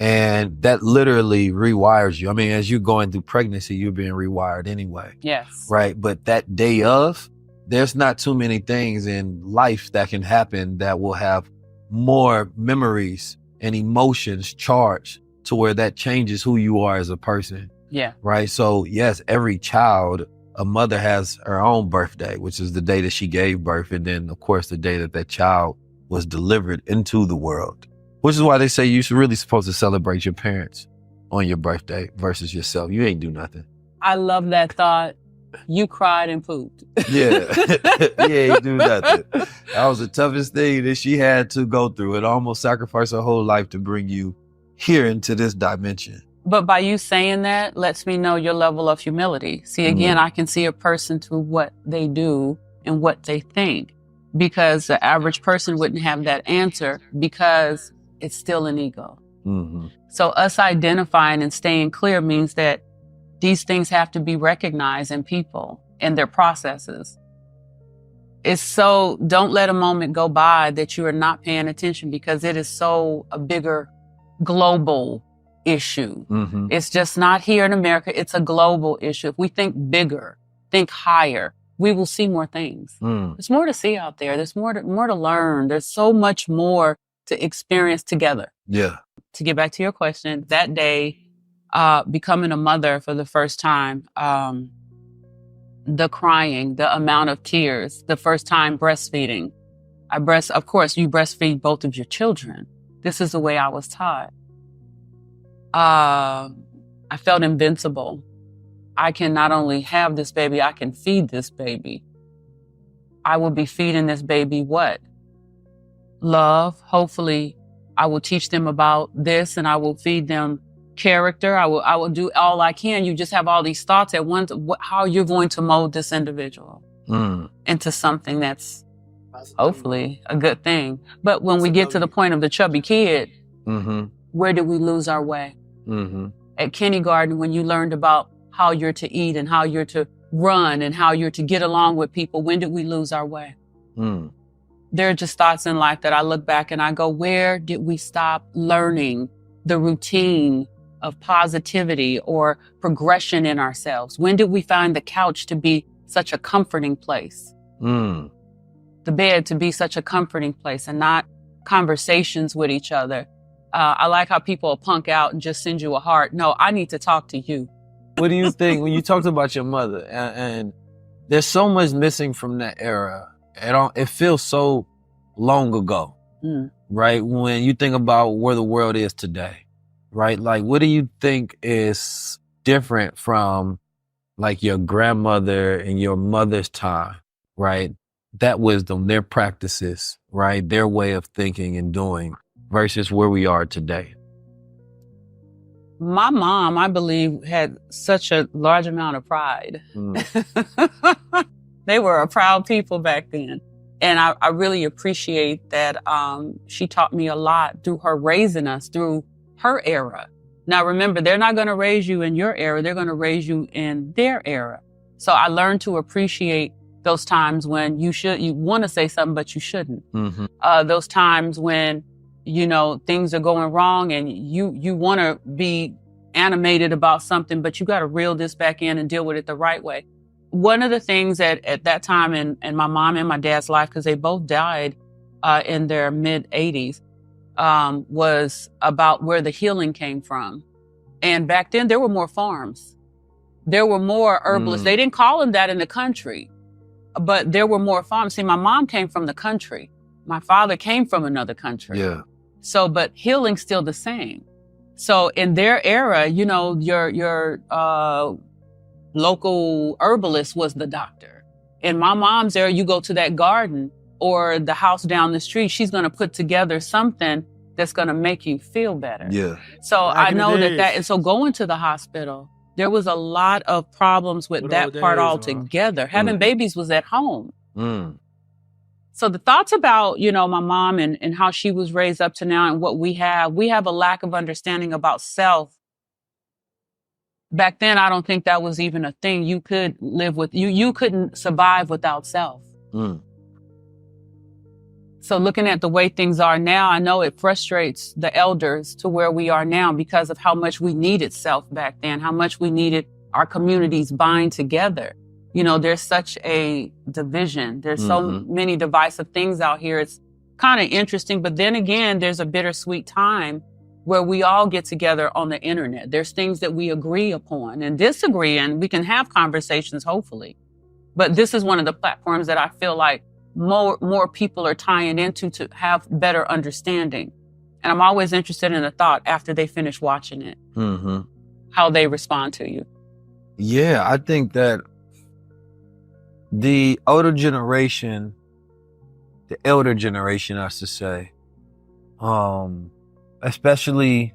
And that literally rewires you. I mean, as you're going through pregnancy, you're being rewired anyway. Yes. Right? But that day of, there's not too many things in life that can happen that will have more memories and emotions charged to where that changes who you are as a person. Yeah. Right. So yes, every child, a mother has her own birthday, which is the day that she gave birth. And then of course, the day that that child was delivered into the world, which is why they say you're really supposed to celebrate your parents on your birthday versus yourself. You ain't do nothing. I love that thought. You cried and pooped. Yeah. You ain't do nothing. That was the toughest thing that she had to go through. It almost sacrificed her whole life to bring you here into this dimension. But by you saying that lets me know your level of humility. See, again, I can see a person through what they do and what they think, because the average person wouldn't have that answer because it's still an ego. So us identifying and staying clear means that these things have to be recognized in people and their processes. It's so, don't let a moment go by that you are not paying attention because it is so a bigger global issue. It's just not here in America. It's a global issue. If we think bigger, think higher, we will see more things. There's more to see out there. There's more to learn. There's so much more to experience together. Yeah. To get back to your question, that day, becoming a mother for the first time, the crying, the amount of tears, the first time breastfeeding. Of course, you breastfeed both of your children. This is the way I was taught. I felt invincible. I can not only have this baby, I can feed this baby. I will be feeding this baby what? Love. Hopefully, I will teach them about this and I will feed them character. I will do all I can. You just have all these thoughts at once, how you're going to mold this individual into something that's hopefully a good thing. But when we get to the point of the chubby kid, where did we lose our way? At kindergarten, when you learned about how you're to eat and how you're to run and how you're to get along with people, when did we lose our way? There are just thoughts in life that I look back and I go, where did we stop learning the routine of positivity or progression in ourselves? When did we find the couch to be such a comforting place? The bed to be such a comforting place and not conversations with each other. I like how people punk out and just send you a heart. No, I need to talk to you. What do you think when you talked about your mother? And there's so much missing from that era. It feels so long ago, right? When you think about where the world is today, right? Like, what do you think is different from like your grandmother and your mother's time, right? That wisdom, their practices, right? Their way of thinking and doing versus where we are today. My mom, I believe, had such a large amount of pride. They were a proud people back then. And I really appreciate that she taught me a lot through her raising us, through her era. Now, remember, they're not going to raise you in your era. They're going to raise you in their era. So I learned to appreciate those times when you want to say something, but you shouldn't. Those times when, you know, things are going wrong and you want to be animated about something, but you got to reel this back in and deal with it the right way. One of the things at that time in my mom and my dad's life, because they both died in their mid-80s, was about where the healing came from. And back then, there were more farms. There were more herbalists. They didn't call them that in the country, but there were more farms. See, my mom came from the country. My father came from another country. Yeah. So, but healing's still the same. So in their era, you know, your local herbalist was the doctor. In my mom's era, you go to that garden or the house down the street, she's going to put together something that's going to make you feel better. Yeah. So I know that, and so going to the hospital, there was a lot of problems with that part altogether. Having babies was at home. So the thoughts about, you know, my mom and how she was raised up to now and what we have a lack of understanding about self. Back then, I don't think that was even a thing you could live with. You couldn't survive without self. So looking at the way things are now, I know it frustrates the elders to where we are now because of how much we needed self back then, how much we needed our communities bind together. You know, there's such a division. There's so many divisive things out here. It's kind of interesting. But then again, there's a bittersweet time where we all get together on the internet. There's things that we agree upon and disagree, and we can have conversations, hopefully. But this is one of the platforms that I feel like more people are tying into to have better understanding. And I'm always interested in the thought after they finish watching it, how they respond to you. Yeah, I think that the older generation, the elder generation, I should say, especially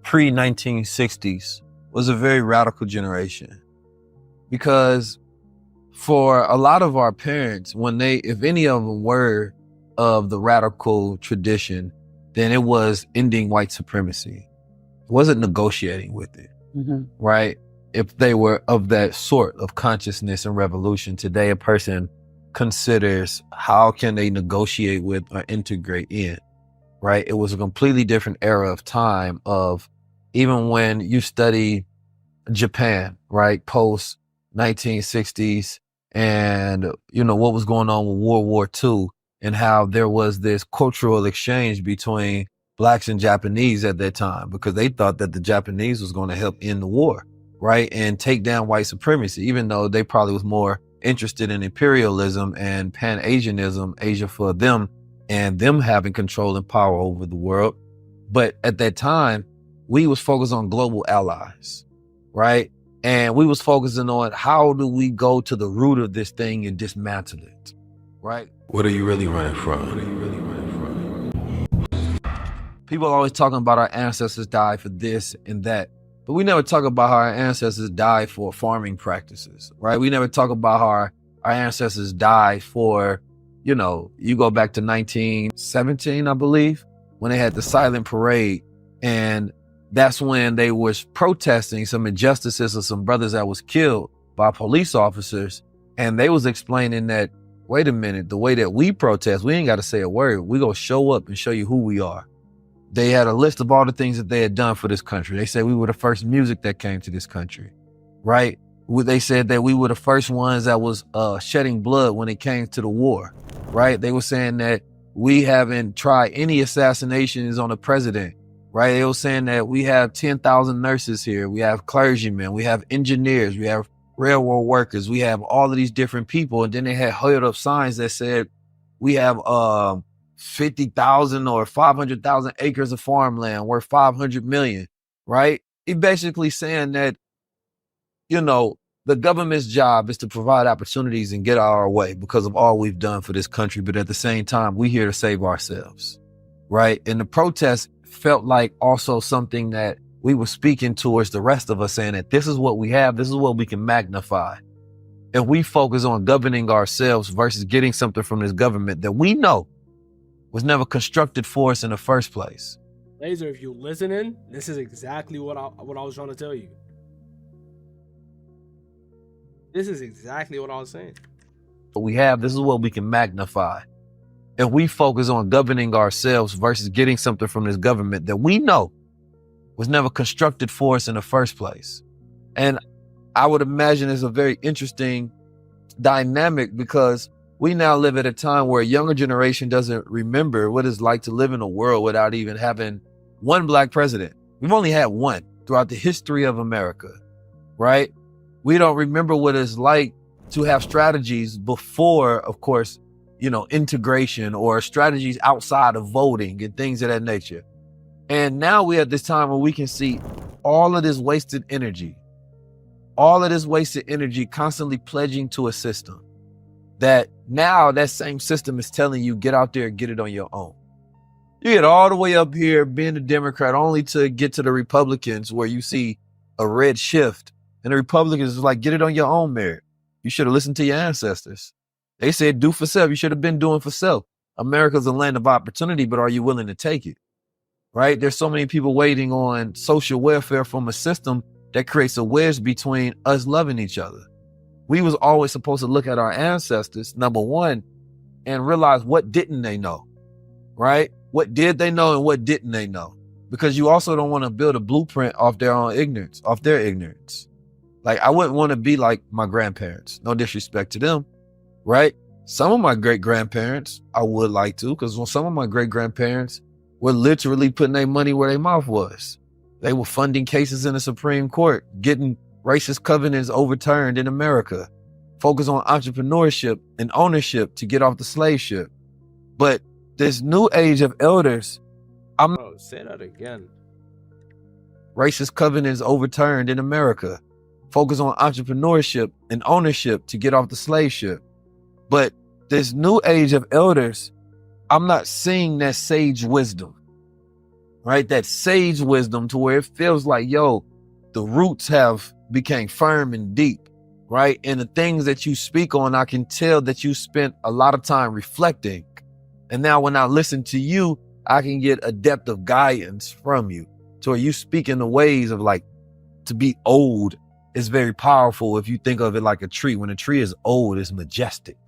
pre-1960s, was a very radical generation. Because for a lot of our parents, if any of them were of the radical tradition, then it was ending white supremacy. It wasn't negotiating with it, right? If they were of that sort of consciousness and revolution, today a person considers how can they negotiate with or integrate in, right? It was a completely different era of time of even when you study Japan, right? Post 1960s and, you know, what was going on with World War II and how there was this cultural exchange between blacks and Japanese at that time because they thought that the Japanese was going to help end the war, right? And take down white supremacy, even though they probably was more interested in imperialism and Pan-Asianism, Asia for them, and them having control and power over the world. But at that time, we was focused on global allies, right? And we was focusing on how do we go to the root of this thing and dismantle it, right? What are you really running from? People are always talking about our ancestors died for this and that, but we never talk about how our ancestors died for farming practices, right? We never talk about how our ancestors died for, you know, you go back to 1917, I believe, when they had the silent parade, and that's when they was protesting some injustices of some brothers that was killed by police officers, and they was explaining that, wait a minute, the way that we protest, we ain't got to say a word. We gonna show up and show you who we are. They had a list of all the things that they had done for this country. They said we were the first music that came to this country, right? They said that we were the first ones that was shedding blood when it came to the war, right? They were saying that we haven't tried any assassinations on the president, right? They were saying that we have 10,000 nurses here. We have clergymen. We have engineers. We have railroad workers. We have all of these different people. And then they had held up signs that said we have 50,000 or 500,000 acres of farmland worth 500 million, right? He basically saying that, you know, the government's job is to provide opportunities and get our way because of all we've done for this country. But at the same time, we're here to save ourselves, right? And the protest felt like also something that we were speaking towards the rest of us, saying that this is what we have. This is what we can magnify. If we focus on governing ourselves versus getting something from this government that we know was never constructed for us in the first place. Laser, if you listening, this is exactly what I was trying to tell you. This is exactly what I was saying. What we have, this is what we can magnify. If we focus on governing ourselves versus getting something from this government that we know was never constructed for us in the first place. And I would imagine it's a very interesting dynamic because we now live at a time where a younger generation doesn't remember what it's like to live in a world without even having one black president. We've only had one throughout the history of America, right? We don't remember what it's like to have strategies before, of course, you know, integration or strategies outside of voting and things of that nature. And now we're at this time where we can see all of this wasted energy constantly pledging to a system that now that same system is telling you, get out there and get it on your own. You get all the way up here being a Democrat only to get to the Republicans where you see a red shift. And the Republicans is like, get it on your own merit. You should have listened to your ancestors. They said, do for self. You should have been doing for self. America's a land of opportunity, but are you willing to take it? Right? There's so many people waiting on social welfare from a system that creates a wedge between us loving each other. We was always supposed to look at our ancestors, number one, and realize what didn't they know, right? What did they know and what didn't they know? Because you also don't want to build a blueprint off their own ignorance, off their ignorance. Like, I wouldn't want to be like my grandparents. No disrespect to them, right? Some of my great-grandparents, I would like to, because some of my great-grandparents were literally putting their money where their mouth was. They were funding cases in the Supreme Court, getting racist covenants overturned in America, focus on entrepreneurship and ownership to get off the slave ship. But this new age of elders, say that again. Racist covenants overturned in America, focus on entrepreneurship and ownership to get off the slave ship. But this new age of elders, I'm not seeing that sage wisdom, right? That sage wisdom to where it feels like, yo, the roots have became firm and deep, right? And the things that you speak on, I can tell that you spent a lot of time reflecting. And now when I listen to you, I can get a depth of guidance from you. So are you speaking the ways of like, to be old is very powerful if you think of it like a tree. When a tree is old, it's majestic.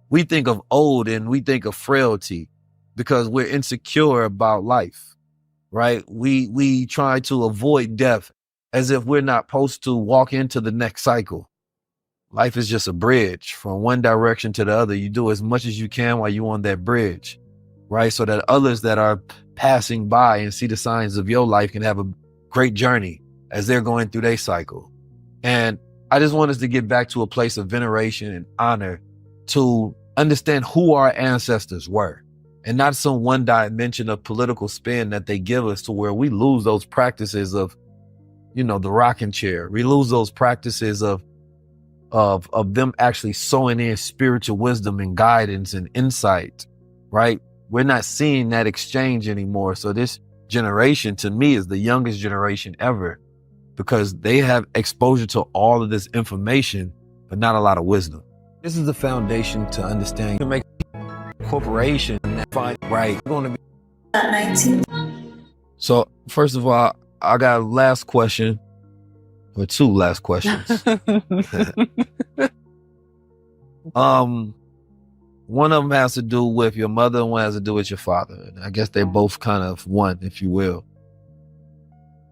We think of old and we think of frailty because we're insecure about life, right? We try to avoid death as if we're not supposed to walk into the next cycle. Life is just a bridge from one direction to the other. You do as much as you can while you're on that bridge, right? So that others that are passing by and see the signs of your life can have a great journey as they're going through their cycle. And I just want us to get back to a place of veneration and honor to understand who our ancestors were and not some one dimension of political spin that they give us to where we lose those practices of, you know, the rocking chair. We lose those practices of them actually sowing in spiritual wisdom and guidance and insight, right? We're not seeing that exchange anymore. So this generation, to me, is the youngest generation ever, because they have exposure to all of this information, but not a lot of wisdom. This is the foundation to understand. To make a corporation that find right, going to be 19. So first of all, I got a last question, or two last questions. One of them has to do with your mother, and one has to do with your father. And I guess they're both kind of one, if you will.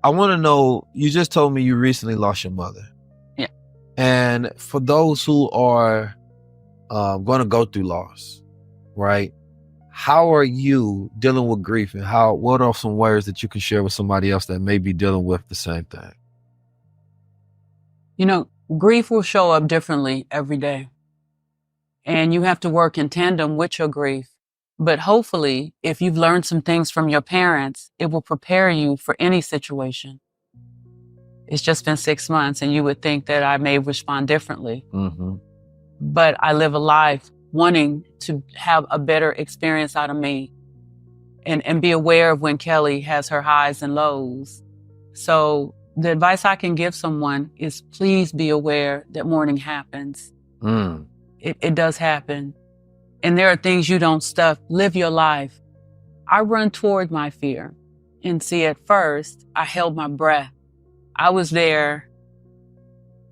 I want to know, you just told me you recently lost your mother. Yeah. And for those who are going to go through loss, right? How are you dealing with grief, and what are some words that you can share with somebody else that may be dealing with the same thing? You know, grief will show up differently every day. And you have to work in tandem with your grief. But hopefully, if you've learned some things from your parents, it will prepare you for any situation. It's just been 6 months, and you would think that I may respond differently. Mm-hmm. But I live a life wanting to have a better experience out of me and be aware of when Kellie has her highs and lows. So the advice I can give someone is, please be aware that mourning happens. Mm. It does happen. And there are things you don't stuff. Live your life. I run toward my fear. And see, at first, I held my breath. I was there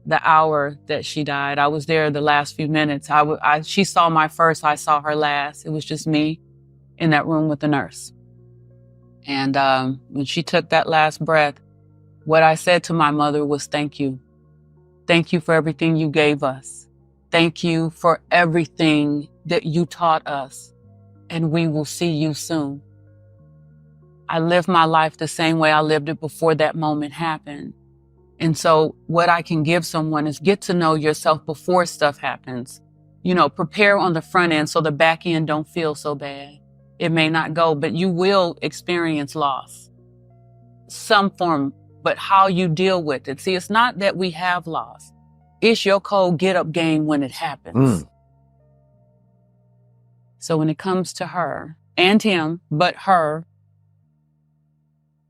the hour that she died. I was there the last few minutes. She saw my first, I saw her last. It was just me in that room with the nurse. And when she took that last breath, what I said to my mother was, thank you. Thank you for everything you gave us. Thank you for everything that you taught us. And we will see you soon. I live my life the same way I lived it before that moment happened. And so what I can give someone is get to know yourself before stuff happens. You know, prepare on the front end so the back end don't feel so bad. It may not go, but you will experience loss. Some form, but how you deal with it. See, it's not that we have loss. It's your cold get up game when it happens. So when it comes to her and him, but her,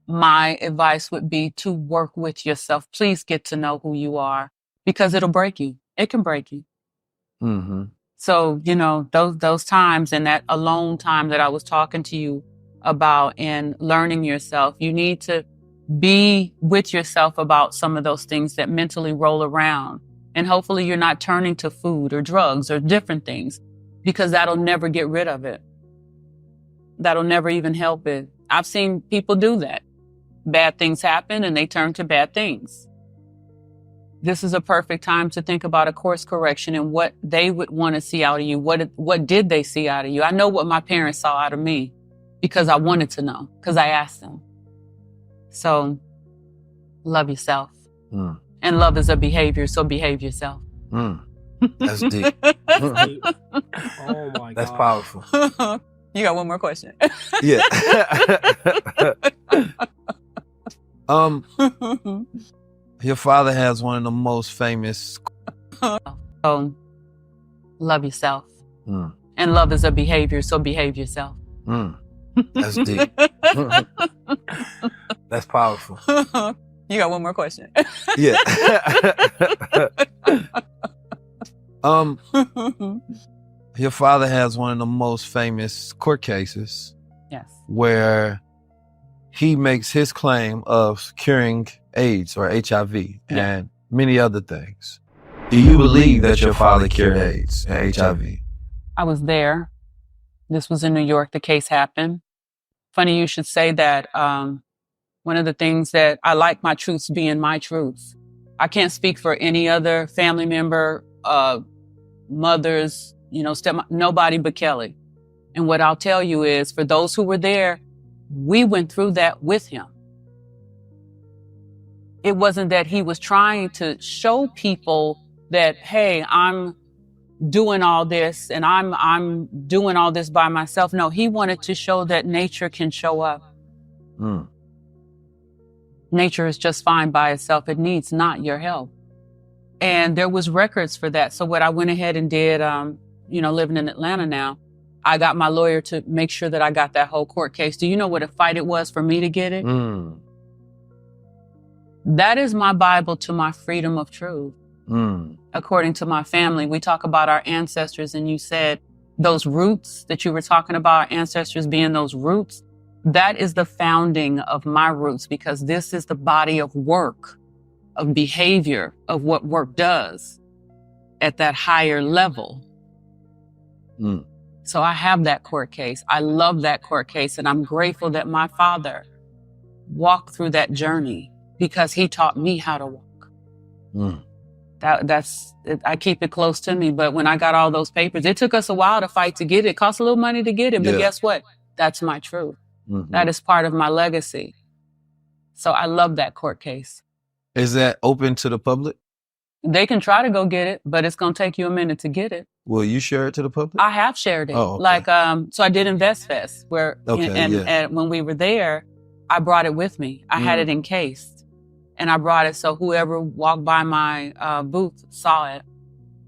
my advice would be to work with yourself. Please get to know who you are, because it'll break you. It can break you. Mm-hmm. So, you know, those times and that alone time that I was talking to you about in learning yourself, you need to be with yourself about some of those things that mentally roll around. And hopefully you're not turning to food or drugs or different things, because that'll never get rid of it. That'll never even help it. I've seen people do that. Bad things happen and they turn to bad things. This is a perfect time to think about a course correction and what they would want to see out of you. What did they see out of you? I know what my parents saw out of me because I wanted to know, because I asked them. So love yourself. Mm. And love is a behavior, so behave yourself. Mm. That's deep. Oh my God. That's powerful. You got one more question. Yeah. Your father has one of the most famous. Love yourself. Mm. And love is a behavior, so behave yourself. Mm. That's deep. That's powerful. You got one more question. Yeah. Your father has one of the most famous court cases. Yes. Where he makes his claim of curing AIDS or HIV and many other things. Do you believe that your father cured AIDS and HIV? I was there. This was in New York. The case happened. Funny you should say that. One of the things that I like my truths being my truths. I can't speak for any other family member, mothers, nobody but Kellie. And what I'll tell you is, for those who were there, we went through that with him. It wasn't that he was trying to show people that, hey, I'm doing all this and I'm doing all this by myself. No, he wanted to show that nature can show up. Mm. Nature is just fine by itself. It needs not your help. And there was records for that. So what I went ahead and did, living in Atlanta now, I got my lawyer to make sure that I got that whole court case. Do you know what a fight it was for me to get it? That is my Bible to my freedom of truth. According to my family, we talk about our ancestors, and you said those roots that you were talking about, our ancestors being those roots, that is the founding of my roots, because this is the body of work, of behavior, of what work does at that higher level. So I have that court case. I love that court case, and I'm grateful that my father walked through that journey because he taught me how to walk. That's I keep it close to me. But when I got all those papers, it took us a while to fight to get it. It cost a little money to get it, but guess what? That's my truth. That is part of my legacy. So I love that court case. Is that open to the public? They can try to go get it, but it's going to take you a minute to get it. Will you share it to the public? I have shared it. Oh, okay. Like, so I did Invest Fest where, and when we were there, I brought it with me. I had it encased. And I brought it so whoever walked by my booth saw it,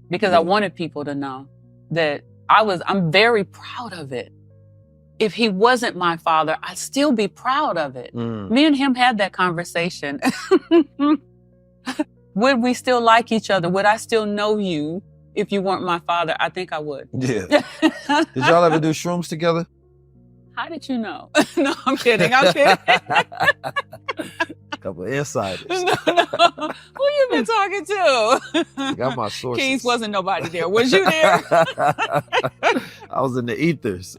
because I wanted people to know that I'm very proud of it. If he wasn't my father, I'd still be proud of it. Me and him had that conversation. Would we still like each other? Would I still know you if you weren't my father? I think I would. Yeah. Did y'all ever do shrooms together? How did you know? No, I'm kidding. I'm kidding. Couple of insiders. No. Who you been talking to? Got my sources. Keys, wasn't nobody there. Was you there? I was in the ethers.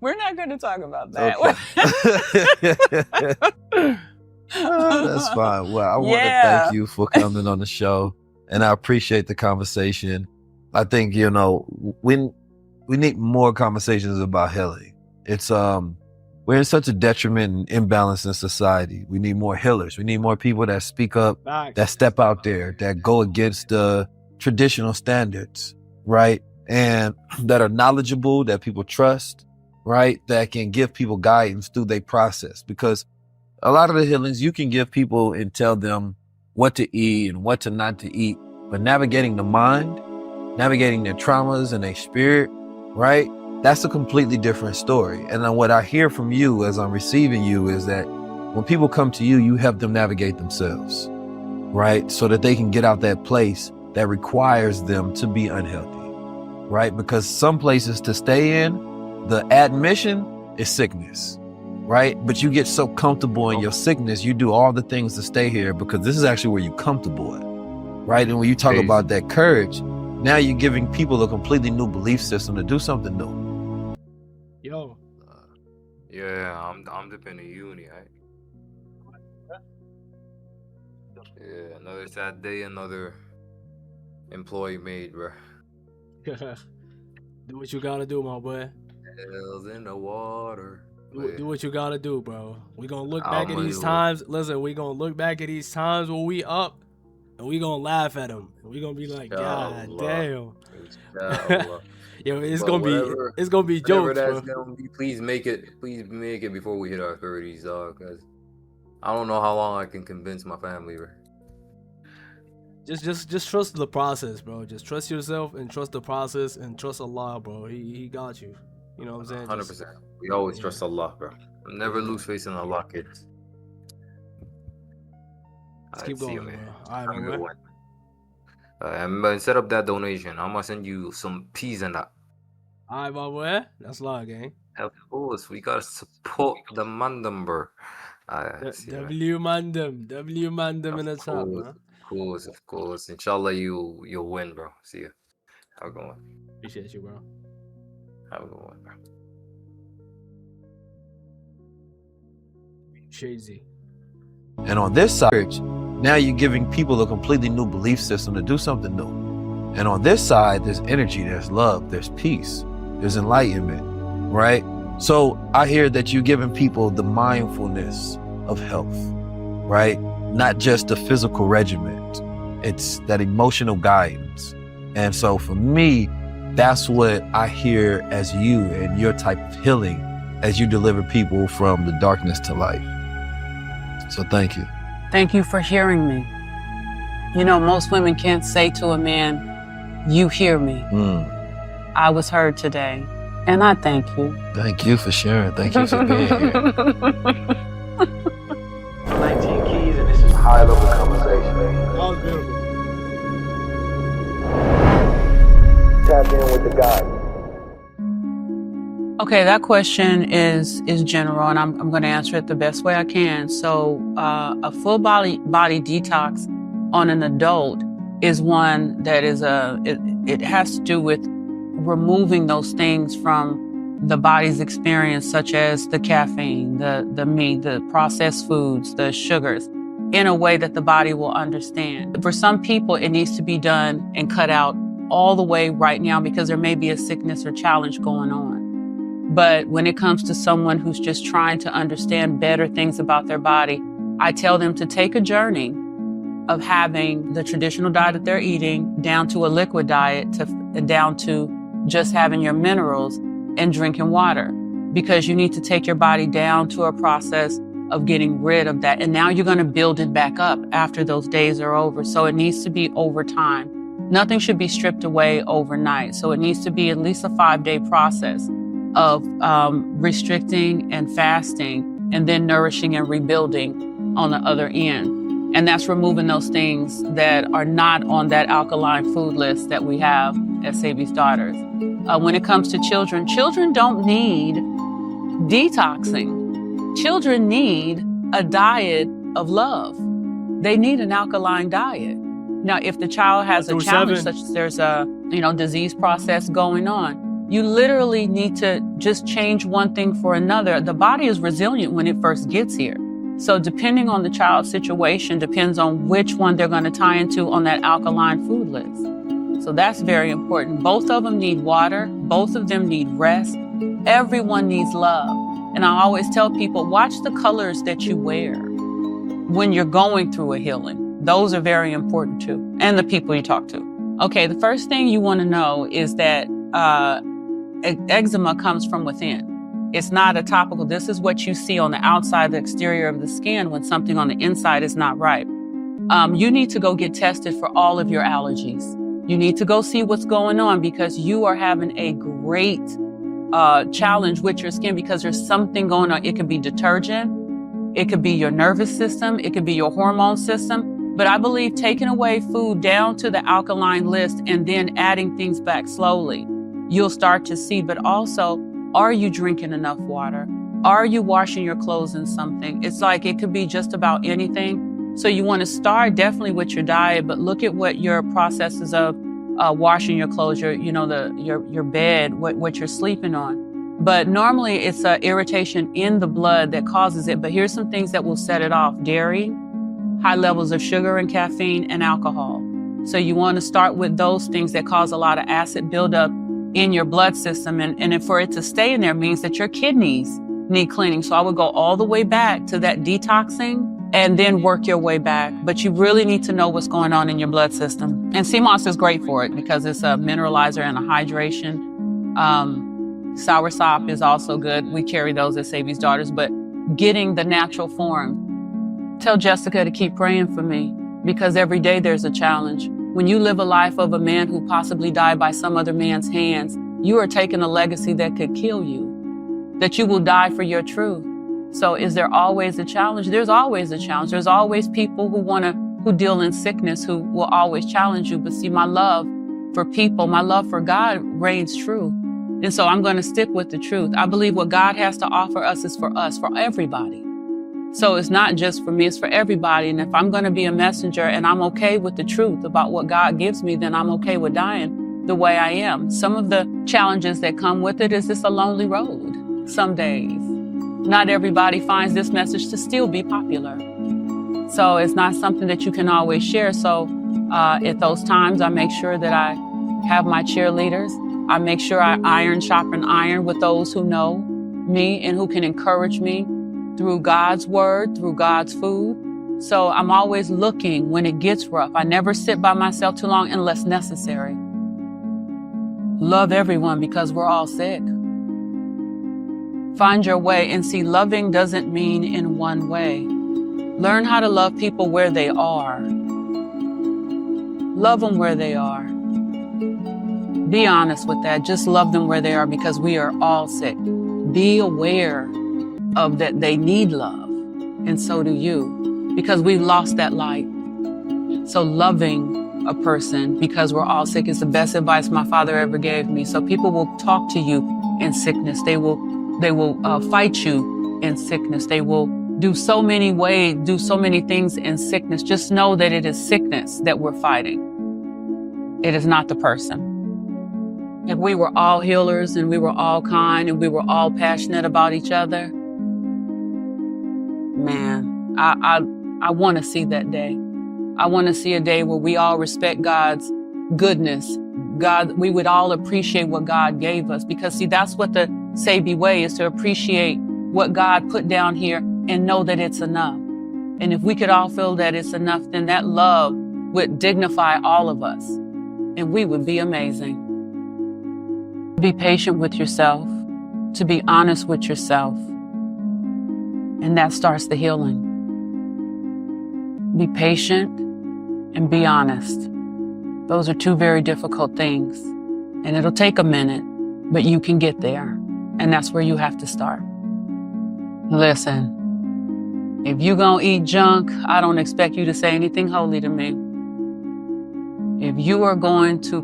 We're not going to talk about that. Okay. That's fine. Well, I want to thank you for coming on the show, and I appreciate the conversation. I think, we need more conversations about healing. It's we're in such a detriment and imbalance in society. We need more healers. We need more people that speak up, that step out there, that go against the traditional standards, right? And that are knowledgeable, that people trust, right? That can give people guidance through their process. Because a lot of the healings, you can give people and tell them what to eat and what to not to eat, but navigating the mind, navigating their traumas and their spirit, right? That's a completely different story. And then what I hear from you as I'm receiving you is that when people come to you, you help them navigate themselves, right? So that they can get out that place that requires them to be unhealthy, right? Because some places to stay in, the admission is sickness, right? But you get so comfortable in your sickness, you do all the things to stay here because this is actually where you're comfortable at, right? And when you talk about that courage, now you're giving people a completely new belief system to do something new. Yo. Yeah, I'm dipping in uni, right? Yeah, another sad day, another employee made, bro. Do what you gotta do, my boy. Hell's in the water. Do what you gotta do, bro. We gonna look back at these times. Listen, we gonna look back at these times when we up, and we gonna laugh at them. We gonna be like, God damn. Yo, it's gonna be jokes, that's bro. Gonna be, please make it before we hit our 30s, dog. Cause I don't know how long I can convince my family, bro. Just trust the process, bro. Just trust yourself and trust the process and trust Allah, bro. He got you. You know what I'm saying? 100%. We always trust Allah, bro. Never lose faith in Allah, kids. Let's keep going, bro. All right, man. I'm gonna set up that donation. I'm gonna send you some peas and that. All right, my boy. That's love, gang. Of course, we gotta support the mandem, bro. W Mandem in the top, man. Of course. Inshallah, you'll win, bro. See you. Have a good one. Appreciate you, bro. Have a good one, bro. Shady. And on this side, now you're giving people a completely new belief system to do something new. And on this side, there's energy, there's love, there's peace, there's enlightenment, right? So I hear that you're giving people the mindfulness of health, right? Not just the physical regiment. It's that emotional guidance. And so for me, that's what I hear as you and your type of healing as you deliver people from the darkness to light. So thank you. Thank you for hearing me. You know, most women can't say to a man, "You hear me. I was heard today." And I thank you. Thank you for sharing. Thank you for being here. 19 keys, and this is high-level conversation. That was beautiful. Tap in with the God. Okay, that question is general, and I'm going to answer it the best way I can. So, a full body detox on an adult is one that is it has to do with removing those things from the body's experience, such as the caffeine, the meat, the processed foods, the sugars, in a way that the body will understand. For some people, it needs to be done and cut out all the way right now because there may be a sickness or challenge going on. But when it comes to someone who's just trying to understand better things about their body, I tell them to take a journey of having the traditional diet that they're eating down to a liquid diet, down to just having your minerals and drinking water, because you need to take your body down to a process of getting rid of that. And now you're going to build it back up after those days are over. So it needs to be over time. Nothing should be stripped away overnight. So it needs to be at least a 5-day process of restricting and fasting, and then nourishing and rebuilding on the other end. And that's removing those things that are not on that alkaline food list that we have at Sebi's Daughters. When it comes to children, children don't need detoxing. Children need a diet of love. They need an alkaline diet. Now, if the child has a challenge, such as there's a disease process going on, you literally need to just change one thing for another. The body is resilient when it first gets here. So depending on the child's situation, depends on which one they're going to tie into on that alkaline food list. So that's very important. Both of them need water. Both of them need rest. Everyone needs love. And I always tell people, watch the colors that you wear when you're going through a healing. Those are very important too. And the people you talk to. Okay, the first thing you want to know is that eczema comes from within. It's not a topical. This is what you see on the outside, the exterior of the skin, when something on the inside is not right. You need to go get tested for all of your allergies. You need to go see what's going on, because you are having a great challenge with your skin because there's something going on. It could be detergent. It could be your nervous system. It could be your hormone system. But I believe taking away food down to the alkaline list and then adding things back slowly, you'll start to see. But also, are you drinking enough water? Are you washing your clothes in something? It's like it could be just about anything. So you want to start definitely with your diet, but look at what your processes of washing your clothes, your bed, what you're sleeping on. But normally it's irritation in the blood that causes it. But here's some things that will set it off: dairy, high levels of sugar and caffeine, and alcohol. So you want to start with those things that cause a lot of acid buildup in your blood system. And for it to stay in there means that your kidneys need cleaning. So I would go all the way back to that detoxing and then work your way back. But you really need to know what's going on in your blood system. And sea moss is great for it because it's a mineralizer and a hydration. Soursop is also good. We carry those at Sebi's Daughters, but getting the natural form. Tell Jessica to keep praying for me, because every day there's a challenge. When you live a life of a man who possibly died by some other man's hands, you are taking a legacy that could kill you, that you will die for your truth. So is there always a challenge? There's always a challenge. There's always people who deal in sickness who will always challenge you. But see, my love for people, my love for God reigns true. And so I'm going to stick with the truth. I believe what God has to offer us is for us, for everybody. So it's not just for me, it's for everybody. And if I'm going to be a messenger and I'm okay with the truth about what God gives me, then I'm okay with dying the way I am. Some of the challenges that come with it is it's a lonely road some days. Not everybody finds this message to still be popular. So it's not something that you can always share. So at those times, I make sure that I have my cheerleaders. I make sure I iron, sharpen iron with those who know me and who can encourage me through God's word, through God's food. So I'm always looking when it gets rough. I never sit by myself too long unless necessary. Love everyone because we're all sick. Find your way, and see, loving doesn't mean in one way. Learn how to love people where they are. Love them where they are. Be honest with that. Just love them where they are, because we are all sick. Be aware of that they need love, and so do you, because we've lost that light. So loving a person because we're all sick is the best advice my father ever gave me. So people will talk to you in sickness. They will fight you in sickness. They will do so many things in sickness. Just know that it is sickness that we're fighting. It is not the person. If we were all healers and we were all kind and we were all passionate about each other, man, I want to see that day. I want to see a day where we all respect God's goodness. We would all appreciate what God gave us, because see, that's what the Sebi way is, to appreciate what God put down here and know that it's enough. And if we could all feel that it's enough, then that love would dignify all of us and we would be amazing. Be patient with yourself, to be honest with yourself, and that starts the healing. Be patient and be honest. Those are two very difficult things, and it'll take a minute, but you can get there, and that's where you have to start. Listen, if you gonna eat junk, I don't expect you to say anything holy to me. If you are going to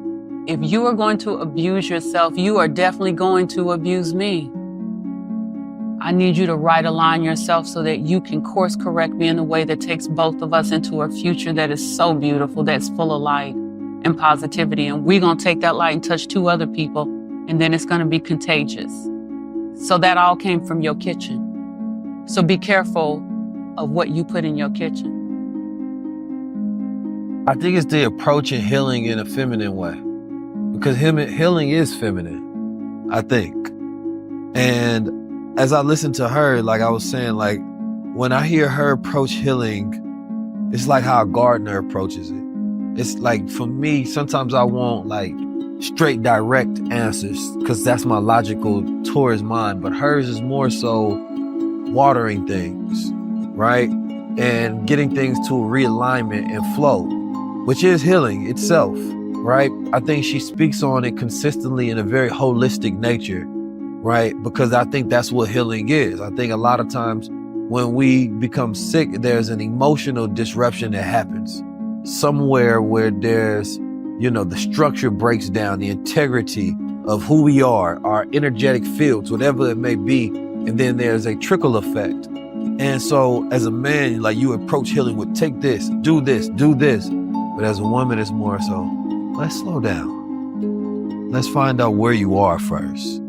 abuse yourself, you are definitely going to abuse me. I need you to right align yourself so that you can course correct me in a way that takes both of us into a future that is so beautiful, that's full of light and positivity. And we're going to take that light and touch 2 other people, and then it's going to be contagious. So that all came from your kitchen. So be careful of what you put in your kitchen. I think it's the approach of healing in a feminine way, because healing is feminine, I think. And as I listen to her, like I was saying, like when I hear her approach healing, it's like how a gardener approaches it. It's like, for me, sometimes I want like straight direct answers because that's my logical towards mind, but hers is more so watering things, right? And getting things to a realignment and flow, which is healing itself, right? I think she speaks on it consistently in a very holistic nature, right? Because I think that's what healing is. I think a lot of times when we become sick, there's an emotional disruption that happens somewhere where there's, the structure breaks down, the integrity of who we are, our energetic fields, whatever it may be. And then there's a trickle effect. And so as a man, like, you approach healing with take this, do this, do this. But as a woman, it's more so, let's slow down. Let's find out where you are first.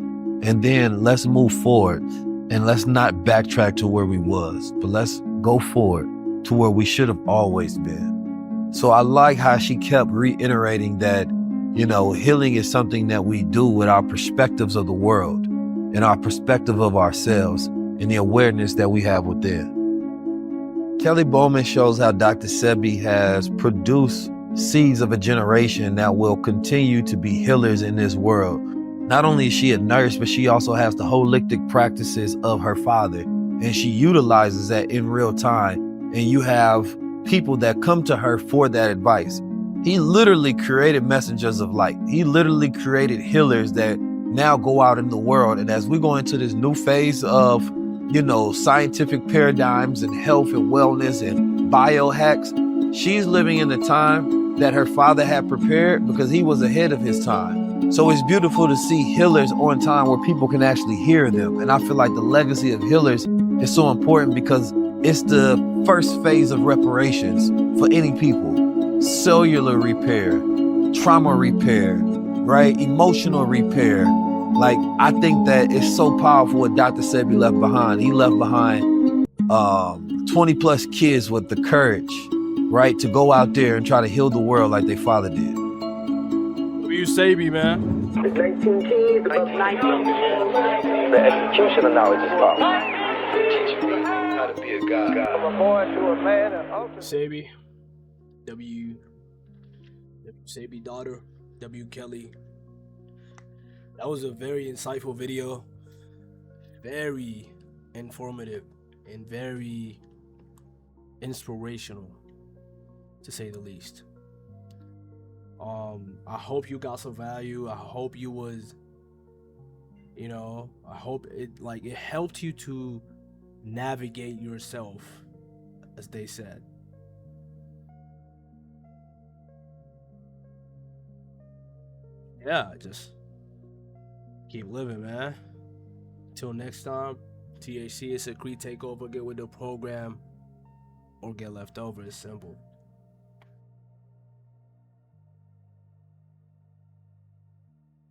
And then let's move forward, and let's not backtrack to where we was, but let's go forward to where we should have always been. So I like how she kept reiterating that, healing is something that we do with our perspectives of the world and our perspective of ourselves and the awareness that we have within. Kellie Bowman shows how Dr. Sebi has produced seeds of a generation that will continue to be healers in this world. Not only is she a nurse, but she also has the holistic practices of her father, and she utilizes that in real time. And you have people that come to her for that advice. He literally created messengers of light. He literally created healers that now go out in the world. And as we go into this new phase of, scientific paradigms and health and wellness and biohacks, she's living in the time that her father had prepared because he was ahead of his time. So it's beautiful to see healers on time where people can actually hear them. And I feel like the legacy of healers is so important because it's the first phase of reparations for any people. Cellular repair, trauma repair, right? Emotional repair. Like, I think that it's so powerful what Dr. Sebi left behind. He left behind 20 plus kids with the courage, right, to go out there and try to heal the world like their father did. W. Sebi, man. 19 keys, above 19. The execution of knowledge is power. How to be a god. From a boy to a man. Sebi. W. Sebi daughter. W. Kellie. That was a very insightful video. Very informative and very inspirational, to say the least. I hope you got some value. I hope you was, you know, I hope it helped you to navigate yourself, as they said. Yeah, just keep living, man. Till next time, THC is a Secret Takeover. Get with the program or get left over. It's simple.